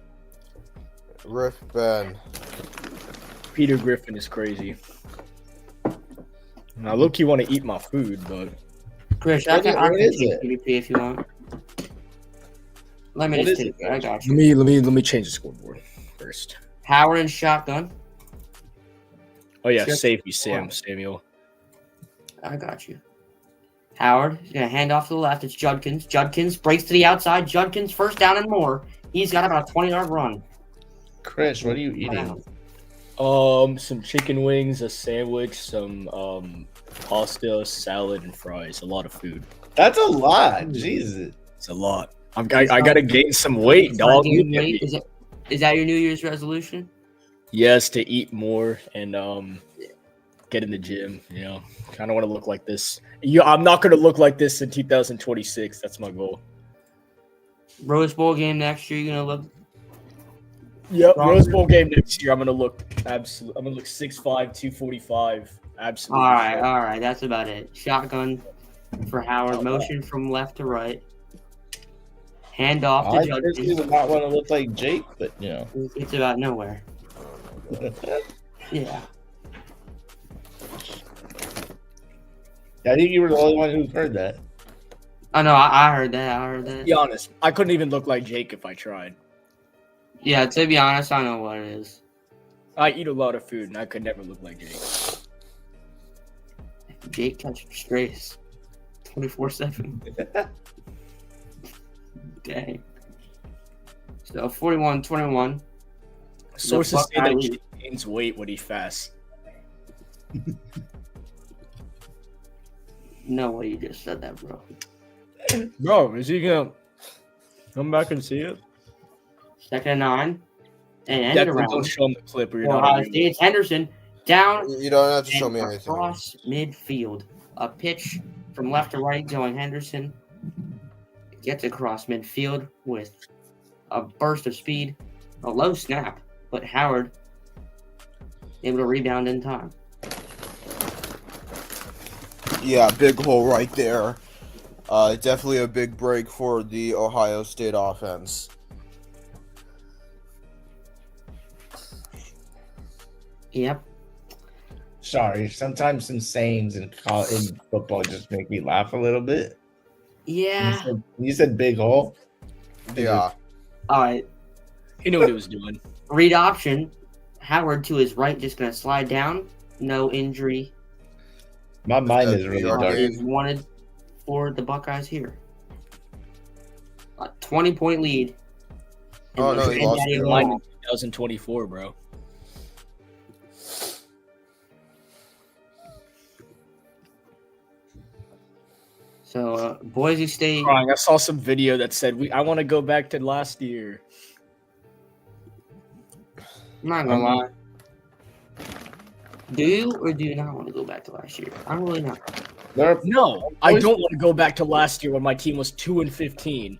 Speaker 3: Riff Ben.
Speaker 1: Peter Griffin is crazy. Now, look, you want to eat my food, but
Speaker 2: Chris, I can
Speaker 4: What is
Speaker 2: take
Speaker 4: it?
Speaker 2: PvP if you want. Let me
Speaker 4: What
Speaker 2: just
Speaker 4: is
Speaker 2: take
Speaker 4: it,
Speaker 2: it. I
Speaker 4: Chris?
Speaker 2: got you.
Speaker 1: let me change the scoreboard first.
Speaker 2: Howard and shotgun.
Speaker 1: Oh yeah,
Speaker 2: Sure.
Speaker 1: safety Samuel.
Speaker 2: I got you. Howard is going to hand off to the left. It's Judkins. Judkins breaks to the outside. Judkins first down and more. He's got about a 20-yard run.
Speaker 4: Chris, what are you eating?
Speaker 1: Some chicken wings, a sandwich, some pasta, salad, and fries. A lot of food.
Speaker 4: That's a lot. Jesus.
Speaker 1: It's a lot. I gotta gain some weight, dog.
Speaker 2: Gain
Speaker 1: Look at
Speaker 2: weight?
Speaker 1: me.
Speaker 2: Is that your New Year's resolution?
Speaker 1: Yes, to eat more and get in the gym. You know, kind of want to look like this. I'm not gonna look like this in 2026. That's my goal.
Speaker 2: Rose Bowl game next year. You're gonna look.
Speaker 1: Yep,
Speaker 2: Wrong.
Speaker 1: Rose Bowl game next year. I'm gonna look 6'5", 245. Absolutely.
Speaker 2: All right. That's about it. Shotgun for Howard. Motion from left to right. Hand off
Speaker 4: I
Speaker 2: to
Speaker 4: personally
Speaker 2: Judkins.
Speaker 4: would not want to look like Jake, but you know.
Speaker 2: It's about nowhere. Yeah.
Speaker 4: I think you were the only one who heard that.
Speaker 2: Oh no, I heard that.
Speaker 1: Be honest, I couldn't even look like Jake if I tried.
Speaker 2: Yeah, to be honest, I know what it is.
Speaker 1: I eat a lot of food, and I could never look like Jake.
Speaker 2: Jake catches strays 24/7. Dang. So 41-21.
Speaker 1: Sources say that
Speaker 2: Buckeyes-
Speaker 1: Jake gains weight when he fasts.
Speaker 2: No way you just said that, bro.
Speaker 1: Bro, is he gonna come back and see it?
Speaker 2: Second and 9. And end
Speaker 1: Definitely
Speaker 2: around.
Speaker 1: don't show him the clip, or you're
Speaker 2: For
Speaker 1: not.
Speaker 2: Ohio
Speaker 1: Even...
Speaker 2: State, it's Henderson down
Speaker 3: You don't have to show
Speaker 2: and
Speaker 3: me anything.
Speaker 2: across midfield. A pitch from left to right going Henderson. Gets across midfield with a burst of speed. A low snap, but Howard able to rebound in time.
Speaker 3: Yeah, big hole right there. Definitely a big break for the Ohio State offense.
Speaker 2: Yep.
Speaker 4: Sorry, sometimes some sayings in football just make me laugh a little bit.
Speaker 2: Yeah.
Speaker 4: You said big hole.
Speaker 3: Yeah.
Speaker 2: All right.
Speaker 1: He knew what he was doing.
Speaker 2: Read option. Howard to his right, just going to slide down. No injury
Speaker 4: My mind is really
Speaker 3: Yard
Speaker 4: dark.
Speaker 3: gain.
Speaker 2: is wanted for the Buckeyes here. A 20-point lead. And
Speaker 3: Oh, no,
Speaker 2: Notre
Speaker 3: he
Speaker 2: Dame
Speaker 3: lost
Speaker 2: Daddy
Speaker 3: it.
Speaker 2: Long.
Speaker 1: Mine in 2024, bro.
Speaker 2: So Boise State.
Speaker 1: Crying. I saw some video that said I want to go back to last year.
Speaker 2: I'm not gonna lie. Do you or do you not want to go back to last year? I'm really not.
Speaker 1: No, I don't want to go back to last year when my team was 2-15.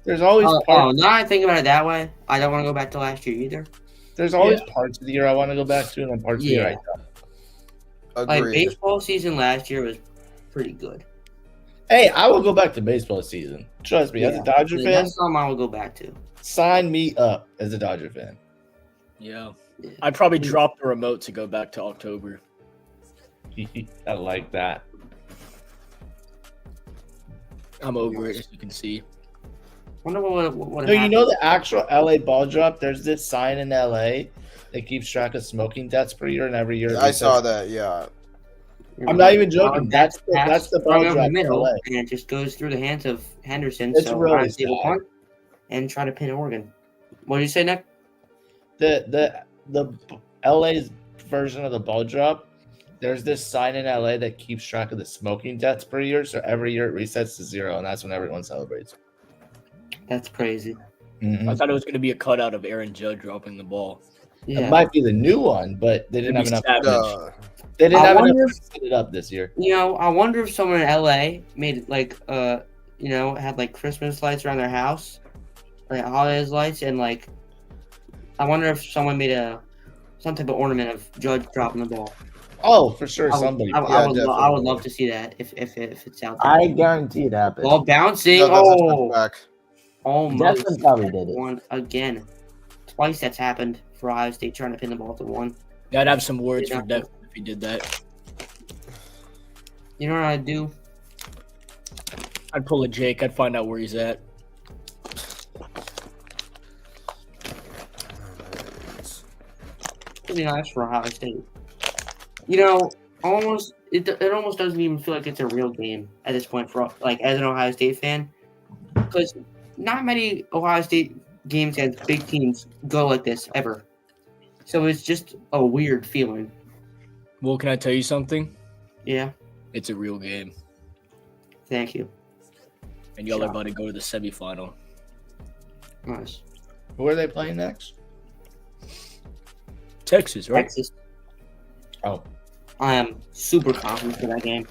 Speaker 4: There's always parts.
Speaker 2: Now I think about it that way. I don't want to go back to last year either.
Speaker 4: There's always parts of the year I want to go back to, and then parts of the year I don't.
Speaker 2: Like
Speaker 3: Agreed.
Speaker 2: baseball season last year was pretty good.
Speaker 4: Hey, I will go back to baseball season. Trust me, as a Dodger fan,
Speaker 2: That's something I will go back to.
Speaker 4: sign me up as a Dodger fan.
Speaker 1: Yeah. I'd probably drop the remote to go back to October.
Speaker 4: I like that.
Speaker 1: I'm over it, as you can see.
Speaker 2: Wonder what
Speaker 4: No, you
Speaker 2: happened.
Speaker 4: know the actual LA ball drop? There's this sign in LA that keeps track of smoking deaths per year, and every year.
Speaker 3: I saw that. Yeah.
Speaker 4: I'm not even joking. That's the ball
Speaker 2: Sprung over
Speaker 4: drop
Speaker 2: the
Speaker 4: in
Speaker 2: middle,
Speaker 4: LA.
Speaker 2: and it just goes through the hands of Henderson.
Speaker 4: It's
Speaker 2: so
Speaker 4: really
Speaker 2: Ohio State will
Speaker 4: sad.
Speaker 2: punt and try to pin Oregon. What did you say, Nick?
Speaker 4: The LA's version of the ball drop. There's this sign in LA that keeps track of the smoking deaths per year. So every year it resets to 0, and that's when everyone celebrates.
Speaker 2: That's crazy.
Speaker 4: Mhm.
Speaker 1: I thought it was going to be a cutout of Aaron Judd dropping the ball.
Speaker 2: Yeah.
Speaker 4: It might be the new one, but they didn't have
Speaker 1: It'd
Speaker 4: enough.
Speaker 1: be savage.
Speaker 4: They didn't
Speaker 2: I
Speaker 4: have enough
Speaker 2: wonder
Speaker 4: to set it up this year.
Speaker 2: You know, I wonder if someone in LA made like had like Christmas lights around their house, like holidays lights, and like I wonder if someone made some type of ornament of Judge dropping the ball.
Speaker 4: Oh, for sure,
Speaker 2: I would,
Speaker 4: somebody.
Speaker 2: I, I would, I
Speaker 3: definitely.
Speaker 2: would love to see that if it's out there.
Speaker 5: I guarantee it happened.
Speaker 2: Ball bouncing.
Speaker 3: No, that's a
Speaker 2: Oh,
Speaker 3: back.
Speaker 2: almost
Speaker 5: Desmond probably did it.
Speaker 2: one again. Twice that's happened for Ohio State trying to pin the ball to one.
Speaker 1: Yeah, I'd have some words
Speaker 2: Yeah.
Speaker 1: for Devin if he did that.
Speaker 2: You know what I'd do?
Speaker 1: I'd pull a Jake. I'd find out where he's at.
Speaker 2: Pretty nice for Ohio State. You know, it almost doesn't even feel like it's a real game at this point for like as an Ohio State fan, because not many Ohio State games against big teams go like this ever. So it's just a weird feeling.
Speaker 1: Well, can I tell you something?
Speaker 2: Yeah,
Speaker 1: It's a real game.
Speaker 2: thank you.
Speaker 1: And y'all are about to go to the semifinal.
Speaker 2: Nice.
Speaker 4: Who are they playing next?
Speaker 1: Texas, right?
Speaker 2: Texas.
Speaker 4: Oh,
Speaker 2: I am super confident for that game.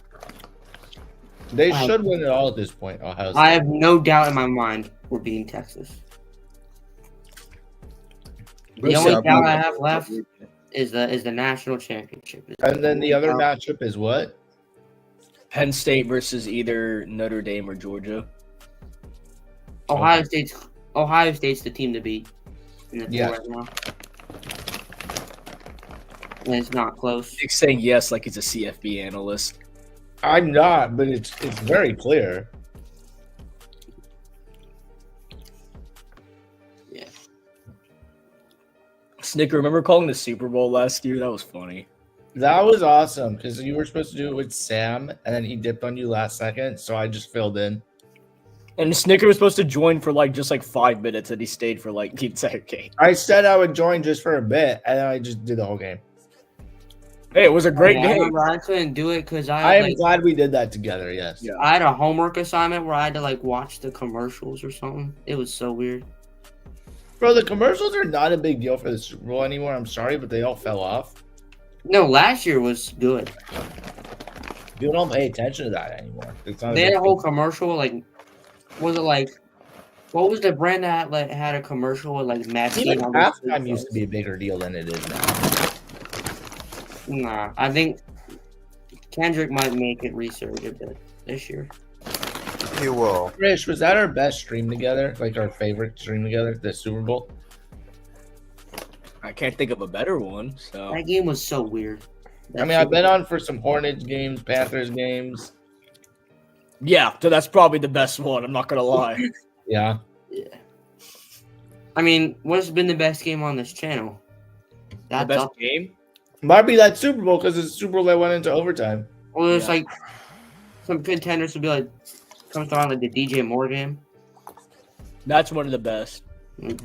Speaker 4: they should win it all at this point. Ohio State.
Speaker 2: I have no doubt in my mind we're beating Texas. The only doubt I have left is the national championship.
Speaker 4: And then the other matchup is what?
Speaker 1: Penn State versus either Notre Dame or Georgia.
Speaker 2: Ohio State's the team to beat in the
Speaker 4: Yeah.
Speaker 2: four right now. And it's not close.
Speaker 1: Nick's saying yes like he's a CFP analyst.
Speaker 4: I'm not, but it's very clear.
Speaker 2: Yeah.
Speaker 1: Snicker, remember calling the Super Bowl last year? That was funny.
Speaker 4: That was awesome because you were supposed to do it with Sam, and then he dipped on you last second, so I just filled in.
Speaker 1: And Snicker was supposed to join for just 5 minutes, and he stayed for the entire game.
Speaker 4: I said I would join just for a bit, and then I just did the whole game.
Speaker 1: Hey, it was a great
Speaker 2: I
Speaker 1: game.
Speaker 2: remember I couldn't do it because
Speaker 4: I am glad we did that together. Yes.
Speaker 1: Yeah.
Speaker 2: I had a homework assignment where I had to watch the commercials or something. It was so weird.
Speaker 4: Bro, the commercials are not a big deal for the Super Bowl anymore. I'm sorry, but they all fell off.
Speaker 2: No, last year was good.
Speaker 4: People don't pay attention to that anymore. It's not
Speaker 2: They had
Speaker 4: big
Speaker 2: a whole
Speaker 4: deal.
Speaker 2: commercial was it what was the brand that had a commercial with Matt?
Speaker 4: Even halftime used to be a bigger deal than it is now.
Speaker 2: Nah, I think Kendrick might make it resurge a bit this year.
Speaker 3: He will.
Speaker 4: Rich, was that our best stream together? Our favorite stream together? The Super Bowl?
Speaker 1: I can't think of a better one. So
Speaker 2: That game was so weird.
Speaker 4: I mean, I've been on for some Hornets games, Panthers games.
Speaker 1: yeah, so that's probably the best one. I'm not gonna lie.
Speaker 4: Yeah.
Speaker 2: Yeah. I mean, what's been the best game on this channel?
Speaker 1: The
Speaker 2: That's
Speaker 1: best
Speaker 2: up.
Speaker 1: game.
Speaker 4: Might be that Super Bowl because it's the Super Bowl that went into overtime.
Speaker 2: Or there's
Speaker 1: Yeah.
Speaker 2: some contenders would be comes on the DJ Moore game.
Speaker 1: That's one of the best.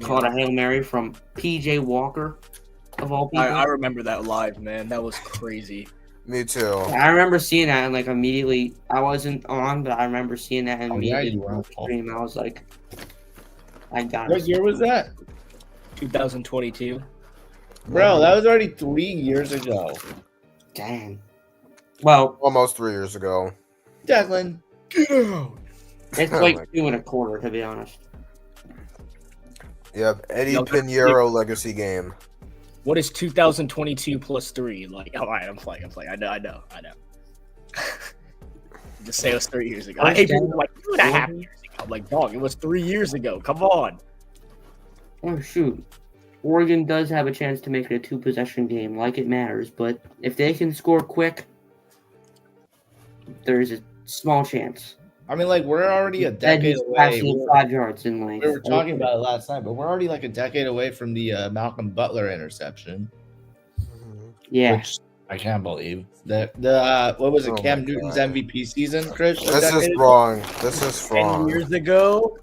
Speaker 2: Called a Hail Mary from PJ Walker of all people.
Speaker 1: I remember that live, man. That was crazy.
Speaker 3: Me too.
Speaker 2: I remember seeing that and immediately I wasn't on, but I remember seeing that and
Speaker 4: Oh, yeah,
Speaker 2: immediately
Speaker 4: you were on.
Speaker 2: stream. I was like, I got
Speaker 4: What
Speaker 2: it.
Speaker 4: year was that?
Speaker 1: 2022.
Speaker 4: Bro, that was already 3 years ago.
Speaker 2: Dang. Well,
Speaker 3: Almost 3 years ago.
Speaker 4: Declan,
Speaker 1: Get out.
Speaker 2: it's
Speaker 3: Oh
Speaker 2: like
Speaker 3: my
Speaker 2: 2.25, to be honest.
Speaker 3: Yep, Eddie
Speaker 1: Yo,
Speaker 3: Pinheiro legacy game.
Speaker 1: What is 2022 plus 3? Like, all right, I'm playing. I know. Just say it was 3 years ago. I hate people like 2.5 years ago. I'm like, dog, it was 3 years ago. Come on.
Speaker 2: Oh, shoot. Oregon does have a chance to make it a 2-possession game, like it matters, but if they can score quick, there's a small chance.
Speaker 4: I mean, like, we're already a
Speaker 2: That
Speaker 4: decade
Speaker 2: is
Speaker 4: away.
Speaker 2: passing 5 yards in like.
Speaker 4: We were talking about it last night, but we're already like a decade away from the Malcolm Butler interception,
Speaker 2: Yeah.
Speaker 4: which I can't believe. The what was it,
Speaker 3: Oh
Speaker 4: Cam
Speaker 3: my
Speaker 4: Newton's
Speaker 3: God.
Speaker 4: MVP season, Chris? A
Speaker 3: This is
Speaker 4: decade ago?
Speaker 3: wrong. This is
Speaker 1: 10
Speaker 3: wrong.
Speaker 1: years ago.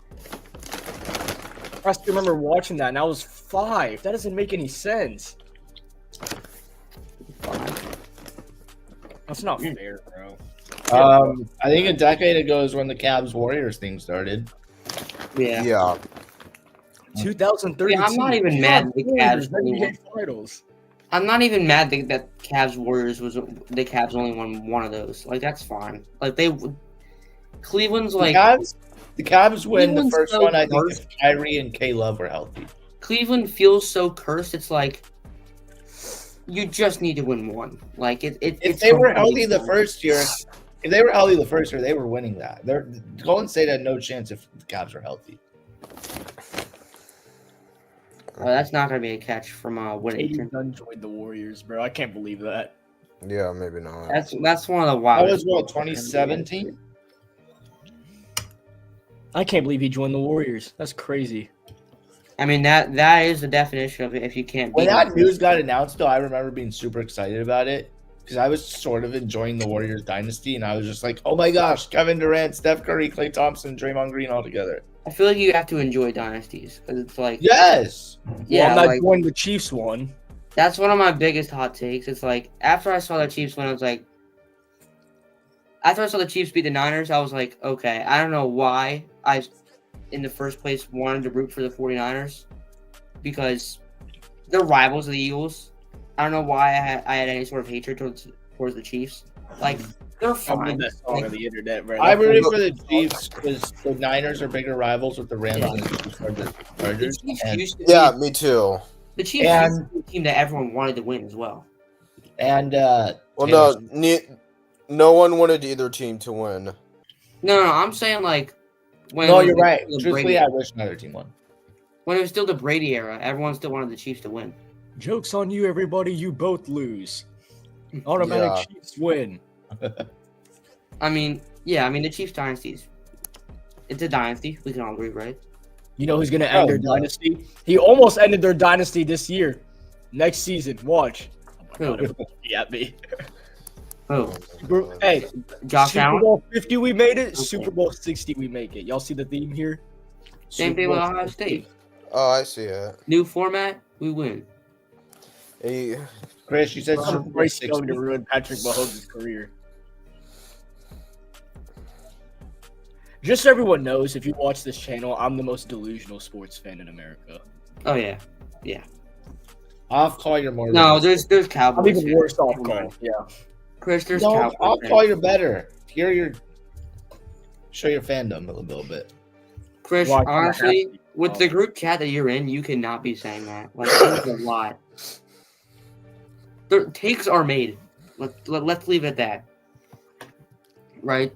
Speaker 1: I still remember watching that, and I was 5. That doesn't make any sense. That's not fair, bro.
Speaker 4: I think a decade ago is when the Cavs Warriors thing started.
Speaker 2: Yeah.
Speaker 3: Yeah.
Speaker 1: 2032.
Speaker 2: Yeah, I'm not even mad at the Cavs
Speaker 1: NBA Finals.
Speaker 2: I'm not even mad that Cavs Warriors was the Cavs only won one of those. Like that's fine. Like Cleveland's like
Speaker 4: The Cavs win the
Speaker 2: Cleveland's
Speaker 4: first
Speaker 2: so
Speaker 4: one. I think
Speaker 2: cursed.
Speaker 4: if Kyrie and K Love were healthy.
Speaker 2: Cleveland feels so cursed. It's like you just need to win one. Like
Speaker 4: If they were healthy the first year, they were winning that. Golden State had no chance if the Cavs were healthy.
Speaker 2: That's not gonna be a catch from Whittington.
Speaker 1: Dunn joined the Warriors, bro. I can't believe that.
Speaker 3: Yeah, maybe not.
Speaker 2: That's one of the
Speaker 4: That
Speaker 2: wildest.
Speaker 4: was what 2017.
Speaker 1: I can't believe he joined the Warriors. That's crazy.
Speaker 2: I mean that is the definition of it. If you can't
Speaker 4: When
Speaker 2: beat
Speaker 4: that
Speaker 2: them.
Speaker 4: news got announced, though, I remember being super excited about it because I was sort of enjoying the Warriors dynasty, and I was just like, "Oh my gosh, Kevin Durant, Steph Curry, Klay Thompson, Draymond Green all together."
Speaker 2: I feel like you have to enjoy dynasties because it's like
Speaker 4: Yes.
Speaker 2: yeah,
Speaker 1: well, I'm not
Speaker 2: like,
Speaker 1: joining the Chiefs one.
Speaker 2: that's one of my biggest hot takes. It's like after I saw the Chiefs win, I was like, after I saw the Chiefs beat the Niners, I was like, okay, I don't know why I, in the first place, wanted to root for the 49ers because they're rivals of the Eagles. I don't know why I had any sort of hatred towards the Chiefs. Like they're
Speaker 1: I
Speaker 2: fine.
Speaker 1: love that song
Speaker 2: Like,
Speaker 1: on the internet, bro.
Speaker 4: I
Speaker 1: That
Speaker 4: rooted
Speaker 1: song-
Speaker 4: for the Chiefs because the Niners are bigger rivals with the Rams and the Chiefs are the
Speaker 2: the
Speaker 4: Chargers.
Speaker 2: Chiefs
Speaker 4: And,
Speaker 2: used to be,
Speaker 3: Yeah, me too.
Speaker 2: the Chiefs used to be a team that everyone wanted to win as well.
Speaker 4: and
Speaker 3: Well,
Speaker 4: Taylor
Speaker 3: no, no one wanted either team to win.
Speaker 2: No, I'm saying like when
Speaker 4: no,
Speaker 2: it was
Speaker 4: you're right.
Speaker 2: the
Speaker 4: Truthfully,
Speaker 2: Brady,
Speaker 4: I wish another team won.
Speaker 2: when it was still the Brady era, everyone still wanted the Chiefs to win.
Speaker 1: Joke's on you, everybody. You both lose. Automatic
Speaker 3: Yeah.
Speaker 1: Chiefs win.
Speaker 2: I mean, yeah, the Chiefs dynasties. It's a dynasty. We can all agree, right?
Speaker 1: You know who's going to end their
Speaker 4: no.
Speaker 1: dynasty? He almost ended their dynasty this year. Next season. Watch. Oh my God, everyone be at me.
Speaker 2: Oh,
Speaker 1: Hey,
Speaker 2: Josh
Speaker 1: Super
Speaker 2: Allen.
Speaker 1: Bowl 50 we made it.
Speaker 2: Okay.
Speaker 1: Super Bowl 60 we make it. Y'all see the theme here?
Speaker 2: Same
Speaker 1: Super
Speaker 2: thing with
Speaker 1: Bowl
Speaker 2: Ohio
Speaker 1: 60.
Speaker 2: State.
Speaker 3: Oh, I see it.
Speaker 2: New format, we win.
Speaker 3: Hey,
Speaker 4: Chris, you said Super Bowl
Speaker 1: Bryce
Speaker 4: 60.
Speaker 1: Young to ruin Patrick Mahomes' career. Just so everyone knows, if you watch this channel, I'm the most delusional sports fan in America.
Speaker 2: Oh yeah.
Speaker 4: I'll call you more.
Speaker 2: No,
Speaker 4: than
Speaker 2: there's
Speaker 1: I'm
Speaker 2: Cowboys.
Speaker 1: even
Speaker 2: here.
Speaker 1: worse off
Speaker 2: Come
Speaker 1: call.
Speaker 2: on.
Speaker 1: Yeah.
Speaker 2: Chris, there's
Speaker 4: no,
Speaker 2: Cowboys.
Speaker 4: I'll
Speaker 2: fans.
Speaker 4: call you better. Show your fandom a little bit.
Speaker 2: Chris,
Speaker 1: Well, I kinda
Speaker 2: honestly,
Speaker 1: have to.
Speaker 2: with the group chat that you're in, you cannot be saying that. Like, there's a lot. Their takes are made. Let's leave it at that. Right?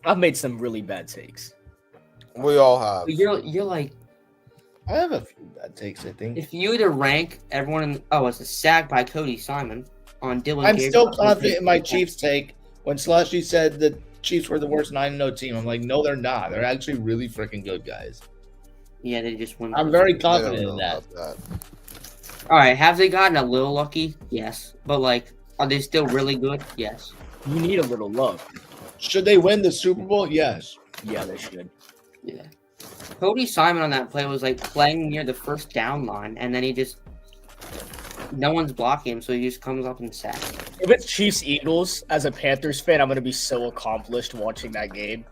Speaker 1: I've made some really bad takes.
Speaker 3: we all have.
Speaker 2: You're like,
Speaker 4: I have a few bad takes, I think.
Speaker 2: if you were to rank everyone in, it's a sack by Cody Simon on Dylan.
Speaker 4: I'm
Speaker 2: Gabriel.
Speaker 4: still confident in my Chiefs take. When Slushy said the Chiefs were the worst 9-0 team, I'm like, no, they're not. They're actually really freaking good, guys.
Speaker 2: Yeah, they just won.
Speaker 4: I'm very
Speaker 3: I don't
Speaker 4: confident
Speaker 3: know
Speaker 4: in that.
Speaker 3: about
Speaker 2: All right, have they gotten a little lucky? Yes, but like, are they still really good? Yes.
Speaker 1: You need a little love.
Speaker 4: Should they win the Super Bowl? Yes.
Speaker 1: Yeah, they should.
Speaker 2: Yeah. Cody Simon on that play was like playing near the first down line, and then he just no one's blocking him, so he just comes up and sacks.
Speaker 1: If it's Chiefs Eagles, as a Panthers fan, I'm gonna be so accomplished watching that game.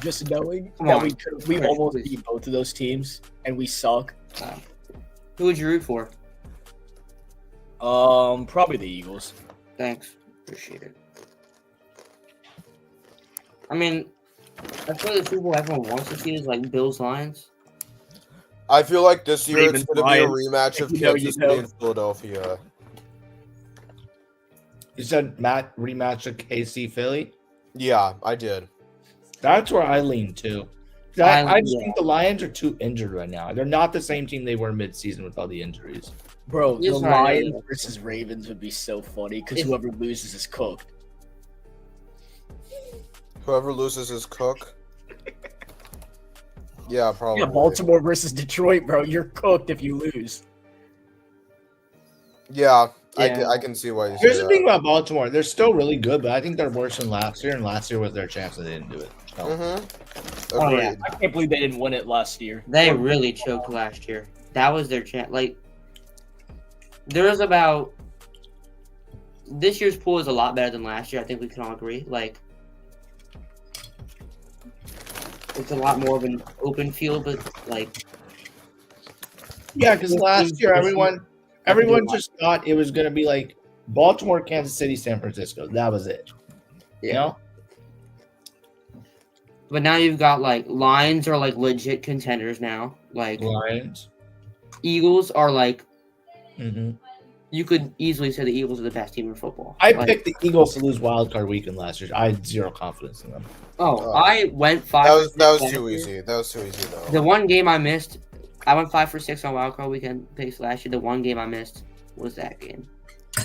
Speaker 1: Just knowing
Speaker 2: Come
Speaker 1: that
Speaker 2: on.
Speaker 1: we
Speaker 2: Chris,
Speaker 1: almost
Speaker 2: please.
Speaker 1: beat both of those teams and we suck.
Speaker 2: Who would you root for?
Speaker 1: Probably the Eagles.
Speaker 2: Thanks. Appreciate it. I mean, I feel the Super Bowl everyone wants to see is like Bills Lions.
Speaker 3: I feel like this year
Speaker 1: Ravens,
Speaker 3: it's going to be a
Speaker 1: Lions.
Speaker 3: rematch of
Speaker 1: You know,
Speaker 3: Kansas City and Philadelphia.
Speaker 4: You said Matt rematch of KC Philly.
Speaker 3: Yeah, I did.
Speaker 4: That's where I lean to. I just
Speaker 2: yeah.
Speaker 4: think the Lions are too injured right now. They're not the same team they were mid-season with all the injuries.
Speaker 1: Bro, the
Speaker 2: Here's what I know,
Speaker 1: Lions
Speaker 2: though.
Speaker 1: versus Ravens would be so funny because
Speaker 2: If-
Speaker 1: whoever loses is cooked.
Speaker 3: Whoever loses is Cook. Yeah, probably.
Speaker 1: Yeah, Baltimore versus Detroit, bro. You're cooked if you lose.
Speaker 3: Yeah,
Speaker 2: Yeah.
Speaker 3: I can see why you
Speaker 4: Here's
Speaker 3: say
Speaker 4: the
Speaker 3: that.
Speaker 4: thing about Baltimore. They're still really good, but I think they're worse than last year, and last year was their chance and they didn't do it. So.
Speaker 3: Mm-hmm.
Speaker 2: Oh, yeah.
Speaker 3: Agreed.
Speaker 1: I can't believe they didn't win it last year.
Speaker 2: They really choked last year. That was their chance. Like, there was about this year's pool is a lot better than last year. I think we can all agree. Like, it's a lot more of an open field, but like,
Speaker 4: Yeah, because last year everyone just thought it was going to be like Baltimore, Kansas City, San Francisco. That was it. You know?
Speaker 2: But now you've got like Lions are like legit contenders now. Like
Speaker 4: Lions.
Speaker 2: Eagles are like
Speaker 4: Mm-hmm.
Speaker 2: you could easily say the Eagles are the best team in football.
Speaker 4: I
Speaker 2: Like,
Speaker 4: picked the Eagles to lose wild card weekend last year. I had zero confidence in them.
Speaker 2: I went 5.
Speaker 3: That was
Speaker 2: for 6
Speaker 3: too
Speaker 2: last year.
Speaker 3: easy. That was too easy though.
Speaker 2: The one game I missed, I went 5 for 6 on wildcard weekend picks last year. The one game I missed was that game.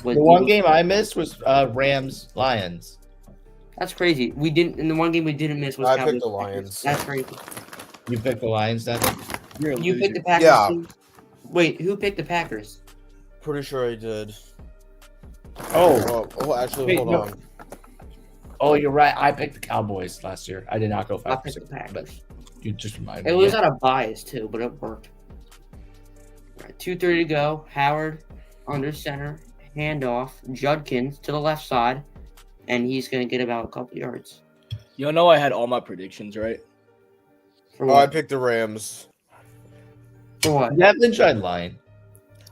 Speaker 4: The one game I missed was Rams Lions.
Speaker 2: That's crazy. We didn't. In the one game we didn't miss was
Speaker 3: I
Speaker 2: Cowboys
Speaker 3: picked the
Speaker 2: Packers.
Speaker 3: Lions.
Speaker 2: That's crazy.
Speaker 4: You picked the Lions, then?
Speaker 1: You're a
Speaker 2: You
Speaker 1: loser.
Speaker 2: picked the Packers.
Speaker 3: Yeah.
Speaker 2: Too? Wait, who picked the Packers?
Speaker 3: Pretty sure I did.
Speaker 4: Oh,
Speaker 3: Actually,
Speaker 4: Wait,
Speaker 3: hold
Speaker 4: no.
Speaker 3: on.
Speaker 4: oh, you're right. I picked the Cowboys last year. I did not go
Speaker 2: I
Speaker 4: 5 for
Speaker 2: picked the
Speaker 4: 6, but
Speaker 2: Packers.
Speaker 4: you just reminded
Speaker 2: It
Speaker 4: me.
Speaker 2: was
Speaker 4: Yeah.
Speaker 2: out of bias too, but it worked. All right, 2:30 to go. Howard under center, handoff. Judkins to the left side, and he's gonna get about a couple yards.
Speaker 1: You know I had all my predictions right.
Speaker 2: For
Speaker 3: Oh, I
Speaker 2: what?
Speaker 3: picked the Rams.
Speaker 2: For what?
Speaker 4: Devin tried lying.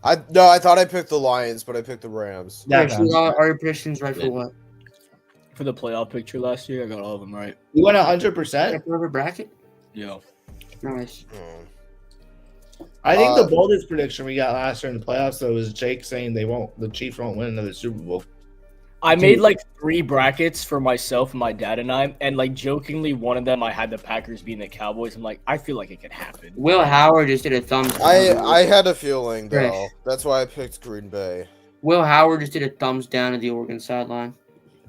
Speaker 3: I thought I picked the Lions, but I picked the Rams.
Speaker 4: That
Speaker 2: Chris,
Speaker 4: sounds-
Speaker 2: are your predictions right
Speaker 4: Yeah.
Speaker 2: for what?
Speaker 1: For the playoff picture last year, I got all of them right.
Speaker 4: You went 100%?
Speaker 2: For bracket?
Speaker 1: Yeah.
Speaker 2: Nice.
Speaker 4: I think the
Speaker 3: Uh,
Speaker 4: boldest prediction we got last year in the playoffs though was Jake saying the Chiefs won't win another Super Bowl.
Speaker 1: I made like 3 brackets for myself, my dad, and I, and like jokingly, one of them I had the Packers beating the Cowboys. I'm like, I feel like it could happen.
Speaker 2: Will Howard just did a thumbs down.
Speaker 3: I had a feeling though.
Speaker 2: Fresh.
Speaker 3: That's why I picked Green Bay.
Speaker 2: Will Howard just did a thumbs down at the Oregon sideline.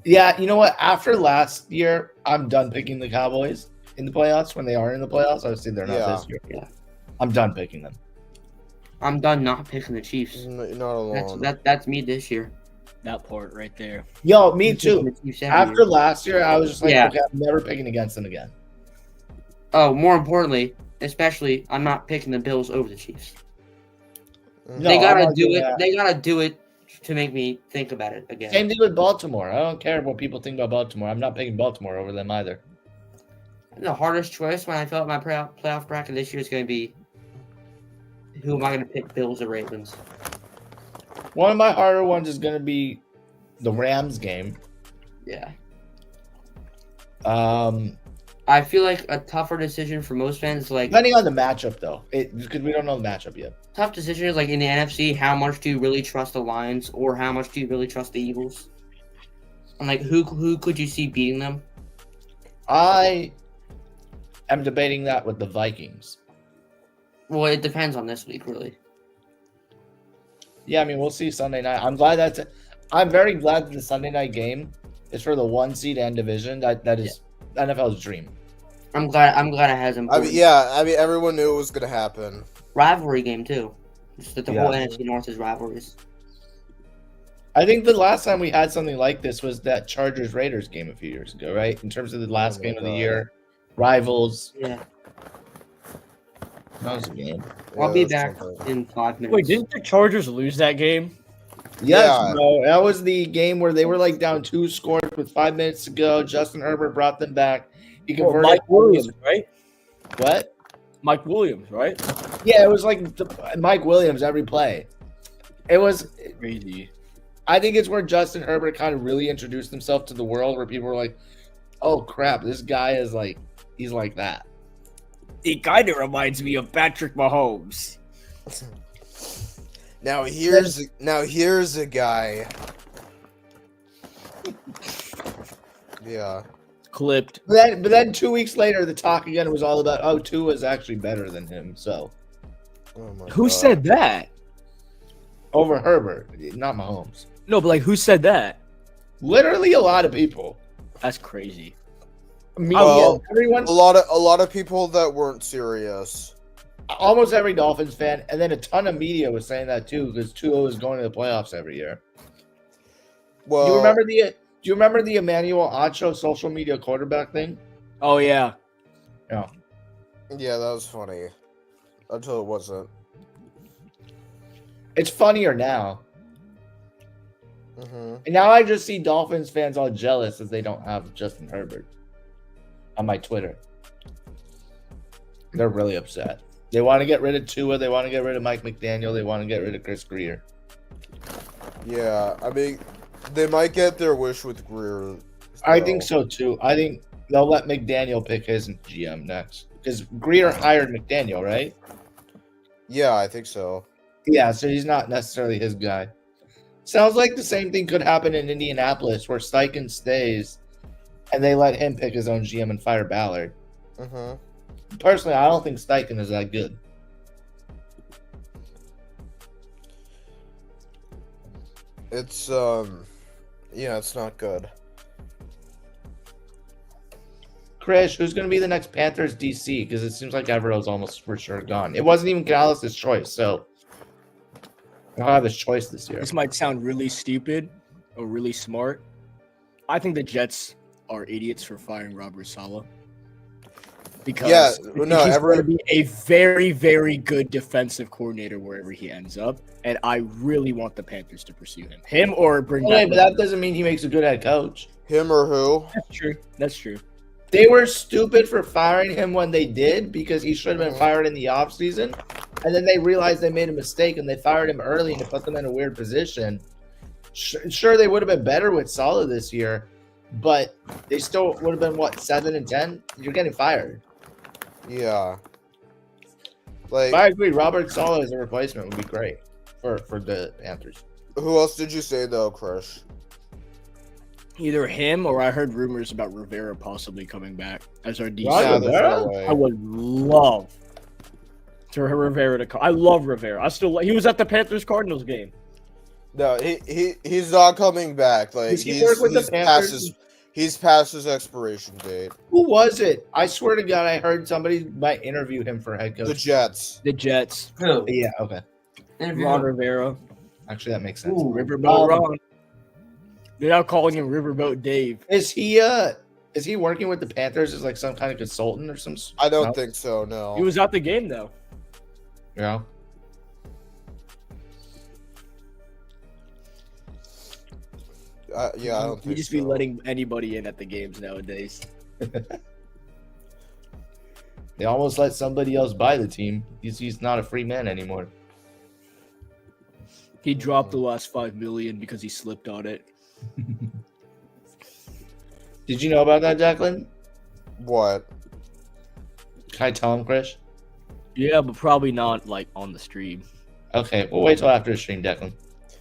Speaker 4: Yeah, you know what? After last year, I'm done picking the Cowboys in the playoffs when they are in the playoffs. Obviously, they're not
Speaker 3: Yeah.
Speaker 4: this year.
Speaker 2: Yeah.
Speaker 4: I'm done picking them.
Speaker 2: I'm done not picking the Chiefs.
Speaker 3: You're not alone.
Speaker 2: That's me this year.
Speaker 1: That part right there.
Speaker 4: Yo, me
Speaker 2: I'm picking
Speaker 4: too.
Speaker 2: the Chiefs every
Speaker 4: After
Speaker 2: year.
Speaker 4: last year, I was just like,
Speaker 2: Yeah.
Speaker 4: okay, I'm never picking against them again.
Speaker 2: Oh, more importantly, especially, I'm not picking the Bills over the Chiefs.
Speaker 3: Mhm.
Speaker 4: No,
Speaker 2: They
Speaker 4: I'm
Speaker 2: gotta
Speaker 4: not
Speaker 2: do
Speaker 4: doing
Speaker 2: it.
Speaker 4: that.
Speaker 2: They gotta do it to make me think about it again.
Speaker 4: Same thing with Baltimore. I don't care what people think about Baltimore. I'm not picking Baltimore over them either.
Speaker 2: The hardest choice when I fill out my playoff bracket this year is going to be who am I going to pick, Bills or Ravens?
Speaker 4: One of my harder ones is going to be the Rams game.
Speaker 2: Yeah.
Speaker 4: I
Speaker 2: I feel like a tougher decision for most fans, like
Speaker 4: depending on the matchup though, because we don't know the matchup yet.
Speaker 2: tough decision is like in the NFC, how much do you really trust the Lions or how much do you really trust the Eagles? And like who could you see beating them?
Speaker 4: I am debating that with the Vikings.
Speaker 2: Well, it depends on this week, really.
Speaker 4: Yeah, I mean we'll see Sunday night. I'm very glad that the Sunday night game is for the 1 seed and division. That is NFL's dream.
Speaker 2: I'm glad it has
Speaker 3: I
Speaker 2: important
Speaker 3: mean, yeah. I mean, everyone knew it was gonna happen.
Speaker 2: rivalry game too. Just that the whole
Speaker 4: Yeah.
Speaker 2: NFC North is rivalries.
Speaker 4: I think the last time we had something like this was that Chargers Raiders game a few years ago, right? In terms of the last
Speaker 3: Oh my
Speaker 4: game of the
Speaker 3: God.
Speaker 4: year, rivals.
Speaker 2: Yeah.
Speaker 4: That was a game.
Speaker 2: I'll
Speaker 3: Yeah,
Speaker 2: be
Speaker 3: that's
Speaker 2: back
Speaker 3: something.
Speaker 2: in 5 minutes.
Speaker 1: Wait, didn't the Chargers lose that game?
Speaker 4: Yes,
Speaker 3: Yeah.
Speaker 4: bro. That was the game where they were like down 2 scores with 5 minutes to go. Justin Herbert brought them back. He
Speaker 1: Well,
Speaker 4: converted.
Speaker 1: Mike Williams, right?
Speaker 4: What?
Speaker 1: Mike Williams, right?
Speaker 4: Yeah, it was like Mike Williams every play. It was.
Speaker 1: Crazy.
Speaker 4: I think it's where Justin Herbert kind of really introduced himself to the world, where people were like, "Oh crap, this guy is like, he's like that."
Speaker 1: He kind of reminds me of Patrick Mahomes.
Speaker 3: Now here's a guy. Yeah.
Speaker 1: Clipped.
Speaker 4: But then 2 weeks later, the talk again was all about, oh, Tua is actually better than him. So
Speaker 3: Oh my
Speaker 1: Who
Speaker 3: God.
Speaker 1: said that?
Speaker 4: over Herbert, not Mahomes.
Speaker 1: No, but like, who said that?
Speaker 4: Literally a lot of people.
Speaker 1: That's crazy.
Speaker 4: Media,
Speaker 3: Well,
Speaker 4: everyone,
Speaker 3: A lot of people that weren't serious.
Speaker 4: almost every Dolphins fan, and then a ton of media was saying that too, because Tua is going to the playoffs every year.
Speaker 3: Well,
Speaker 4: Do you remember the Emmanuel Acho social media quarterback thing?
Speaker 1: Oh yeah.
Speaker 4: Yeah.
Speaker 3: yeah, that was funny. Until it wasn't.
Speaker 4: It's funnier now.
Speaker 3: Mm-hmm.
Speaker 4: And now I just see Dolphins fans all jealous as they don't have Justin Herbert on my Twitter. They're really upset. They want to get rid of Tua. They want to get rid of Mike McDaniel. They want to get rid of Chris Greer.
Speaker 3: Yeah, I mean, they might get their wish with Greer.
Speaker 4: I think so too. I think they'll let McDaniel pick his GM next. Because Greer hired McDaniel, right?
Speaker 3: Yeah, I think so.
Speaker 4: Yeah, so he's not necessarily his guy. Sounds like the same thing could happen in Indianapolis where Steichen stays and they let him pick his own GM and fire Ballard.
Speaker 3: Mm-hmm.
Speaker 4: Personally, I don't think Steichen is that good.
Speaker 3: It's yeah, it's not good.
Speaker 4: Krish, who's going to be the next Panthers DC? Because it seems like Evero's almost for sure gone. It wasn't even Gallus's choice, so he'll have his choice this year.
Speaker 1: This might sound really stupid or really smart. I think the Jets are idiots for firing Robert Saleh. Because
Speaker 3: Yeah,
Speaker 1: I
Speaker 3: no,
Speaker 1: think he's
Speaker 3: every-
Speaker 1: going to be a very, very good defensive coordinator wherever he ends up. And I really want the Panthers to pursue him. Him or bring
Speaker 4: Okay,
Speaker 1: back.
Speaker 4: but that doesn't mean he makes a good head coach.
Speaker 3: Him or who?
Speaker 1: That's true. That's true.
Speaker 4: They were stupid for firing him when they did because he should have been fired in the offseason. And then they realized they made a mistake and they fired him early and it put them in a weird position. Sure, they would have been better with Saleh this year, but they still would have been, what, 7-10? You're getting fired.
Speaker 3: Yeah. Like,
Speaker 4: But I agree. Robert Saleh as a replacement would be great for the Panthers.
Speaker 3: who else did you say though, Krish?
Speaker 1: Either him or I heard rumors about Rivera possibly coming back as our DC.
Speaker 4: Wow,
Speaker 3: Yeah, there's
Speaker 4: Rivera?
Speaker 3: no way.
Speaker 1: I would love for Rivera to come. I love Rivera. He was at the Panthers Cardinals game.
Speaker 3: No, he's not coming back. Like
Speaker 4: Does he work with the Panthers?
Speaker 3: He's past his expiration date.
Speaker 4: Who was it? I swear to God, I heard somebody might interview him for head
Speaker 3: The
Speaker 4: coach.
Speaker 3: Jets.
Speaker 1: The Jets.
Speaker 2: Who?
Speaker 4: Yeah, okay.
Speaker 1: Ron Rivera.
Speaker 4: Actually, that makes sense.
Speaker 2: Ooh.
Speaker 1: Riverboat Ron. They're now calling him Riverboat Dave.
Speaker 4: Is he working with the Panthers as like some kind of consultant or some?
Speaker 3: I don't
Speaker 4: no?
Speaker 3: think so. No.
Speaker 1: He was at the game though.
Speaker 4: Yeah.
Speaker 3: Yeah, I don't
Speaker 1: You
Speaker 3: think
Speaker 1: just
Speaker 3: so.
Speaker 1: be letting anybody in at the games nowadays.
Speaker 4: They almost let somebody else buy the team. He's not a free man anymore.
Speaker 1: He dropped the last $5 million because he slipped on it.
Speaker 4: Did you know about that, Declan?
Speaker 3: What?
Speaker 4: Can I tell him, Krish?
Speaker 1: Yeah, but probably not like on the stream.
Speaker 4: Okay, we'll wait till after the stream, Declan.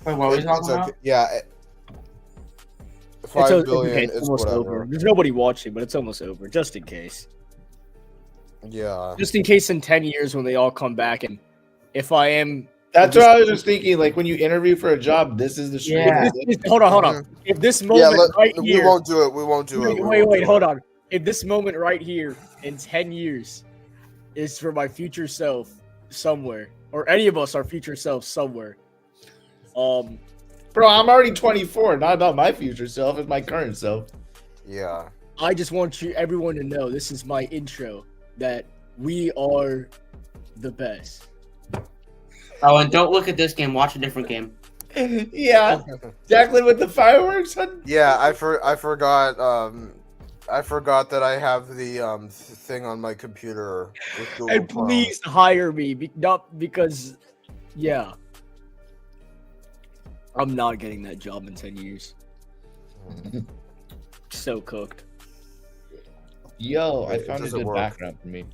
Speaker 2: Wait, what are we
Speaker 3: It's
Speaker 2: talking
Speaker 3: okay.
Speaker 2: about?
Speaker 3: Yeah.
Speaker 1: It's
Speaker 3: $5
Speaker 1: okay,
Speaker 3: billion
Speaker 1: it's
Speaker 3: is
Speaker 1: almost
Speaker 3: whatever.
Speaker 1: over. There's nobody watching, but it's almost over, just in case.
Speaker 3: Yeah.
Speaker 1: Just in case in 10 years when they all come back and if I am...
Speaker 4: That's what I was just thinking. Like when you interview for a job, this is the stream.
Speaker 2: Yeah.
Speaker 1: Hold on. If this moment right
Speaker 3: we
Speaker 1: here...
Speaker 3: won't do it. We won't do it.
Speaker 1: Wait, hold on. If this moment right here in 10 years is for my future self somewhere, or any of us, our future self somewhere,
Speaker 4: Bro, I'm already 24. Not about my future self. It's my current self.
Speaker 3: Yeah.
Speaker 1: I just want everyone to know this is my intro that we are the best.
Speaker 2: Oh, and don't look at this game. Watch a different game.
Speaker 4: Yeah. Declan with the fireworks.
Speaker 3: Yeah, I forgot. I forgot that I have the thing on my computer. With Google
Speaker 1: And
Speaker 3: Chrome.
Speaker 1: please hire me, not because, yeah. I'm not getting that job in 10 years. So cooked.
Speaker 4: Yo, I
Speaker 3: It
Speaker 4: found a
Speaker 3: doesn't
Speaker 4: good
Speaker 3: work.
Speaker 4: background for me.
Speaker 1: It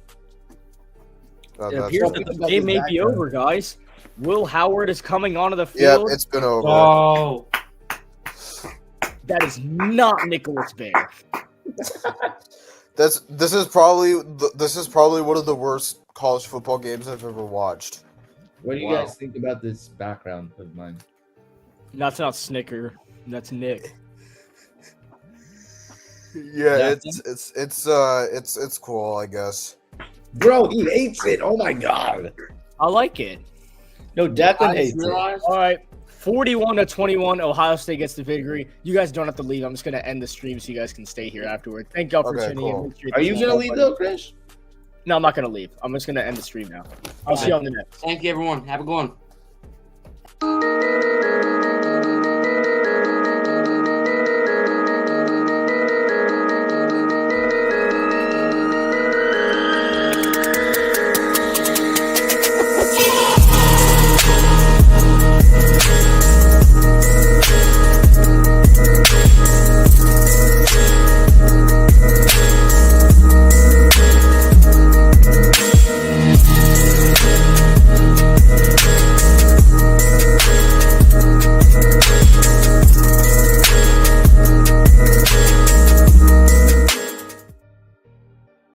Speaker 3: That's
Speaker 1: appears
Speaker 3: good.
Speaker 1: that the game may be over, guys. Will Howard is coming onto the
Speaker 3: Yeah,
Speaker 1: field.
Speaker 3: it's been over.
Speaker 2: Oh,
Speaker 1: That is not Nicholas Bear.
Speaker 3: This is probably one of the worst college football games I've ever watched.
Speaker 4: What do you
Speaker 2: Wow.
Speaker 4: guys think about this background of mine?
Speaker 1: That's not Snicker. That's Nick.
Speaker 3: Yeah,
Speaker 4: Yeah.
Speaker 3: it's cool, I guess.
Speaker 4: Bro, he hates it. Oh my god.
Speaker 1: I like it.
Speaker 4: No, Declan
Speaker 2: I
Speaker 4: hates
Speaker 2: just
Speaker 4: it.
Speaker 2: realized.
Speaker 1: All right. 41-21, Ohio State gets the victory. You guys don't have to leave. I'm just going to end the stream so you guys can stay here afterward. Thank y'all for
Speaker 3: Okay,
Speaker 1: tuning
Speaker 3: cool.
Speaker 1: in. Make sure
Speaker 4: Are you
Speaker 1: hit
Speaker 4: gonna
Speaker 1: the
Speaker 4: leave
Speaker 1: bell
Speaker 4: though, Chris?
Speaker 1: button. No, I'm not going to leave. I'm just going to end the stream now. I'll see you on the next.
Speaker 2: Thank you, everyone. Have a good one.